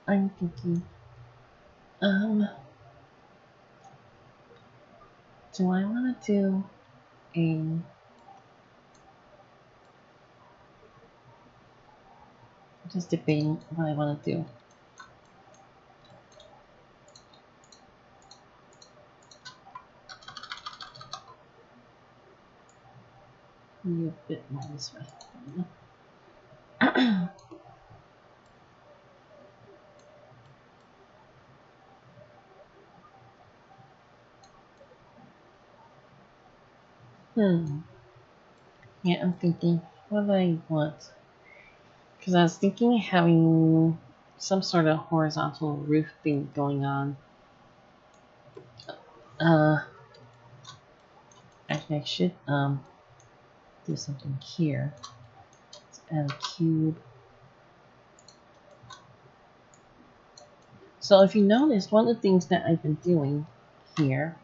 I'm thinking, do I want to do a... I'm just debating what I want to do. Maybe a bit more this way. Yeah, I'm thinking, what do I want? Because I was thinking of having some sort of horizontal roof thing going on. Actually, I should do something here. Let's add a cube. So if you notice, one of the things that I've been doing here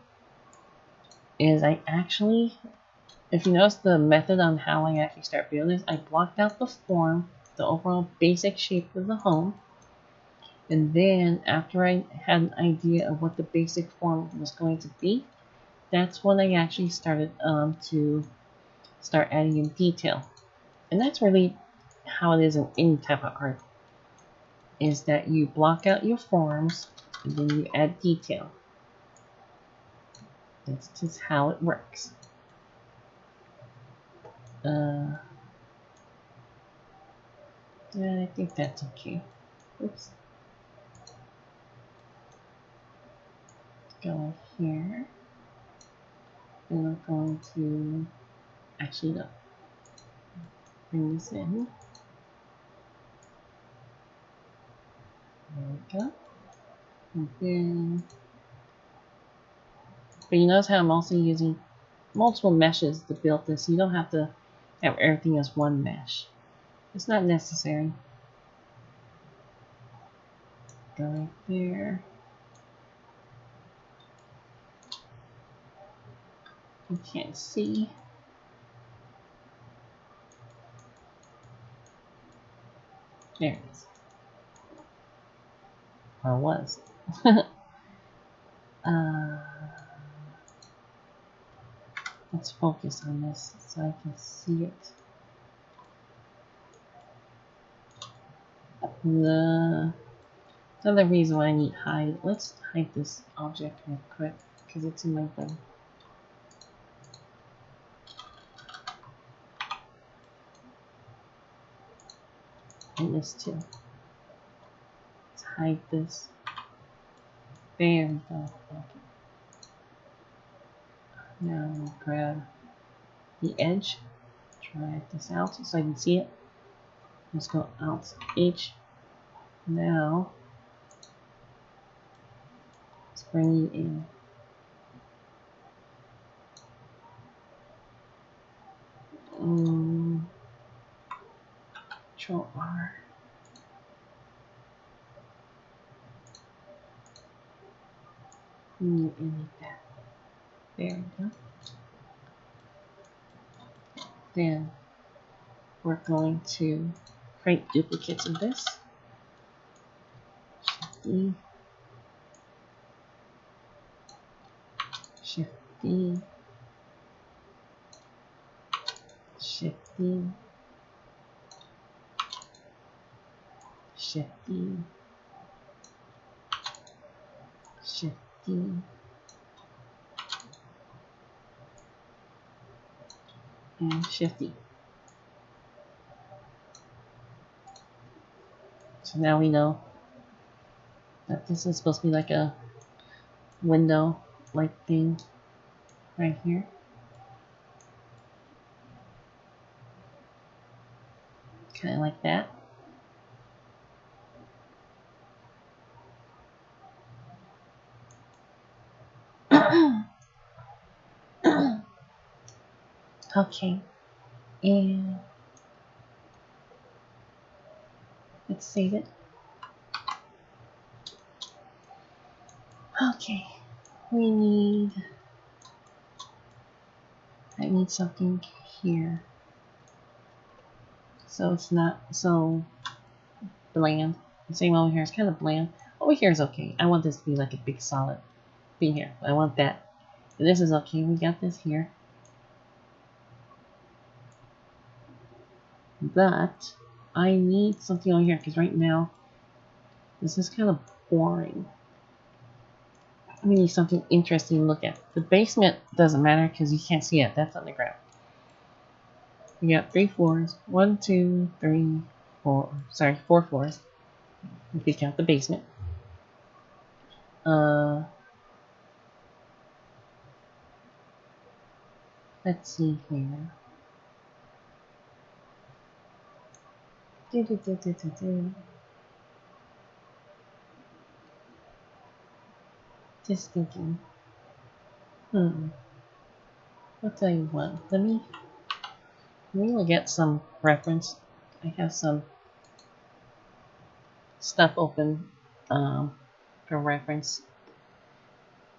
is I actually, if you notice the method on how I actually start building this, I blocked out the form, the overall basic shape of the home. And then after I had an idea of what the basic form was going to be, that's when I actually started to start adding in detail. And that's really how it is in any type of art, is that you block out your forms and then you add detail. That's just how it works. Yeah, I think that's okay. Oops. Go here. And we're going to actually no. Bring this in. There we go. And then But you notice how I'm also using multiple meshes to build this. You don't have to have everything as one mesh. It's not necessary. Go right there. You can't see. There it is. Or was. Let's focus on this so I can see it. Another reason why I need hide. Let's hide this object real quick because it's in my thing. And this too. Let's hide this. There we go. Okay. Now we'll grab the edge. Drag this out so I can see it. Let's go Alt H. Now let's bring you in. Control R. Bring you in like that. There we go. Then we're going to create duplicates of this. Shift D, Shift D, Shift D, Shift D, and Shift D. So now we know that this is supposed to be like a window like thing right here. Kind of like that. Okay, and let's save it. Okay, I need something here. So it's not so bland. The same over here is kind of bland. Over here is okay. I want this to be like a big solid thing here. I want that. And this is okay. We got this here. But I need something over here because right now this is kind of boring. We need something interesting to look at. The basement doesn't matter because you can't see it. That's on the ground. We got 3 floors. 1, 2, 3, 4. Sorry, 4 floors. If you count the basement. Let's see here. Just thinking. I'll tell you what. Let me look at some reference. I have some stuff open for reference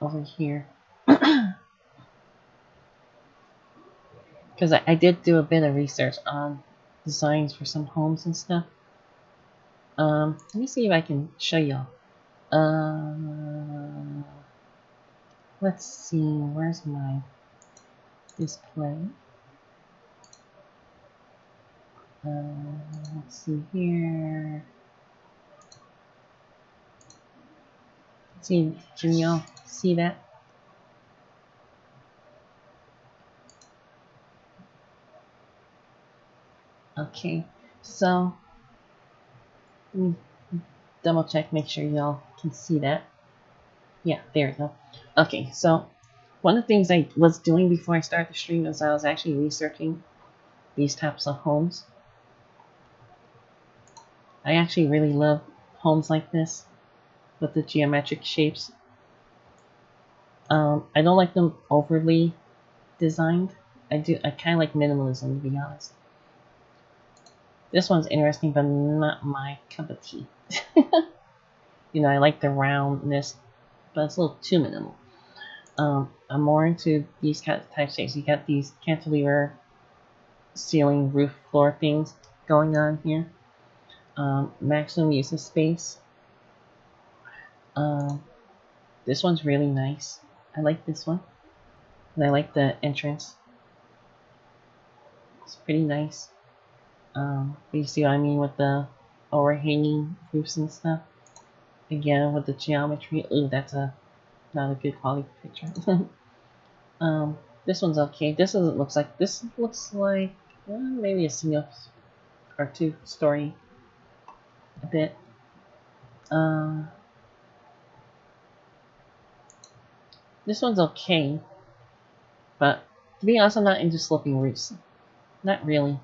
over here. Because I did do a bit of research on designs for some homes and stuff. Let me see if I can show y'all. Let's see, where's my display? Let's see here. See, can y'all see that? Okay, so let me double check, make sure y'all can see that. Yeah, there we go. Okay, so one of the things I was doing before I started the stream is I was actually researching these types of homes. I actually really love homes like this with the geometric shapes. I don't like them overly designed. I kind of like minimalism, to be honest. This one's interesting, but not my cup of tea. You know, I like the roundness, but it's a little too minimal. I'm more into these kind of type shapes. You got these cantilever ceiling, roof, floor things going on here. Maximum use of space. This one's really nice. I like this one. And I like the entrance. It's pretty nice. You see what I mean with the overhanging roofs and stuff. Again, with the geometry. Ooh, that's not a good quality picture. This one's okay. This looks like maybe a single or two story a bit. This one's okay, but to be honest, I'm not into sloping roofs. Not really.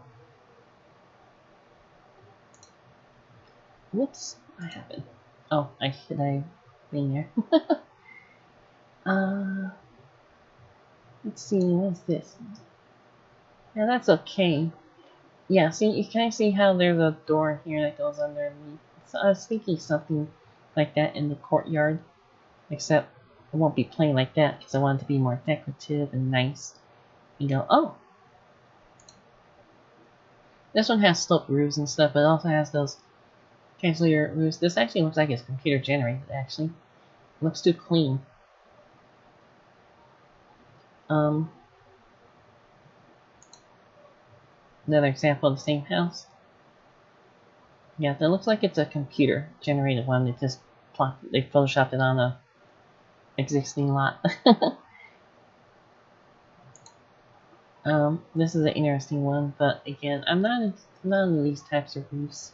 Whoops, what happened? Oh, I hit a thing there. Let's see, what's this? Yeah, that's okay. Yeah, see, you kind of see how there's a door here that goes underneath. So I was thinking something like that in the courtyard, except it won't be plain like that because I want it to be more decorative and nice. You go, oh, this one has sloped roofs and stuff, but it also has those cantilever roofs. This actually looks like it's computer generated. Actually, it looks too clean. Another example of the same house. Yeah, that looks like it's a computer generated one. They photoshopped it on a existing lot. This is an interesting one, but again, I'm not into these types of roofs.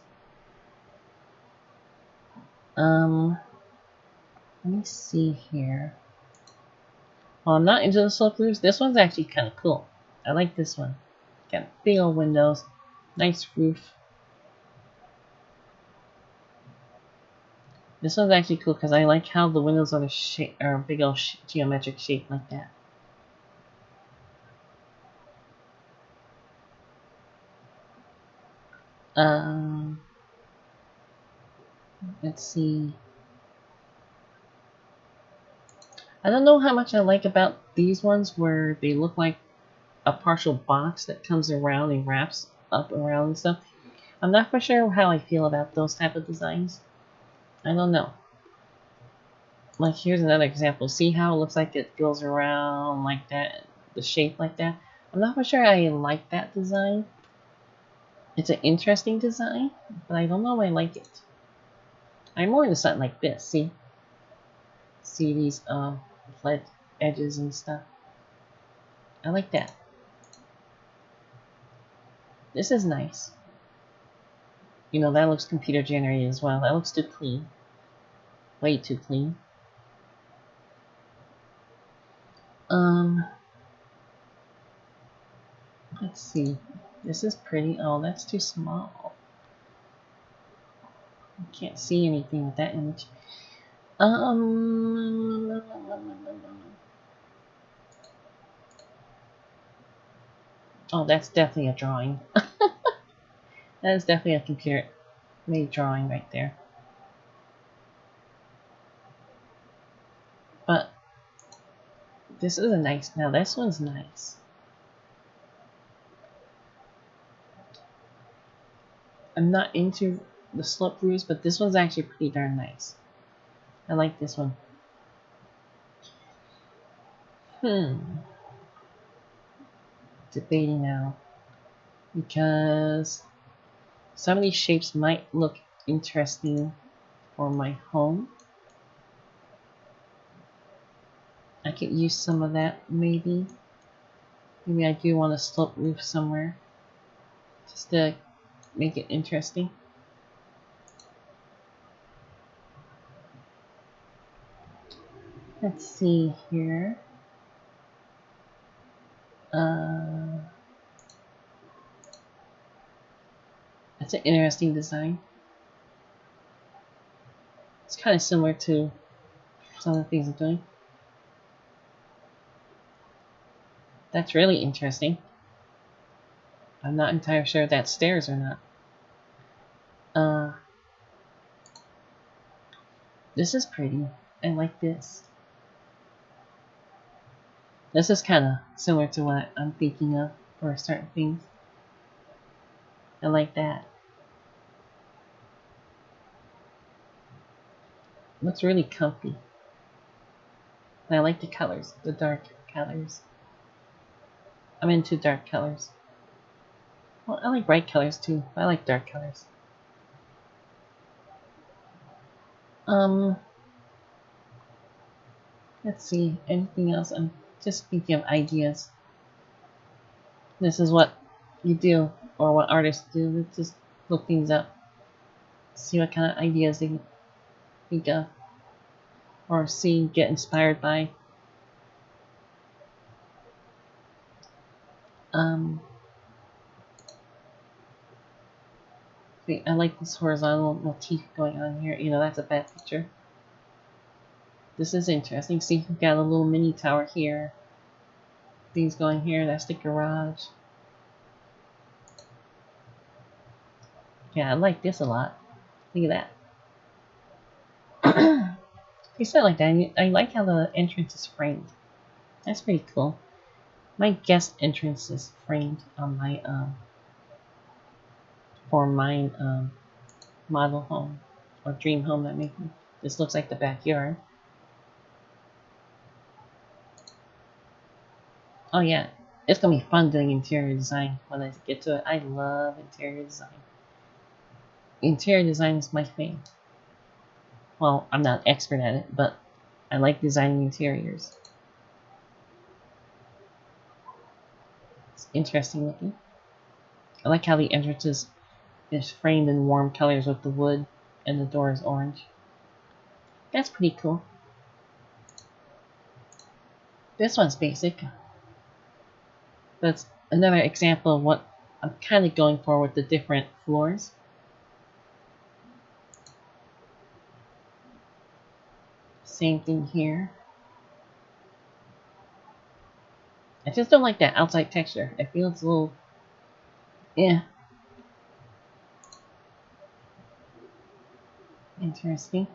Let me see here. Well, I'm not into the sloped roofs. This one's actually kind of cool. I like this one. Got big old windows, nice roof. This one's actually cool because I like how the windows are a big old geometric shape like that. Let's see. I don't know how much I like about these ones where they look like a partial box that comes around and wraps up around and stuff. I'm not for sure how I feel about those type of designs. I don't know. Like, here's another example. See how it looks like it goes around like that, the shape like that? I'm not for sure I like that design. It's an interesting design, but I don't know if I like it. I'm more into something like this, see? See these flat edges and stuff? I like that. This is nice. You know, that looks computer generated as well. That looks too clean. Way too clean. Let's see. This is pretty. Oh, that's too small. I can't see anything with that image. Oh, that's definitely a drawing. That is definitely a computer-made drawing right there. But this is a nice. Now this one's nice. I'm not into the slope roofs, but this one's actually pretty darn nice. I like this one. Debating now. Because some of these shapes might look interesting for my home. I could use some of that, maybe. Maybe I do want a slope roof somewhere. Just to make it interesting. Let's see here. That's an interesting design. It's kind of similar to some of the things I'm doing. That's really interesting. I'm not entirely sure if that's stairs or not. This is pretty. I like this. This is kind of similar to what I'm thinking of for certain things. I like that. Looks really comfy. And I like the colors, the dark colors. I'm into dark colors. Well, I like bright colors too, but I like dark colors. Let's see, anything else? I'm just thinking of ideas. This is what you do, or what artists do. Let's just look things up. See what kind of ideas they think of. Or see, get inspired by. See, I like this horizontal motif going on here. You know, that's a bad picture. This is interesting. See, you've got a little mini tower here. Things going here. That's the garage. Yeah, I like this a lot. Look at that. You said like that. I like how the entrance is framed. That's pretty cool. My guest entrance is framed on my for my model home or dream home that making. This looks like the backyard. Oh yeah, it's gonna be fun doing interior design when I get to it. I love interior design. Interior design is my thing. Well, I'm not an expert at it, but I like designing interiors. It's interesting looking. I like how the entrance is framed in warm colors with the wood and the door is orange. That's pretty cool. This one's basic. That's another example of what I'm kind of going for with the different floors. Same thing here. I just don't like that outside texture. It feels a little, yeah. Interesting.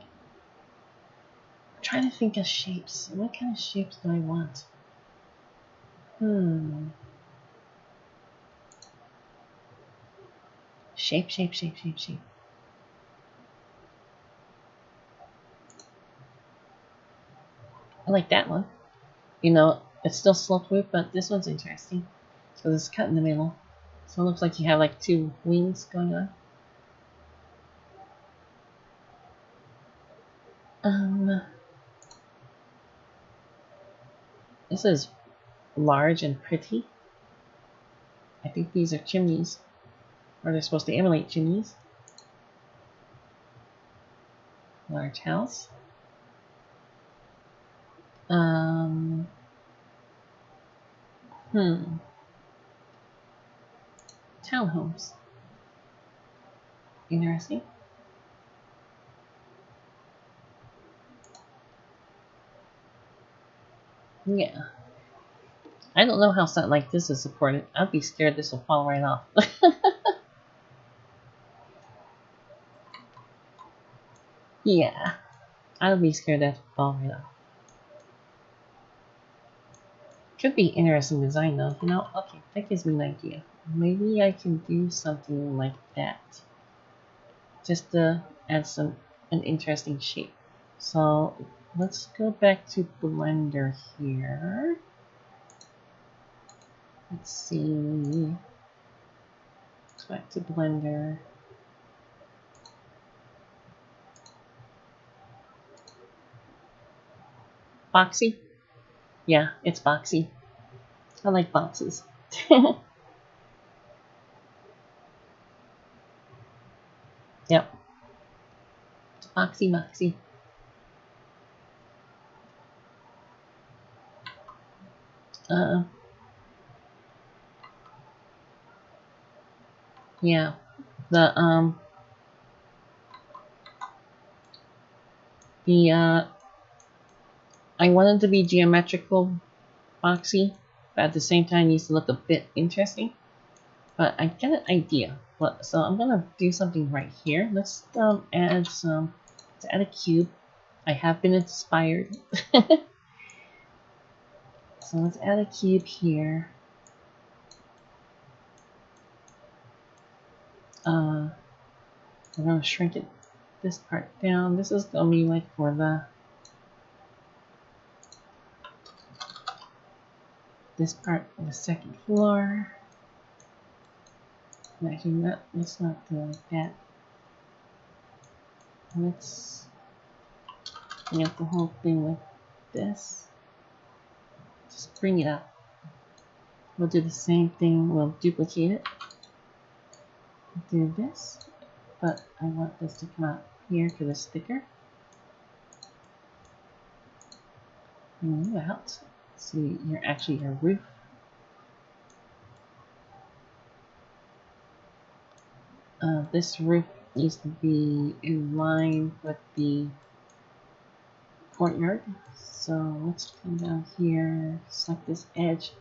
I'm trying to think of shapes. What kind of shapes do I want? Shape. I like that one. You know, it's still sloped roof, but this one's interesting. So it's cut in the middle. So it looks like you have like two wings going on. This is large and pretty. I think these are chimneys. Or they're supposed to emulate chimneys. Large house. Townhomes. Interesting. Yeah. I don't know how something like this is supported. I'd be scared this will fall right off. Yeah. I'd be scared that will fall right off. Could be interesting design though. You know, okay, that gives me an idea. Maybe I can do something like that. Just to add an interesting shape. So let's go back to Blender here. Let's see. Let's back to Blender. Boxy? Yeah, it's boxy. I like boxes. Yep. Boxy. Yeah. I wanted to be geometrical boxy, but at the same time needs to look a bit interesting. But I get an idea. So I'm gonna do something right here. Let's add a cube. I have been inspired. So let's add a cube here. We're gonna shrink it this part down. This is gonna be like for this part of the second floor. Actually, let's not do it like that. Let's bring up the whole thing like this. Just bring it up. We'll do the same thing. We'll duplicate it. Do this, but I want this to come out here for the sticker. Bring you out. So you're actually your roof. This roof needs to be in line with the courtyard. So let's come down here, select this edge,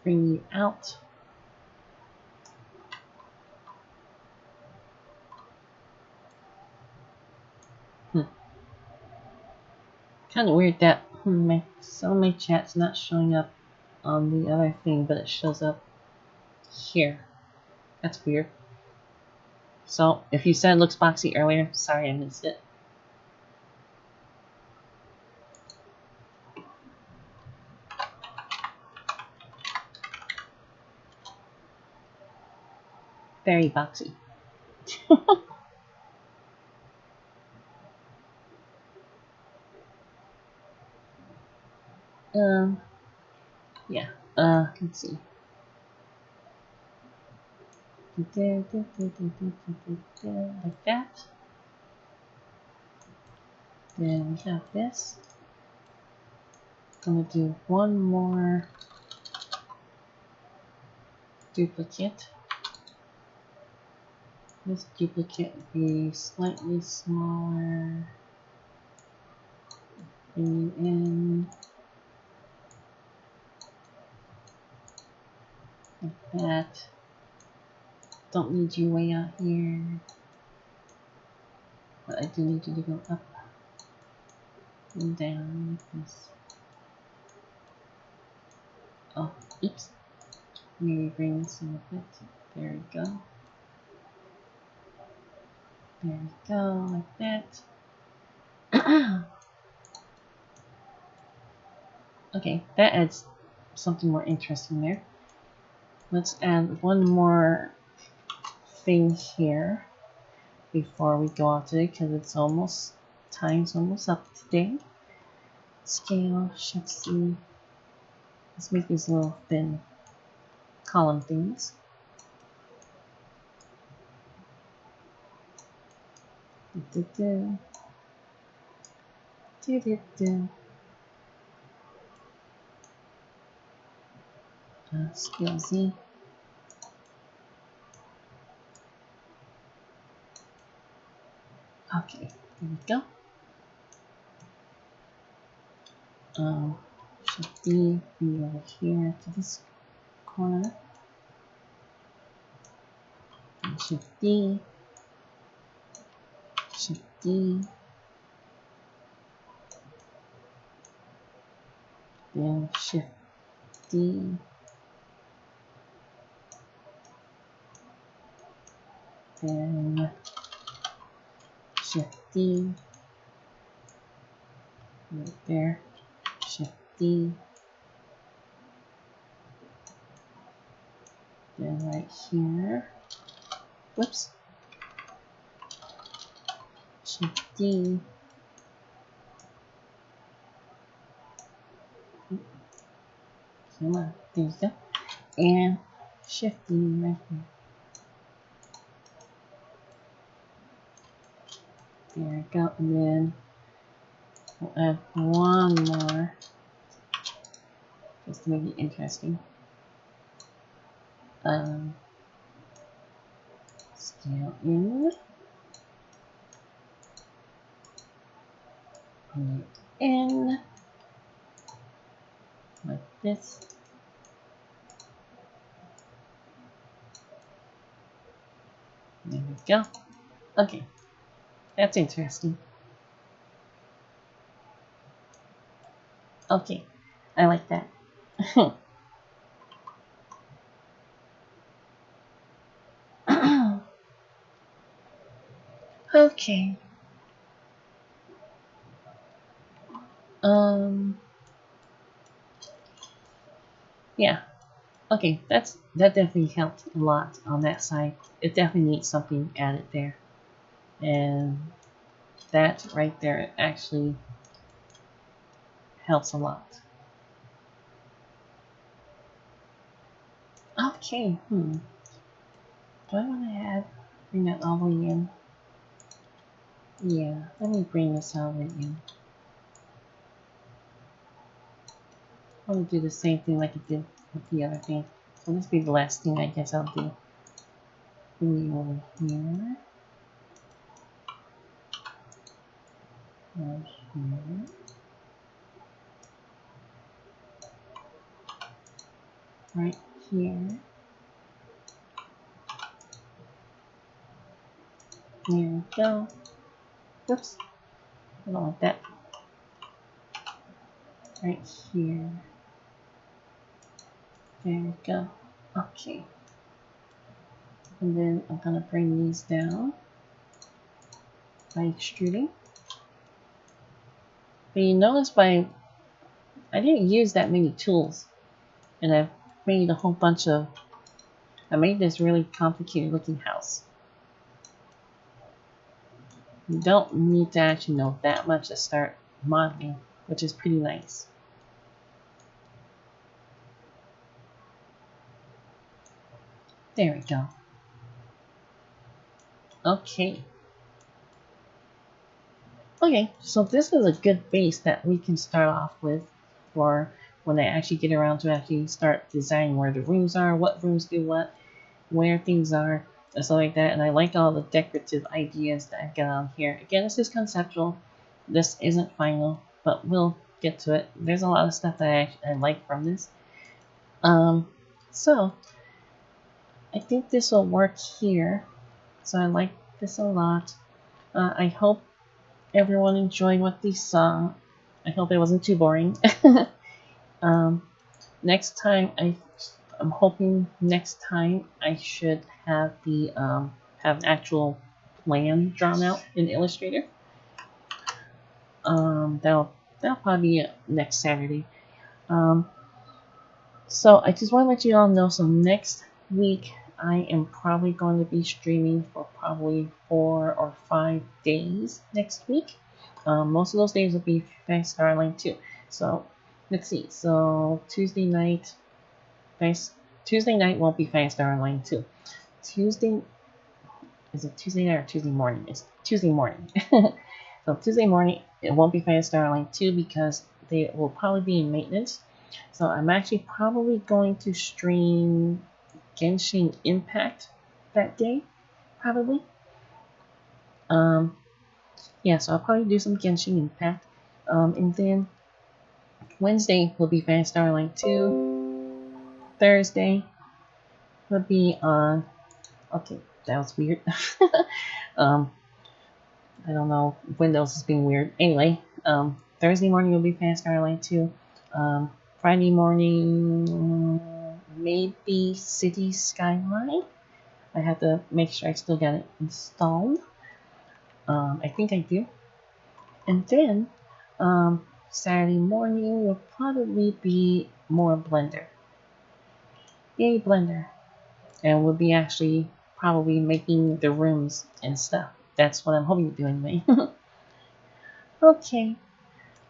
bring you out. Kind of weird that some of my chat's not showing up on the other thing, but it shows up here. That's weird. So if you said it looks boxy earlier, sorry I missed it. Very boxy. Yeah. Let's see. Like that. Then we have this. I'm gonna do one more duplicate. This duplicate will be slightly smaller. Bring you in. Like that. Don't need you way out here. But I do need you to go up and down like this. Oh, oops. Maybe bring this in a bit. There we go. There we go, like that. Okay, that adds something more interesting there. Let's add one more thing here before we go out today, because time's almost up today. Scale, Shift C. Let's make these little thin column things. Scale Z. Okay, there we go. Shift D, bring over here to this corner. And Shift D. Shift D. Then Shift D. Then Shift D. Right there. Shift D. Then right here. Whoops. Shift D. Come on, there you go. And Shift D right here. There we go. And then we'll add one more just to make it interesting. Scale in. Bring it in. Like this. There we go. Okay, that's interesting. Okay, I like that. Okay. Um. Yeah. Okay. That definitely helped a lot on that side. It definitely needs something added there, and that right there actually helps a lot. Okay. Do I want to bring that all the way in? Yeah. Let me bring this all the way in. I want to do the same thing like it did with the other thing. So this will be the last thing I guess I'll do. Bring you over here. Over here. Right here. There we go. Oops. I don't want that. Right here. There we go. Okay. And then I'm going to bring these down by extruding. But you notice I didn't use that many tools. And I've made a whole bunch of, I made this really complicated looking house. You don't need to actually know that much to start modeling, which is pretty nice. There we go. Okay. Okay, so this is a good base that we can start off with for when I actually get around to actually start designing where the rooms are, what rooms do what, where things are, and stuff like that. And I like all the decorative ideas that I've got on here. Again, this is conceptual. This isn't final, but we'll get to it. There's a lot of stuff that I like from this. So I think this will work here. So I like this a lot. I hope everyone enjoyed what they saw. I hope it wasn't too boring. Next time, I'm hoping next time I should have the have an actual plan drawn out in Illustrator. That'll probably be next Saturday. So I just want to let you all know. So next week I am probably going to be streaming for probably 4 or 5 days next week. Most of those days will be Fast Starline 2. So let's see. So Tuesday night won't be Fast Starline 2. Is it Tuesday night or Tuesday morning? It's Tuesday morning. So Tuesday morning it won't be Fast Starline 2 because they will probably be in maintenance. So I'm actually probably going to stream Genshin Impact that day, probably. Yeah, so I'll probably do some Genshin Impact. And then Wednesday will be Fast Starline 2. Thursday will be on. Okay, that was weird. I don't know. Windows is being weird. Anyway, Thursday morning will be Fast Starline 2. Friday morning, maybe City Skyline. I have to make sure I still got it installed. I think I do. And then Saturday morning will probably be more Blender. Yay, Blender. And we'll be actually probably making the rooms and stuff. That's what I'm hoping to do anyway. Okay.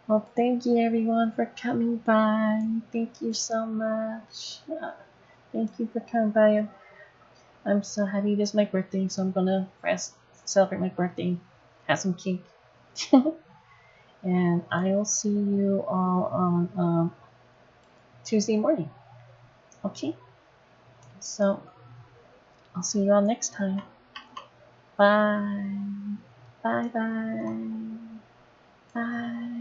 Well, thank you everyone for coming by. Thank you so much. Thank you for coming by. I'm so happy this is my birthday, so I'm gonna celebrate my birthday, have some cake. And I will see you all on Tuesday morning. Okay? So, I'll see you all next time. Bye. Bye bye. Bye.